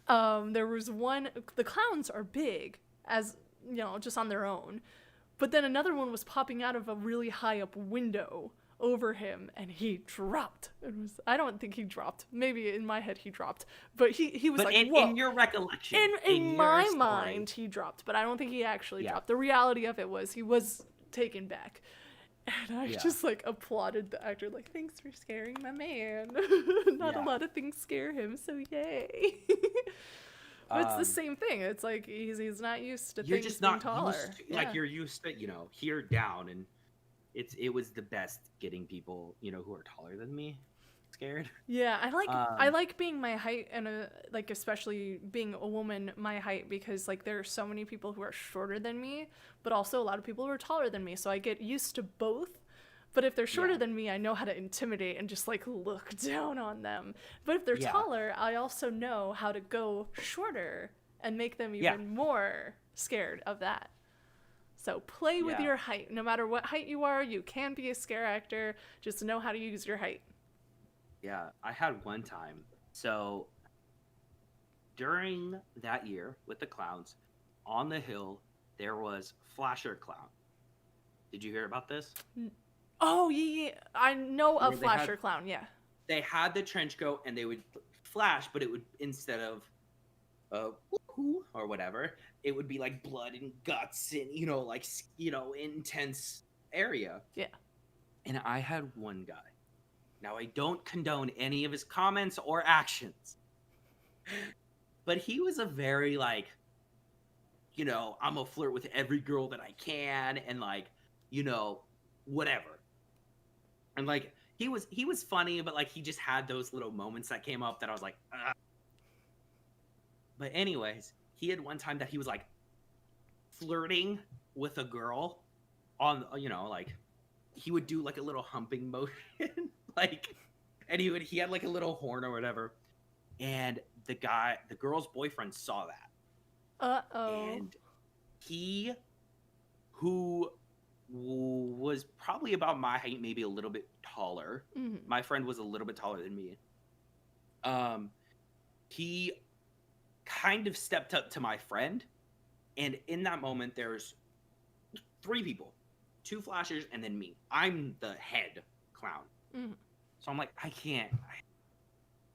there was one. The clowns are big, as just on their own, but then another one was popping out of a really high up window over him, and he dropped. I don't think he dropped. Maybe in my head he dropped, but he was whoa. In your recollection, in my mind he dropped, but I don't think he actually dropped. The reality of it was he was taken back, and I just applauded the actor, thanks for scaring my man. Not a lot of things scare him, so yay. But it's the same thing. It's like he's not used to things being taller. You're used to here down, and it was the best getting people who are taller than me scared. Yeah, I like being my height, and especially being a woman my height, because there are so many people who are shorter than me, but also a lot of people who are taller than me, so I get used to both. But if they're shorter than me, I know how to intimidate and just look down on them. But if they're taller, I also know how to go shorter and make them even more scared of that. So play with your height. No matter what height you are, you can be a scare actor. Just know how to use your height. Yeah, I had one time. So during that year with the clowns, on the hill, there was Flasher Clown. Did you hear about this? Oh, yeah. I know a Flasher Clown, yeah. They had the trench coat, and they would flash, but it would, instead of or whatever, it would be blood and guts and intense area. Yeah. And I had one guy. Now I don't condone any of his comments or actions, but he was a very I'm a flirt with every girl that I can, and whatever. And he was funny, but he just had those little moments that came up that I was like, ugh. But anyways, he had one time that he was flirting with a girl on, he would do a little humping motion, and he had a little horn or whatever. And the girl's boyfriend saw that. Uh-oh. And he, who was probably about my height, maybe a little bit taller. Mm-hmm. My friend was a little bit taller than me. He kind of stepped up to my friend, and in that moment there's 3 people, 2 flashers, and then me. I'm the head clown. Mm-hmm. So I'm I can't,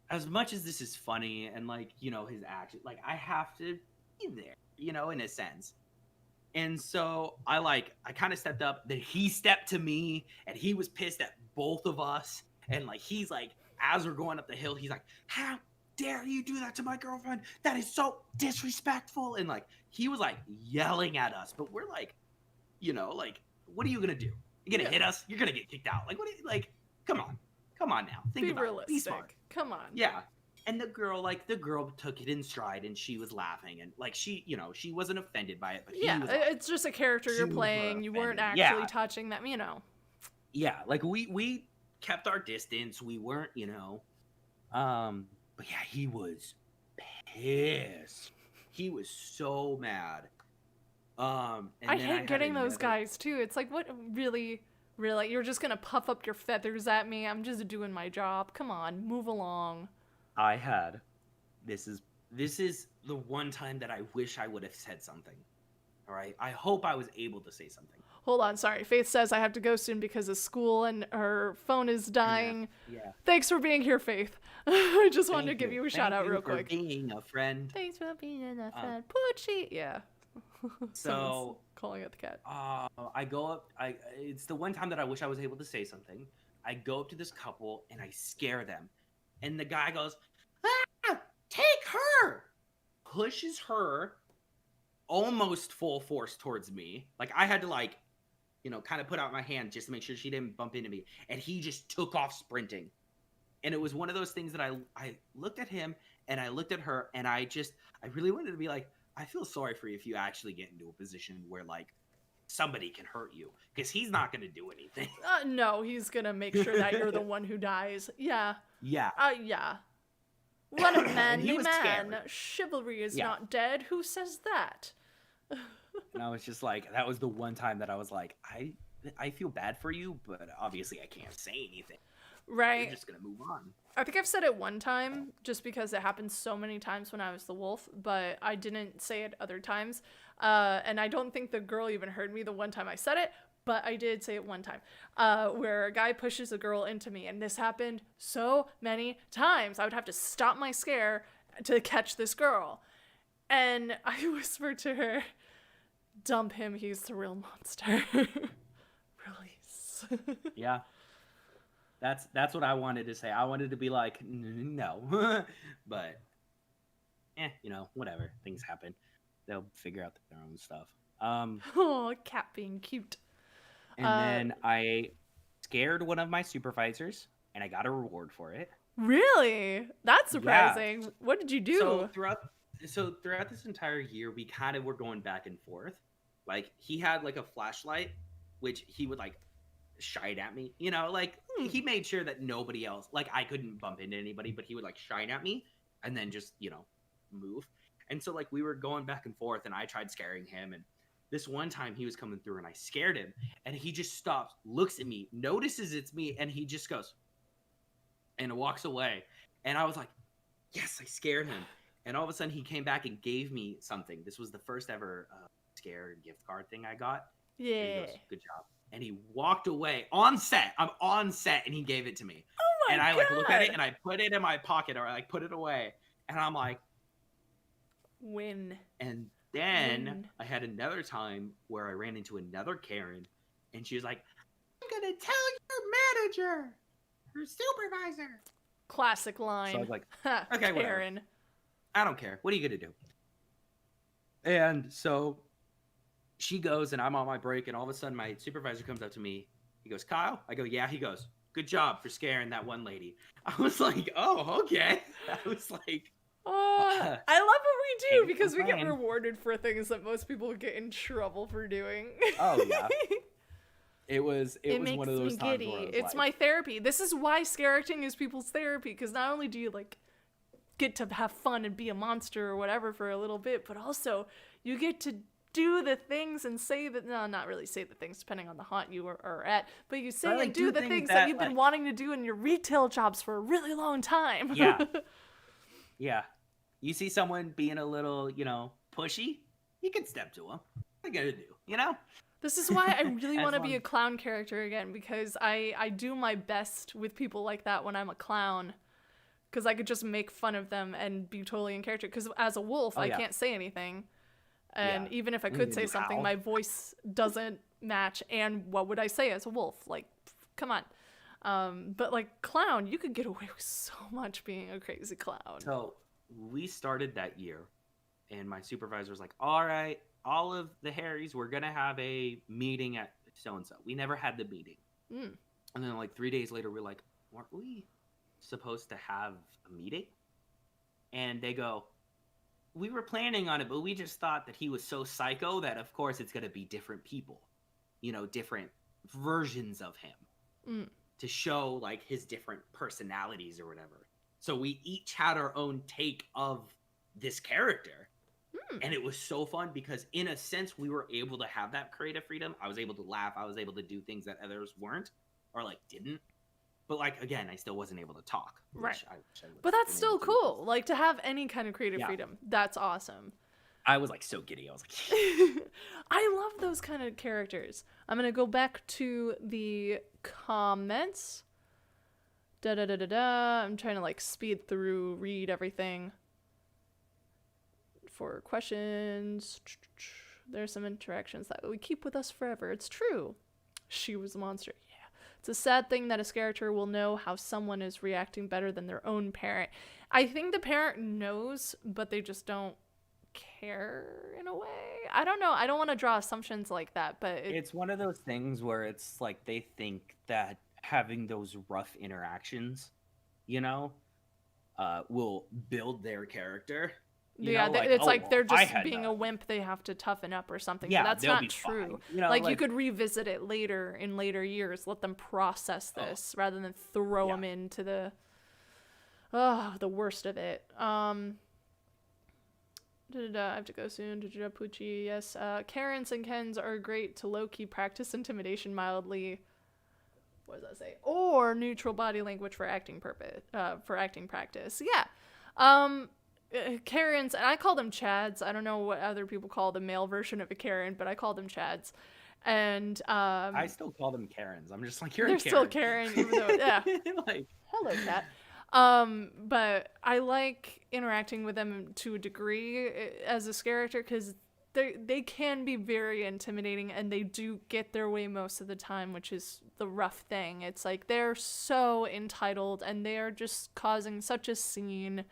as much as this is funny and his action, I have to be there, in a sense. And so I kind of stepped up, then he stepped to me, and he was pissed at both of us. And he's as we're going up the hill, he's how dare you do that to my girlfriend? That is so disrespectful. And he was yelling at us, but we're what are you gonna do? You're gonna hit us? You're gonna get kicked out. What are you, come on now. Think be about realistic. It. Be smart. Come on. Yeah. And the girl took it in stride, and she was laughing, and like she wasn't offended by it, but he Yeah, was like, it's just a character you're super playing. You weren't offended. actually touching them. Yeah, like we kept our distance. We weren't, but yeah, he was pissed. He was so mad. And I then I hate had getting those another. guys too. It's like, what, really, really? You're just gonna puff up your feathers at me? I'm just doing my job. Come on, move along. I had. This is the one time that I wish I would have said something. All right. I hope I was able to say something. Hold on, sorry. Faith says I have to go soon because of school and her phone is dying. Yeah. Thanks for being here, Faith. I just wanted to Thank give you a shout out real quick. Being a friend. Thanks for being a friend. Poochie. Yeah. So Someone's calling at the cat. I go up. It's the one time that I wish I was able to say something. I go up to this couple and I scare them, and the guy goes, "Ah, take her!" Pushes her almost full force towards me. Like I had to kind of put out my hand just to make sure she didn't bump into me, and he just took off sprinting. And it was one of those things that I looked at him and I looked at her, and I really wanted to be like, I feel sorry for you if you actually get into a position where like somebody can hurt you, because he's not going to do anything. No, he's gonna make sure that you're the one who dies. Yeah. Yeah. Yeah. What a manly was man. scared. Chivalry is Yeah. not dead. Who says that? And I was just like, that was the one time that I was like, I feel bad for you, but obviously I can't say anything. Right. We're just going to move on. I think I've said it one time just because it happened so many times when I was the wolf, but I didn't say it other times. And I don't think the girl even heard me the one time I said it, but I did say it one time where a guy pushes a girl into me. And this happened so many times. I would have to stop my scare to catch this girl. And I whispered to her, dump him, he's the real monster. Release. Yeah. That's what I wanted to say. I wanted to be like, no. But, whatever. Things happen. They'll figure out their own stuff. Oh, cat being cute. And then I scared one of my supervisors, and I got a reward for it. Really? That's surprising. Yeah. What did you do? So throughout this entire year, we kind of were going back and forth. Like, he had, like, a flashlight, which he would, like, shine at me. He made sure that nobody else, like, I couldn't bump into anybody, but he would, like, shine at me and then just, move. And so, like, we were going back and forth, and I tried scaring him. And this one time he was coming through, and I scared him. And he just stops, looks at me, notices it's me, and he just goes and walks away. And I was like, yes, I scared him. And all of a sudden he came back and gave me something. This was the first ever scare gift card thing I got. Yeah. And he goes, good job. And he walked away on set. I'm on set, and he gave it to me. Oh my God. And I look at it, and I put it in my pocket, or I put it away. And I'm like, win. And then I had another time where I ran into another Karen, and she was like, I'm going to tell your manager, your supervisor. Classic line. So I was like, okay, whatever. Karen. I don't care. What are you going to do? And so she goes, and I'm on my break, and all of a sudden my supervisor comes up to me. He goes, Kyle? I go, yeah. He goes, good job for scaring that one lady. I was like, oh, okay. I was like, I love what we do because we get rewarded for things that most people get in trouble for doing. Oh, yeah. It was one of those times where it's my therapy. This is why scare acting is people's therapy, because not only do you like get to have fun and be a monster or whatever for a little bit, but also you get to do the things and say that, no, not really say the things depending on the haunt you are at, but you say and do the things that you've been wanting to do in your retail jobs for a really long time. Yeah. Yeah. You see someone being a little, pushy, you can step to them. What are you going to do, This is why I really want to be a clown character again, because I do my best with people like that when I'm a clown, because I could just make fun of them and be totally in character, because as a wolf, I can't say anything. And even if I could say something, my voice doesn't match. And what would I say as a wolf? Like, come on. But like clown, you could get away with so much being a crazy clown. So we started that year, and my supervisor was like, all right, all of the Harrys, we're going to have a meeting at so-and-so. We never had the meeting. And then like 3 days later, we're like, weren't we supposed to have a meeting? and they go, we were planning on it, but we just thought that he was so psycho that of course it's going to be different people, different versions of him to show like his different personalities or whatever. So we each had our own take of this character. And it was so fun because in a sense we were able to have that creative freedom. I was able to laugh. I was able to do things that others weren't or like didn't. But like, again, I still wasn't able to talk. Right. But that's still cool. Like to have any kind of creative freedom. That's awesome. I was like so giddy. I was like, I love those kind of characters. I'm going to go back to the comments. I'm trying to like speed through, read everything. For questions, there's some interactions that we keep with us forever. It's true. She was a monster. Yeah. It's a sad thing that a SCAREACTOR will know how someone is reacting better than their own parent. I think the parent knows, but they just don't care in a way. I don't know. I don't want to draw assumptions like that, but it's one of those things where it's like they think that having those rough interactions, will build their character. It's like they're just being a wimp. They have to toughen up or something. Yeah, but that's not true. Like you could revisit it later in later years. Let them process this rather than throw them into the worst of it. I have to go soon. Poochie, yes. Karens and Kens are great to low-key practice intimidation mildly. What does that say? Or neutral body language for acting practice. Yeah. Karens, and I call them Chads. I don't know what other people call the male version of a Karen, but I call them Chads. And I still call them Karens. I'm just like, you're a Karen. They're still Karen, even though like, hello, cat. But I like interacting with them to a degree as a SCAREACTOR because they can be very intimidating and they do get their way most of the time, which is the rough thing. It's like they're so entitled and they are just causing such a scene.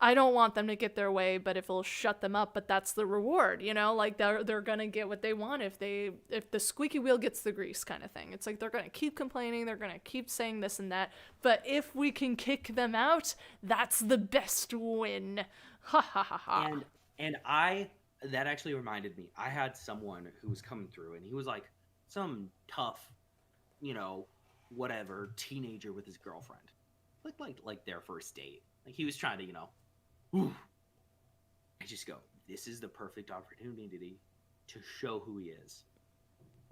I don't want them to get their way, but if it'll shut them up, but that's the reward, like they're gonna get what they want if the squeaky wheel gets the grease kind of thing. It's like they're gonna keep complaining, they're gonna keep saying this and that, but if we can kick them out, that's the best win. Ha ha ha ha. And that actually reminded me, I had someone who was coming through and he was like some tough, whatever teenager with his girlfriend, like their first date. Like he was trying to, Ooh. I just go, this is the perfect opportunity to show who he is.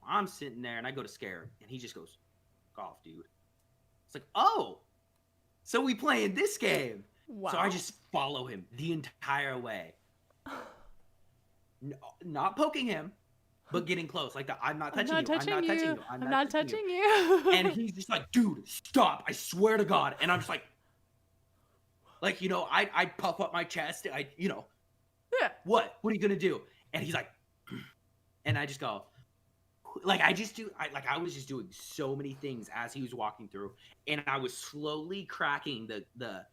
I'm sitting there and I go to scare him and he just goes, "Fuck off, dude." It's like, oh, so we playing this game. Wow. So I just follow him the entire way. No, not poking him, but getting close. Like, I'm not touching you. I'm not touching you. And he's just like, dude, stop. I swear to God. And I'm just like, I'd puff up my chest. Yeah. What are you going to do? And he's like, and I just go, I was just doing so many things as he was walking through. And I was slowly cracking the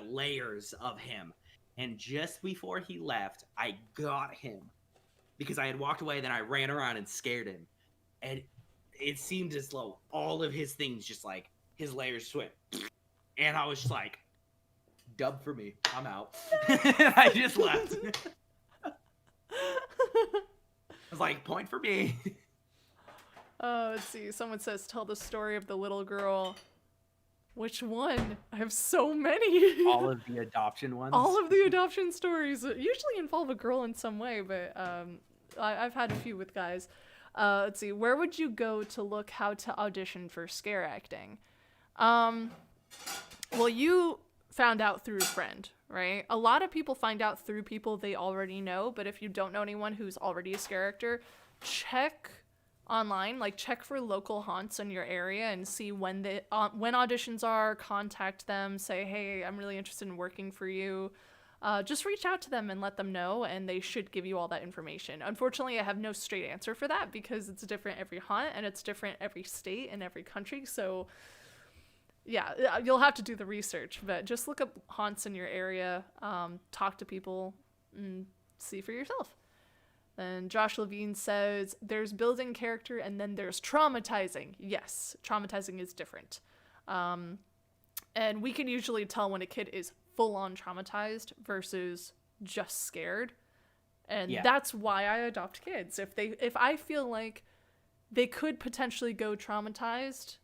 layers of him. And just before he left, I got him because I had walked away. Then I ran around and scared him. And it seemed as though all of his things just like his layers went. And I was just like, dub for me. I'm out. I just left. I was like, point for me. Let's see. Someone says, tell the story of the little girl. Which one? I have so many. All of the adoption ones? All of the adoption stories usually involve a girl in some way, but I've had a few with guys. Let's see. Where would you go to look how to audition for scare acting? Well, you found out through a friend, right? A lot of people find out through people they already know, but if you don't know anyone who's already a scare actor, check online, check for local haunts in your area and see when auditions are, contact them, say, hey, I'm really interested in working for you. Just reach out to them and let them know, and they should give you all that information. Unfortunately, I have no straight answer for that because it's different every haunt and it's different every state and every country, so yeah, you'll have to do the research, but just look up haunts in your area, talk to people, and see for yourself. Then Josh Levine says, there's building character and then there's traumatizing. Yes, traumatizing is different. And And we can usually tell when a kid is full-on traumatized versus just scared. And that's why I adopt kids. If I feel like they could potentially go traumatized,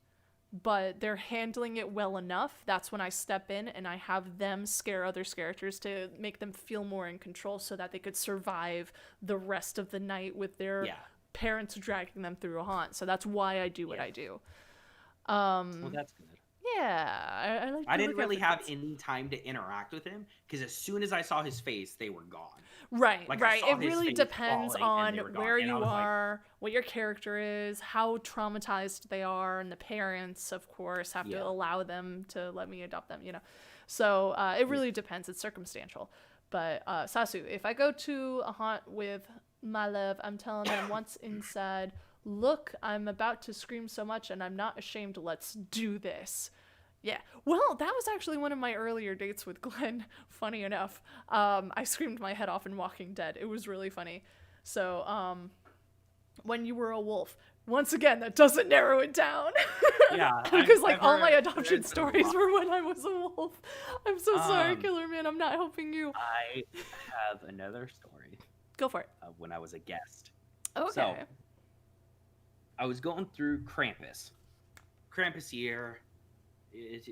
but they're handling it well enough, that's when I step in and I have them scare other characters to make them feel more in control so that they could survive the rest of the night with their parents dragging them through a haunt. So that's why I do what I do. Well, that's good. Yeah, I like. I didn't really have any time to interact with him because as soon as I saw his face, they were gone. Right, like, right. It really depends on where you are, like, what your character is, how traumatized they are, and the parents, of course, have to allow them to let me adopt them, you know. So it really depends. It's circumstantial. But Sasu, if I go to a haunt with my love, I'm telling them once inside, look, I'm about to scream so much and I'm not ashamed. Let's do this. Yeah. Well, that was actually one of my earlier dates with Glenn. Funny enough. I screamed my head off in Walking Dead. It was really funny. So, when you were a wolf, once again, that doesn't narrow it down. Yeah. Because all my adoption stories were when I was a wolf. I'm so sorry, Killer Man. I'm not helping you. I have another story. Go for it. When I was a guest. Okay. So, I was going through Krampus year. It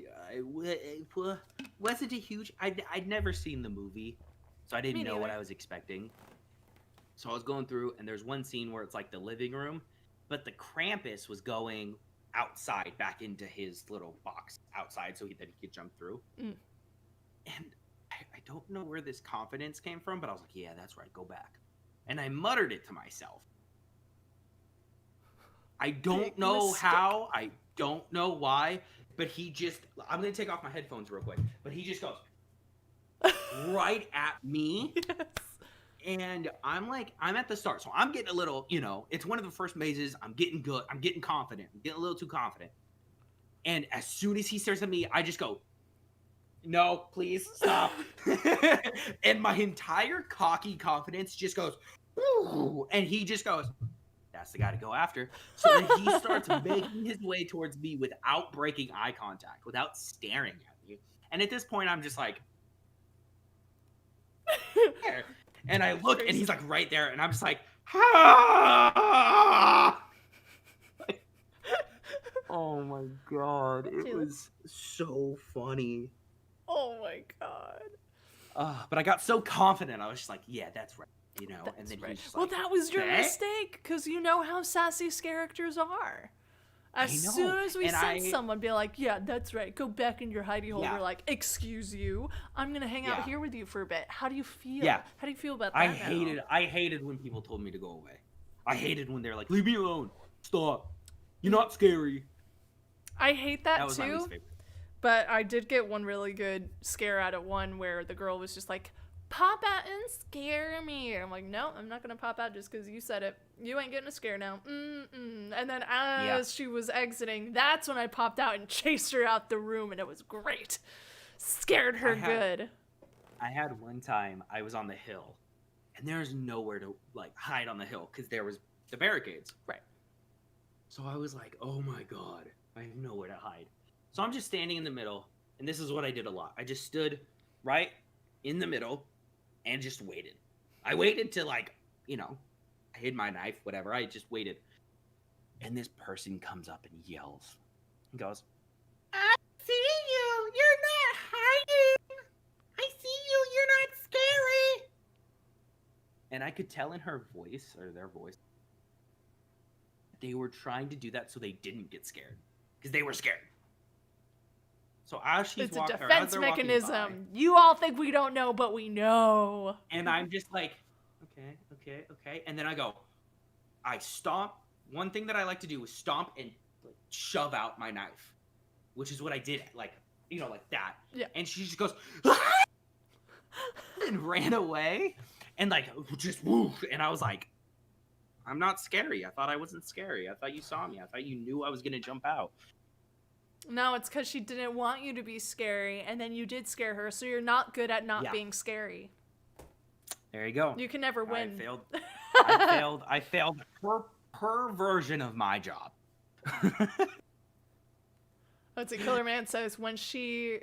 wasn't a huge. I'd never seen the movie, so I didn't know what I was expecting. So I was going through, and there's one scene where it's like the living room, but the Krampus was going outside, back into his little box outside, so that he could jump through. And I don't know where this confidence came from, but I was like, "Yeah, that's right, go back." And I muttered it to myself. I don't know how. I don't know why. But he just, I'm going to take off my headphones real quick, but he just goes right at me. Yes. And I'm like, I'm at the start. So I'm getting a little, you know, it's one of the first mazes. I'm getting good. I'm getting confident. I'm getting a little too confident. And as soon as he stares at me, I just go, no, please stop. And my entire cocky confidence just goes, ooh, and he just goes, that's the guy to go after. So then he starts making his way towards me without breaking eye contact, without staring at me. And at this point, I'm just like, and I look, and he's like right there, and I'm just like, ah! Oh my god, it was so funny. Oh my god. But I got so confident, I was just like, yeah, that's right. You know, that's and then right. he's just well, like, that was your mistake, because you know how sassy characters are. As soon as we send someone, be like, yeah, that's right, go back in your hidey hole. We're like, excuse you, I'm gonna hang out here with you for a bit. How do you feel? Yeah. How do you feel about that? I hated when people told me to go away. I hated when they're like, leave me alone. Stop. You're not scary. I hate that was my too. least favorite. But I did get one really good scare out of one where the girl was just like, pop out and scare me. I'm like, no, I'm not gonna pop out just because you said it. You ain't getting a scare now. And then as she was exiting, that's when I popped out and chased her out the room, and it was great. Scared her good. I had one time I was on the hill, and there's nowhere to like hide on the hill because there was the barricades. Right. So I was like, oh my god, I have nowhere to hide. So I'm just standing in the middle, and this is what I did a lot. I just stood right in the middle and just waited. I waited till, like, you know, I hid my knife, whatever. I just waited. And this person comes up and yells and goes, I see you. You're not hiding. I see you. You're not scary. And I could tell in her voice, or their voice, they were trying to do that so they didn't get scared. Because they were scared. So as she's it's a defense mechanism. You all think we don't know, but we know. And I'm just like, okay. And then I stomp. One thing that I like to do is stomp and like, shove out my knife, which is what I did, like, you know, like that. Yeah. And she just goes, and ran away. And like, just woof. And I was like, I'm not scary. I thought I wasn't scary. I thought you saw me. I thought you knew I was going to jump out. No, it's because she didn't want you to be scary, and then you did scare her, so you're not good at not being scary. There you go. You can never win. I failed her version of my job. Let's see. Killer Man says, when she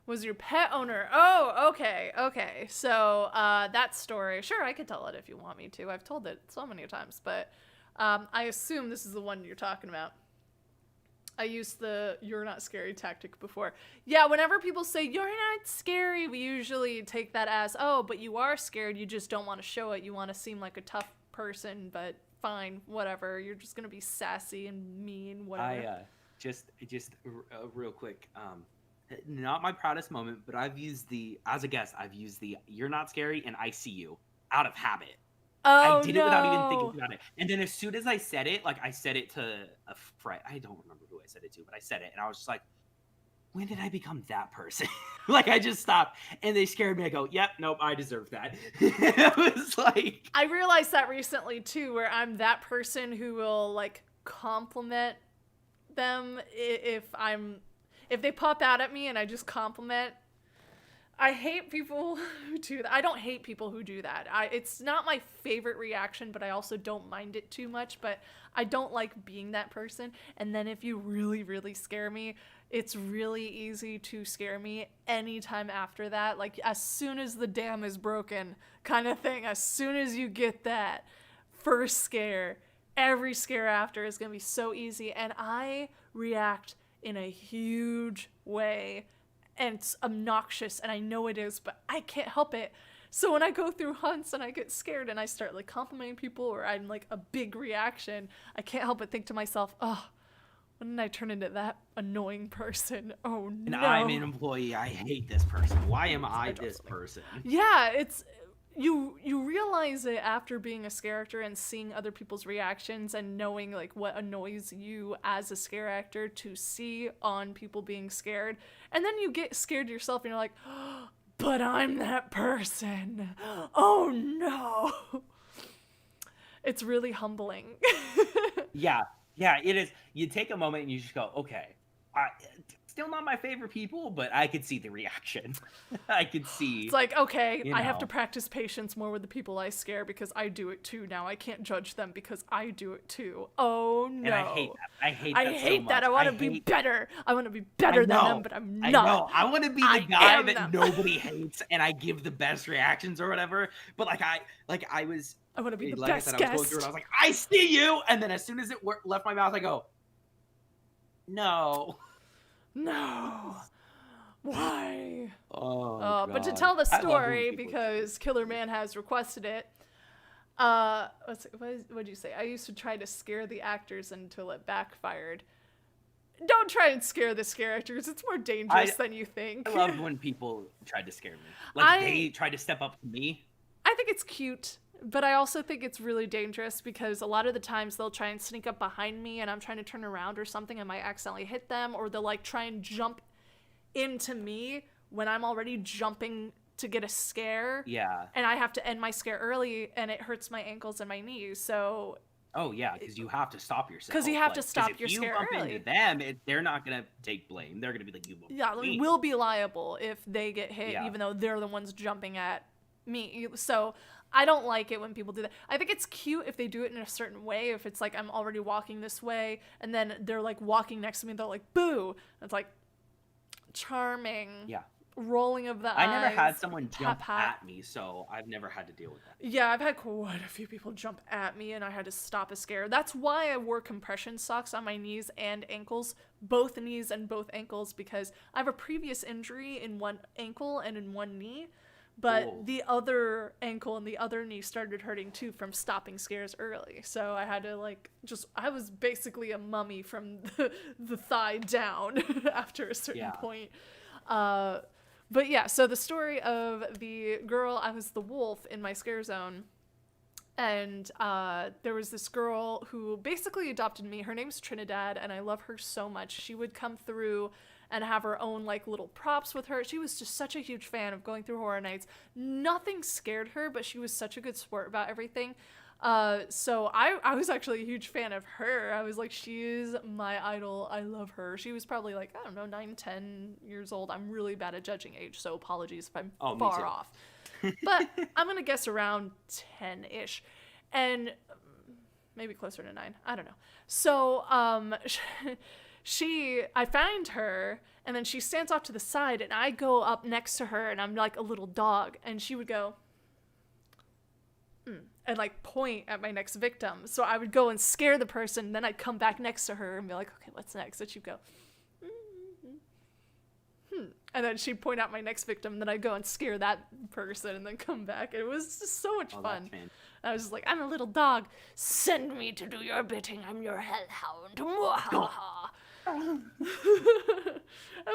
was your pet owner. Oh, okay. Okay. So that story. Sure, I could tell it if you want me to. I've told it so many times. But I assume this is the one you're talking about. I used the "you're not scary" tactic before. Yeah, whenever people say "you're not scary," we usually take that as, oh, but you are scared. You just don't want to show it. You want to seem like a tough person, but fine, whatever. You're just gonna be sassy and mean, whatever. Just real quick. Not my proudest moment, but as a guest, I've used the "you're not scary" and "I see you" out of habit. Oh I did it without even thinking about it. And then as soon as I said it, like I said it to a friend. I don't remember who I said it to, but I said it, and I was just like, when did I become that person? Like I just stopped, and they scared me. I go, yep, nope, I deserve that. It was like I realized that recently too, where I'm that person who will like compliment them if they pop out at me and I just compliment. I hate people who do that. I don't hate people who do that. It's not my favorite reaction, but I also don't mind it too much. But I don't like being that person. And then if you really, really scare me, it's really easy to scare me anytime after that. Like as soon as the dam is broken kind of thing. As soon as you get that first scare, every scare after is going to be so easy. And I react in a huge way. And it's obnoxious, and I know it is, but I can't help it. So when I go through hunts and I get scared and I start like complimenting people, or I'm like a big reaction, I can't help but think to myself, oh, when did I turn into that annoying person? Oh no. And I'm an employee. I hate this person. Why am I this person? Yeah, it's you realize it after being a scare actor and seeing other people's reactions and knowing like what annoys you as a scare actor to see on people being scared. And then you get scared yourself and you're like, oh, but I'm that person. Oh no. It's really humbling. Yeah, it is. You take a moment and you just go, okay, still not my favorite people, but I could see the reaction. I could see. It's like, okay, I have to practice patience more with the people I scare because I do it too now. I can't judge them because I do it too. Oh no. And I hate that. I hate that. I want to be better. I want to be better than them, but I'm not. I know. I want to be the guy that nobody hates and I give the best reactions or whatever. But I want to be the like best I said, guest. I was going through it. I was like, I see you. And then as soon as it left my mouth, I go, no. No. Why? Oh, God. But to tell the story, because Killer Man has requested it, what'd you say? I used to try to scare the actors until it backfired. Don't try and scare the scare actors. It's more dangerous than you think. I love when people tried to scare me. Like, they tried to step up to me. I think it's cute. But I also think it's really dangerous because a lot of the times they'll try and sneak up behind me and I'm trying to turn around or something. I might accidentally hit them, or they'll like try and jump into me when I'm already jumping to get a scare. Yeah. And I have to end my scare early and it hurts my ankles and my knees. So. Oh, yeah, because you have to stop yourself. Because you have to stop your scare early. If you bump into them, they're not going to take blame. They're going to be like, you bumped into me. We'll be liable if they get hit, even though they're the ones jumping at me. So I don't like it when people do that. I think it's cute if they do it in a certain way. If it's like I'm already walking this way and then they're like walking next to me and they're like, boo. And it's like charming. Yeah. Rolling of the eyes. I never had someone jump at me, so I've never had to deal with that. Yeah, I've had quite a few people jump at me and I had to stop a scare. That's why I wore compression socks on my knees and ankles, both knees and both ankles, because I have a previous injury in one ankle and in one knee. But the other ankle and the other knee started hurting too from stopping scares early. So I had to I was basically a mummy from the thigh down after a certain point. But yeah, so the story of the girl, I was the wolf in my scare zone. And there was this girl who basically adopted me. Her name's Trinidad, and I love her so much. She would come through and have her own little props with her. She was just such a huge fan of going through Horror Nights. Nothing scared her, but she was such a good sport about everything. So I was actually a huge fan of her. I was like, she is my idol. I love her. She was probably 9, 10 years old. I'm really bad at judging age, so apologies if I'm far off. But I'm going to guess around 10-ish. And maybe closer to 9. I don't know. So, I find her, and then she stands off to the side, and I go up next to her, and I'm like a little dog, and she would go, and like point at my next victim. So I would go and scare the person, then I'd come back next to her and be like, okay, what's next? And she'd go, and then she'd point out my next victim, and then I'd go and scare that person and then come back. It was just so much fun. I was just like, I'm a little dog. Send me to do your bidding. I'm your hellhound. It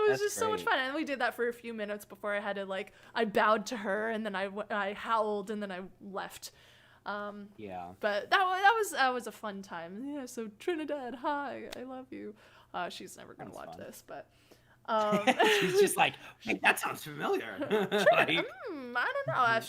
was just so much fun. And we did that for a few minutes before I had to, like, I bowed to her, and then I howled, and then I left. But that was a fun time. Yeah, so Trinidad, hi, I love you. She's never gonna watch this, but she's just like, hey, that sounds familiar. I don't know.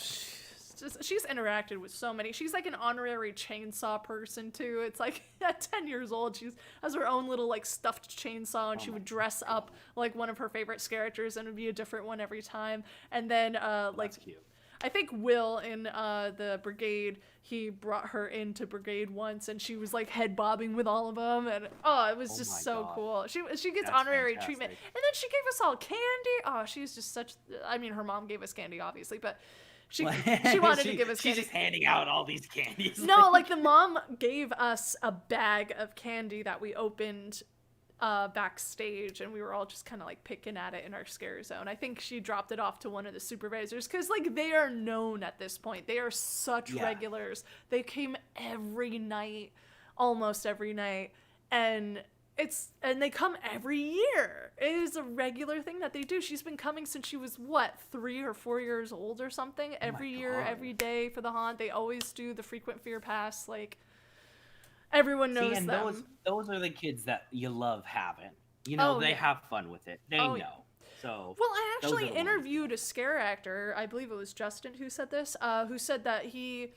She's interacted with so many. She's like an honorary chainsaw person too. It's like at 10 years old, she has her own little like stuffed chainsaw, and she would dress up like one of her favorite characters, and it would be a different one every time. And then That's cute. I think Will in the brigade, he brought her into brigade once, and she was like head bobbing with all of them, and it was just so cool. She gets honorary treatment, and then she gave us all candy. Oh, she's just such. I mean, her mom gave us candy, obviously, but she wanted to give us candy. She's just handing out all these candies. No, like the mom gave us a bag of candy that we opened backstage, and we were all just kind of like picking at it in our scare zone. I think she dropped it off to one of the supervisors, because like they are known at this point. They are such regulars. They came every night, almost every night, and they come every year. It is a regular thing that they do. She's been coming since she was 3 or 4 years old or something. Every year, every day for the haunt. They always do the frequent fear pass, like everyone knows them. Those are the kids that you love having. You know, they have fun with it. They know. Yeah. So well, I actually interviewed a scare actor. I believe it was Justin who said this. Who said that he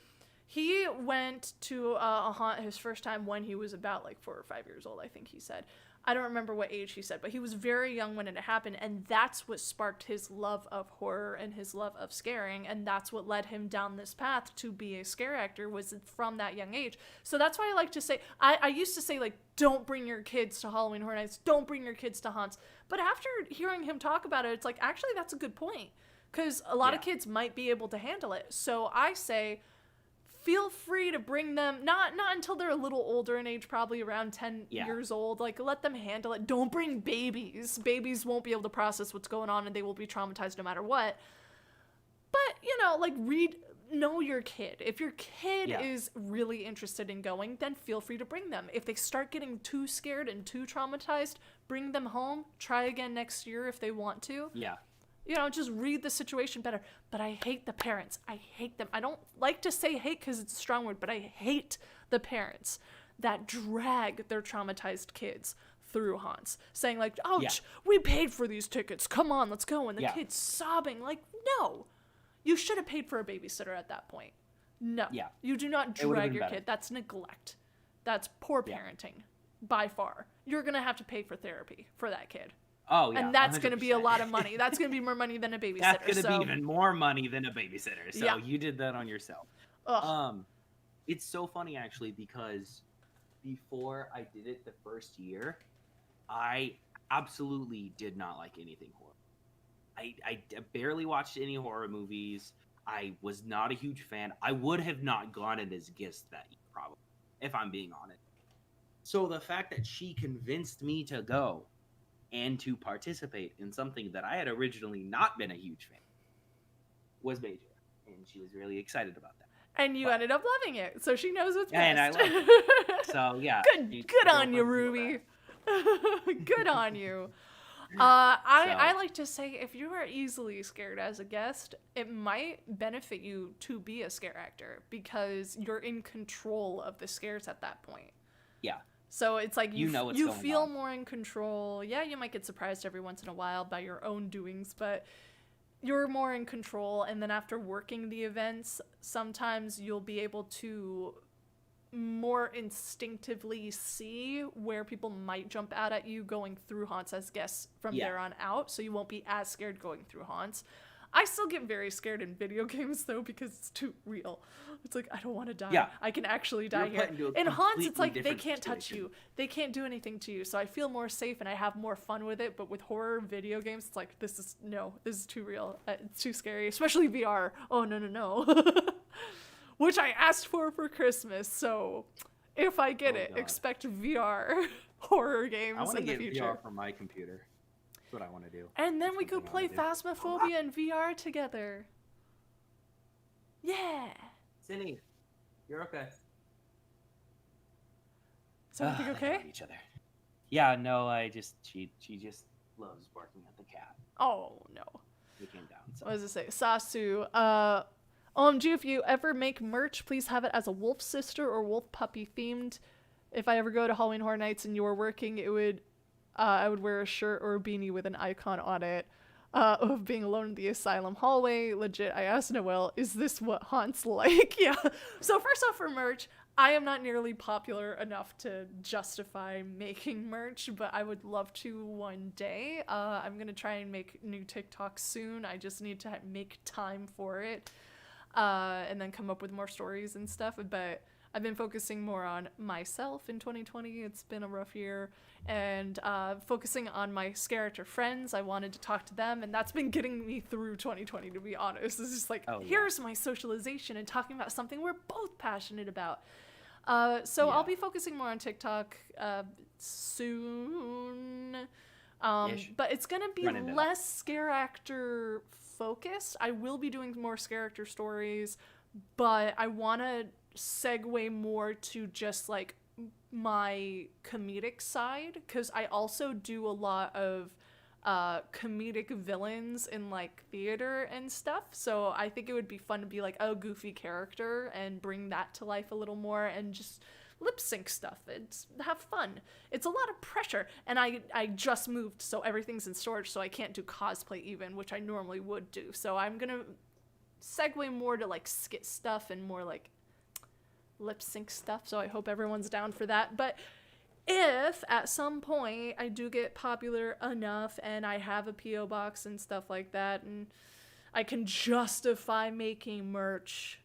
went to a haunt his first time when he was about like 4 or 5 years old. I think he said. I don't remember what age he said, but he was very young when it happened, and that's what sparked his love of horror and his love of scaring, and that's what led him down this path to be a scare actor, was from that young age. So that's why I like to say, I used to say, like, don't bring your kids to Halloween Horror Nights, don't bring your kids to haunts, but after hearing him talk about it, it's like, actually, that's a good point, because a lot of kids might be able to handle it. So I say, feel free to bring them, not until they're a little older in age, probably around 10 years old. Like, let them handle it. Don't bring babies. Babies won't be able to process what's going on, and they will be traumatized no matter what. But, you know, like, know your kid. If your kid is really interested in going, then feel free to bring them. If they start getting too scared and too traumatized, bring them home. Try again next year if they want to. Yeah. You know, just read the situation better. But I hate the parents. I hate them. I don't like to say hate because it's a strong word, but I hate the parents that drag their traumatized kids through haunts, saying like, ouch, we paid for these tickets. Come on, let's go. And the kid's sobbing. Like, no. You should have paid for a babysitter at that point. No. Yeah. You do not drag your kid. That's neglect. That's poor parenting by far. You're going to have to pay for therapy for that kid. Oh, yeah. And that's going to be a lot of money. That's going to be more money than a babysitter. That's going to be even more money than a babysitter. So you did that on yourself. Ugh. It's so funny, actually, because before I did it the first year, I absolutely did not like anything horror. I barely watched any horror movies. I was not a huge fan. I would have not gone in as guest that year, probably, if I'm being honest. So the fact that she convinced me to go and to participate in something that I had originally not been a huge fan was major, and she was really excited about that. And you ended up loving it, so she knows what's best. And I loved it. So yeah, good on you, Ruby. Good on you. I like to say, if you are easily scared as a guest, it might benefit you to be a scare actor, because you're in control of the scares at that point. Yeah. So it's like you feel more in control. Yeah, you might get surprised every once in a while by your own doings, but you're more in control. And then after working the events, sometimes you'll be able to more instinctively see where people might jump out at you going through haunts as guests from there on out. So you won't be as scared going through haunts. I still get very scared in video games though because it's too real. It's like I don't want to die. Yeah. I can actually die You're here. put into a In haunts, it's completely like they different can't touch situation. you. They can't do anything to you. So I feel more safe and I have more fun with it. But with horror video games, it's like this is too real. It's too scary, especially VR. Oh no. Which I asked for Christmas. So if I get it, God. expect VR horror I games want to in the get future. VR for my computer. That's what I want to do. And then That's we one could thing I play wanna do. Phasmophobia in VR together. Yeah. Cindy, you're okay. Is everything They okay? love each other. Yeah, no, she just loves barking at the cat. Oh no. We came down. So. What does it say? Sasu. OMG, if you ever make merch, please have it as a wolf sister or wolf puppy themed. If I ever go to Halloween Horror Nights and you were working, I would wear a shirt or a beanie with an icon on it. Of being alone in the asylum hallway. Legit, I asked Noelle, is this what haunts like? Yeah. So first off, for merch, I am not nearly popular enough to justify making merch, but I would love to one day. I'm going to try and make new TikToks soon. I just need to make time for it. And then come up with more stories and stuff. But I've been focusing more on myself in 2020. It's been a rough year. And focusing on my SCAREACTOR friends. I wanted to talk to them. And that's been getting me through 2020, to be honest. It's just like, here's my socialization and talking about something we're both passionate about. So I'll be focusing more on TikTok soon. But it's going to be less SCAREACTOR focused. I will be doing more SCAREACTOR stories, but I want to segue more to just like my comedic side, because I also do a lot of comedic villains in like theater and stuff. So I think it would be fun to be like a goofy character and bring that to life a little more and just lip sync stuff. It's have fun. It's a lot of pressure, and I just moved, so everything's in storage, so I can't do cosplay even, which I normally would do. So I'm gonna segue more to like skit stuff and more like lip sync stuff. So I hope everyone's down for that. But if at some point I do get popular enough and I have a PO box and stuff like that, and I can justify making merch,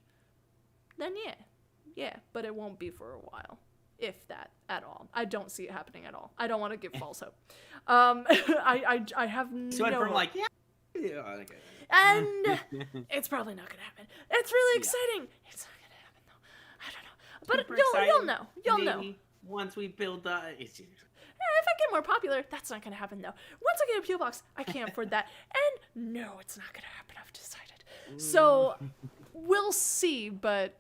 then yeah, but it won't be for a while, if that at all. I don't see it happening at all. I don't want to give false hope. I have no. So from like okay. And it's probably not gonna happen. It's really exciting. It's not gonna happen though. I don't know, but you'll know. You'll know. Once we build the. If I get more popular, that's not gonna happen though. Once I get a PO box, I can't afford that. And no, it's not gonna happen. I've decided. So we'll see, but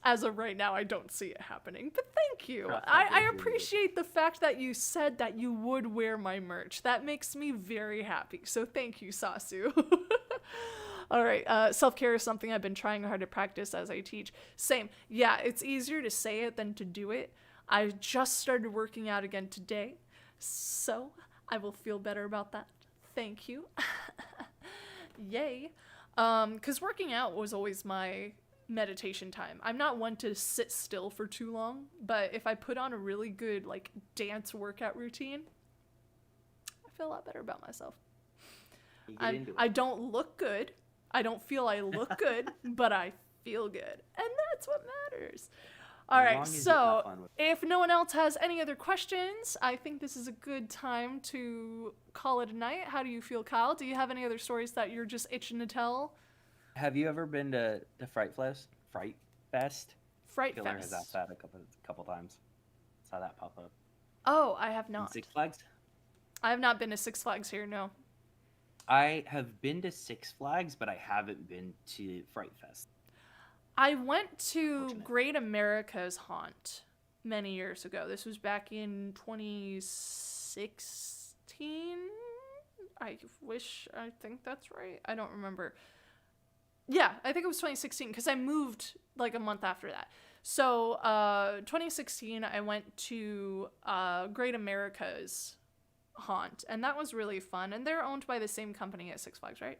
as of right now, I don't see it happening. But thank you. I appreciate the fact that you said that you would wear my merch. That makes me very happy. So thank you, Sasu. All right. Self-care is something I've been trying hard to practice as I teach. Same. Yeah, it's easier to say it than to do it. I just started working out again today, so I will feel better about that. Thank you. Yay. 'Cause working out was always my meditation time. I'm not one to sit still for too long, but if I put on a really good like dance workout routine, I feel a lot better about myself. I don't look good. I don't feel I look good, but I feel good. And that's what matters. All right, so if no one else has any other questions, I think this is a good time to call it a night. How do you feel, Kyle? Do you have any other stories that you're just itching to tell? Have you ever been to Fright Fest? Fright Fest? Killer has asked that a couple times. Saw that pop up. Oh, I have not. Six Flags? I have not been to Six Flags here, no. I have been to Six Flags, but I haven't been to Fright Fest. I went to Great America's Haunt many years ago. This was back in 2016. I think that's right. I don't remember. Yeah, I think it was 2016 because I moved like a month after that. So 2016, I went to Great America's Haunt, and that was really fun. And they're owned by the same company as Six Flags, right?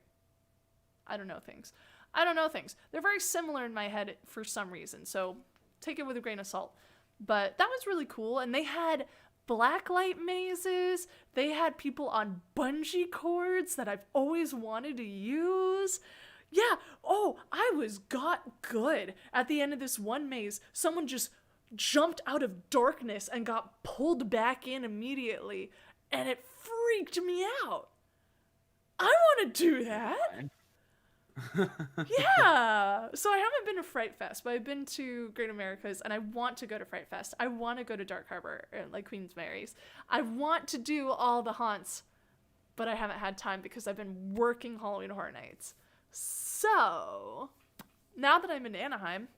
I don't know things. They're very similar in my head for some reason, so take it with a grain of salt. But that was really cool, and they had blacklight mazes. They had people on bungee cords that I've always wanted to use. Yeah. Oh, I got good. At the end of this one maze, someone just jumped out of darkness and got pulled back in immediately, and it freaked me out. I want to do that. Yeah. So I haven't been to Fright Fest, but I've been to Great Americas, and I want to go to Fright Fest. I want to go to Dark Harbor, like Queens Mary's. I want to do all the haunts, but I haven't had time because I've been working Halloween Horror Nights. So now that I'm in Anaheim,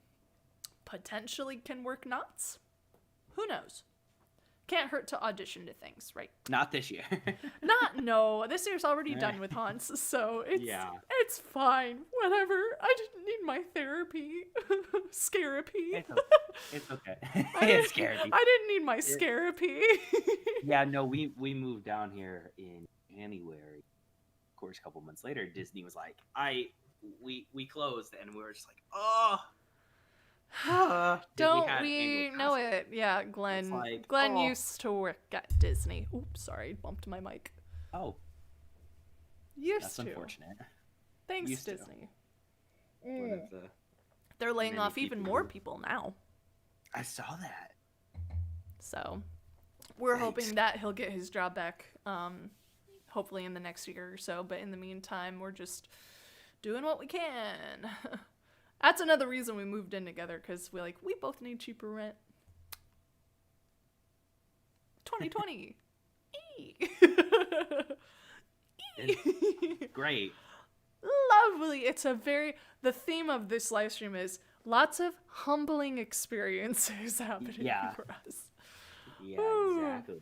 potentially can work knots. Who knows? Can't hurt to audition to things, right? Not this year. No. This year's already done with haunts, so it's fine. Whatever. I didn't need my therapy. Scarapy. It's okay. It's scary. I didn't need my scarapy. Yeah, no, we moved down here in January. Of course, a couple months later, Disney was like, we closed, and we were just like, oh. Don't we know it? Yeah, Glenn. Like, Glenn used to work at Disney. Oops, sorry, bumped my mic. Oh. That's unfortunate. Thanks, Disney. They're laying off even more people now. I saw that. So, we're hoping that he'll get his job back, hopefully in the next year or so. But in the meantime, we're just doing what we can. That's another reason we moved in together, because we both need cheaper rent. 2020. Great. Lovely. The theme of this live stream is lots of humbling experiences happening for us. Yeah, exactly.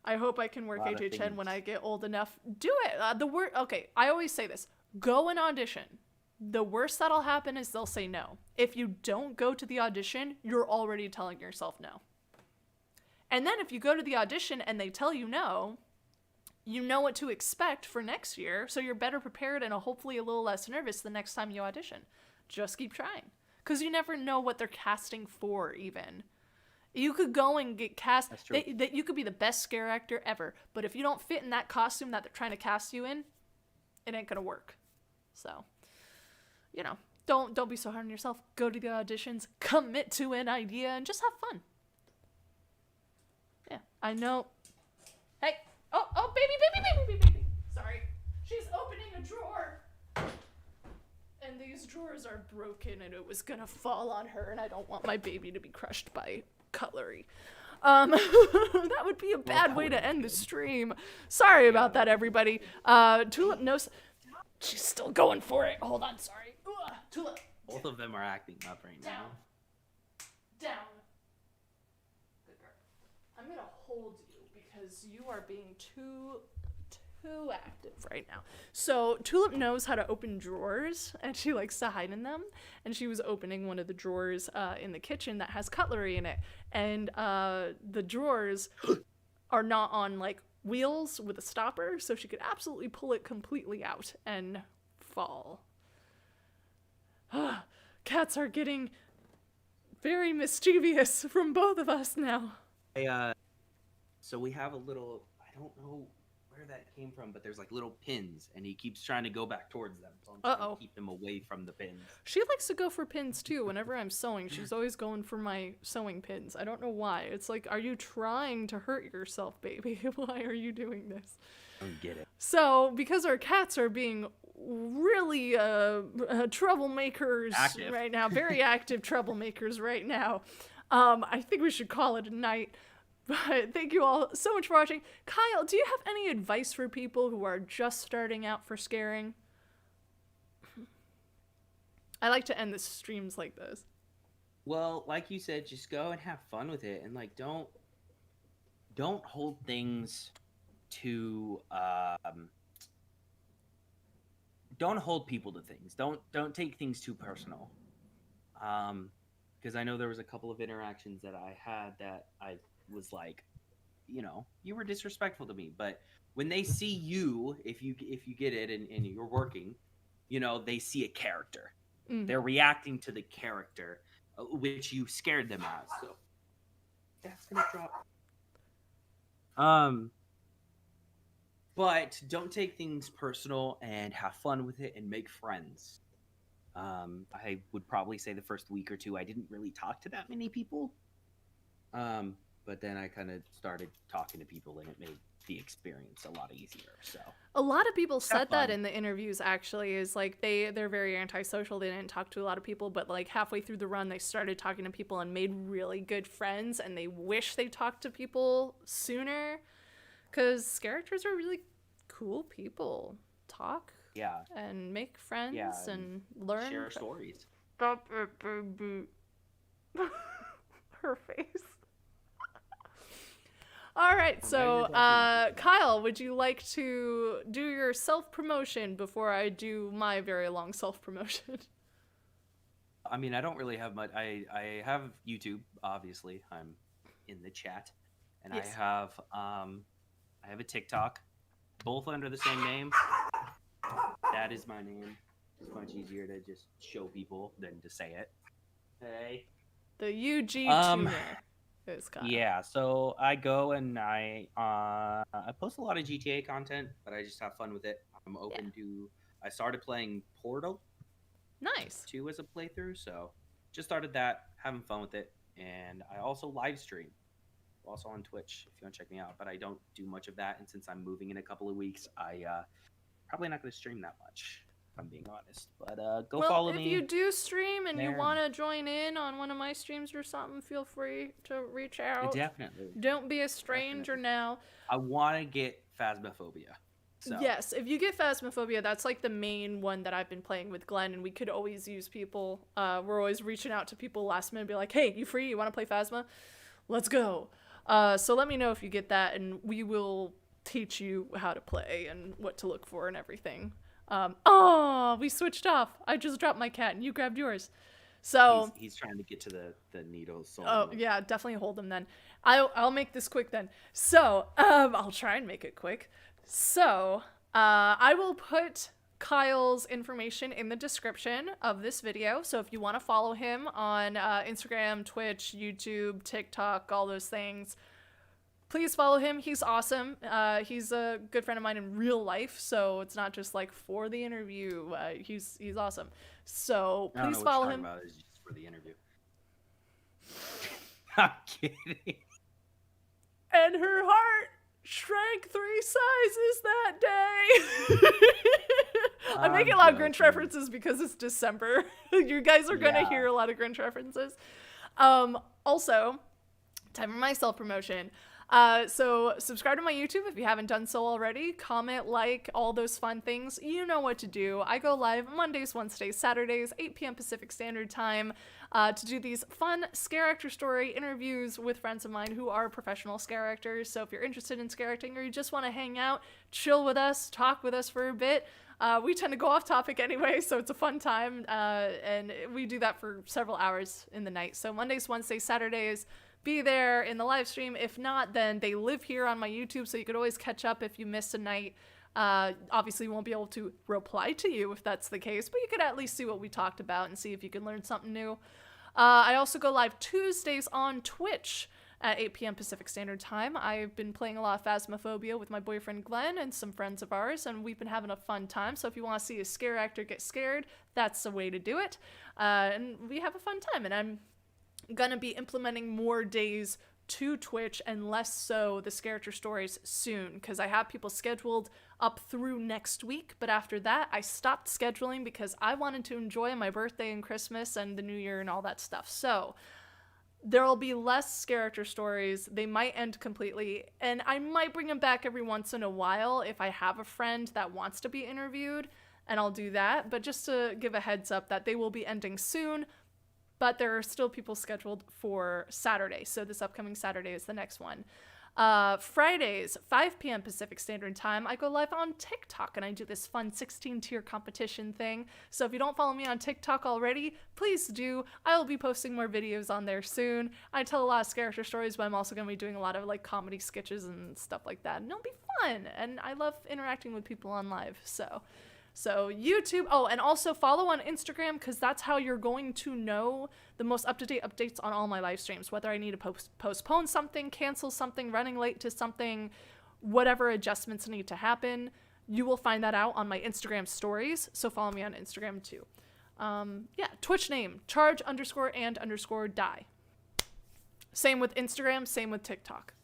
I hope I can work HHN when I get old enough. Do it. Okay, I always say this. Go and audition. The worst that'll happen is they'll say no. If you don't go to the audition, you're already telling yourself no. And then if you go to the audition and they tell you no, you know what to expect for next year, so you're better prepared and hopefully a little less nervous the next time you audition. Just keep trying. Because you never know what they're casting for, even. You could go and get cast. That's true. You could be the best scare actor ever, but if you don't fit in that costume that they're trying to cast you in, it ain't gonna work. So, don't be so hard on yourself. Go to the auditions, commit to an idea, and just have fun. Yeah, I know. Hey, oh, baby. Sorry, she's opening a drawer, and these drawers are broken, and it was gonna fall on her, and I don't want my baby to be crushed by cutlery. That would be a bad way to end the stream. Sorry about that, everybody. Tulip knows. She's still going for it. Hold on, sorry. Tulip. Both of them are acting up right now. Down. Good girl. I'm gonna hold you because you are being too active right now. So Tulip knows how to open drawers, and she likes to hide in them. And she was opening one of the drawers in the kitchen that has cutlery in it, and the drawers are not on wheels with a stopper, so she could absolutely pull it completely out and fall. Cats are getting very mischievous from both of us now. So we have a little, I don't know where that came from, but there's little pins, and he keeps trying to go back towards them, so I'm trying to keep him away from the pins. She likes to go for pins too. Whenever I'm sewing, she's always going for my sewing pins. I don't know why. It's are you trying to hurt yourself, baby? Why are you doing this? I don't get it. So, because our cats are being really troublemakers right now, very active troublemakers right now, I think we should call it a night. But thank you all so much for watching. Kyle, do you have any advice for people who are just starting out for scaring? I like to end the streams like this. Well, like you said, just go and have fun with it, and don't hold things to don't hold people to things. Don't take things too personal. Because I know there was a couple of interactions that I had that I was you were disrespectful to me, but when they see you, if you get it and you're working, they see a character. They're reacting to the character, which you scared them as. So that's gonna drop. Um, but don't take things personal and have fun with it and make friends. I would probably say the first week or two I didn't really talk to that many people. But then I kind of started talking to people and it made the experience a lot easier. So A lot of people just have said that fun. in the interviews, actually, is like they're very antisocial. They didn't talk to a lot of people, but like halfway through the run, they started talking to people and made really good friends, and they wish they talked to people sooner because characters are really cool people. Talk Yeah, and make friends yeah, and and learn. share stories. Stop it, baby. Her face. All right, so Kyle, would you like to do your self-promotion before I do my very long self-promotion? I mean, I don't really have much. I have YouTube, obviously. I'm in the chat, and Yes. I have a TikTok, both under the same name. That is my name. It's much easier to just show people than to say it. Hey. The UG Um, tuner is Kyle. Yeah, so I go and I post a lot of GTA content, but I just have fun with it. I'm open to. I started playing Portal Nice. 2 as a playthrough, so just started that, having fun with it, and I also live stream, also on Twitch if you want to check me out. But I don't do much of that, and since I'm moving in a couple of weeks, I probably not going to stream that much. If I'm being honest, but go follow if me. you do stream and you there. want to join in on one of my streams or something, feel free to reach out. Definitely. Don't be a stranger now. I want to get Phasmophobia. So. Yes, if you get Phasmophobia, that's like the main one that I've been playing with Glenn, and we could always use people. We're always reaching out to people last minute and be like, hey, you free? You want to play Phasma? Let's go. So let me know if you get that, and we will teach you how to play and what to look for and everything. We switched off. I just dropped my cat, and you grabbed yours. So he's trying to get to the needles. Oh yeah, definitely hold them then. I'll make this quick then. So I'll try and make it quick. So I will put Kyle's information in the description of this video. So if you want to follow him on Instagram, Twitch, YouTube, TikTok, all those things, please follow him. He's awesome. He's a good friend of mine in real life, so it's not just like for the interview. He's awesome. So please follow him. About is just for the interview. I'm kidding. And her heart shrank 3 sizes that day. I'm making a lot of Grinch references because it's December. You guys are gonna hear a lot of Grinch references. Also, time for my self-promotion. So subscribe to my YouTube if you haven't done so already. Comment, like, all those fun things. You know what to do. I go live Mondays, Wednesdays, Saturdays, 8 p.m. Pacific Standard Time to do these fun scare actor story interviews with friends of mine who are professional scare actors. So if you're interested in scare acting or you just want to hang out, chill with us, talk with us for a bit, we tend to go off topic anyway, so it's a fun time, and we do that for several hours in the night. So Mondays, Wednesdays, Saturdays, be there in the live stream. If not, then they live here on my YouTube, so you could always catch up if you missed a night. Obviously, we won't be able to reply to you if that's the case, but you could at least see what we talked about and see if you can learn something new. I also go live Tuesdays on Twitch at 8 p.m. Pacific Standard Time. I've been playing a lot of Phasmophobia with my boyfriend Glenn and some friends of ours, and we've been having a fun time. So if you want to see a scare actor get scared, that's the way to do it. And we have a fun time, and I'm gonna be implementing more days to Twitch and less so the character stories soon, because I have people scheduled up through next week, but after that I stopped scheduling because I wanted to enjoy my birthday and Christmas and the New Year and all that stuff. So there'll be less character stories. They might end completely, and I might bring them back every once in a while if I have a friend that wants to be interviewed, and I'll do that. But just to give a heads up that they will be ending soon, but there are still people scheduled for Saturday. So this upcoming Saturday is the next one. Fridays, 5 p.m. Pacific Standard Time, I go live on TikTok and I do this fun 16-tier competition thing. So if you don't follow me on TikTok already, please do. I will be posting more videos on there soon. I tell a lot of character stories, but I'm also going to be doing a lot of like comedy sketches and stuff like that. And it'll be fun. And I love interacting with people on live. So So YouTube, oh, and also follow on Instagram, because that's how you're going to know the most up-to-date updates on all my live streams, whether I need to postpone something, cancel something, running late to something, whatever adjustments need to happen. You will find that out on my Instagram stories, so follow me on Instagram too. Yeah, Twitch name, charge_and_die. Same with Instagram, same with TikTok.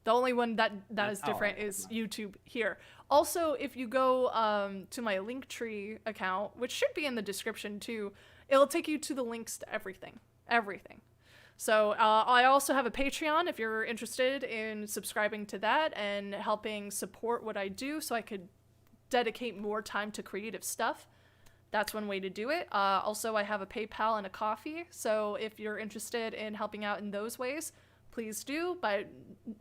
The only one that is different is YouTube here. Also, if you go to my Linktree account, which should be in the description too, it'll take you to the links to everything. Everything. So I also have a Patreon if you're interested in subscribing to that and helping support what I do so I could dedicate more time to creative stuff. That's one way to do it. Also, I have a PayPal and a Coffee. So if you're interested in helping out in those ways, please do. But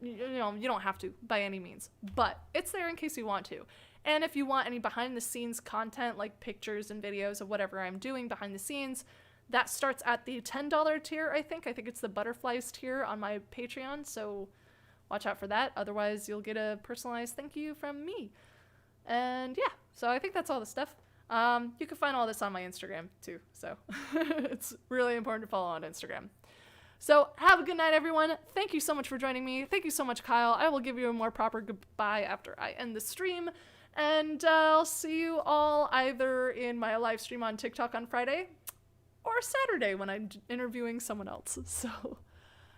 you don't have to by any means. But it's there in case you want to. And if you want any behind the scenes content like pictures and videos of whatever I'm doing behind the scenes, that starts at the $10 tier, I think. I think it's the butterflies tier on my Patreon. So watch out for that. Otherwise, you'll get a personalized thank you from me. And yeah, so I think that's all the stuff. You can find all this on my Instagram too, so it's really important to follow on Instagram. So have a good night, everyone. Thank you so much for joining me. Thank you so much, Kyle. I will give you a more proper goodbye after I end the stream, and I'll see you all either in my live stream on TikTok on Friday or Saturday when I'm interviewing someone else. So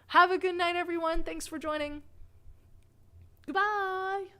have a good night, everyone. Thanks for joining. Goodbye.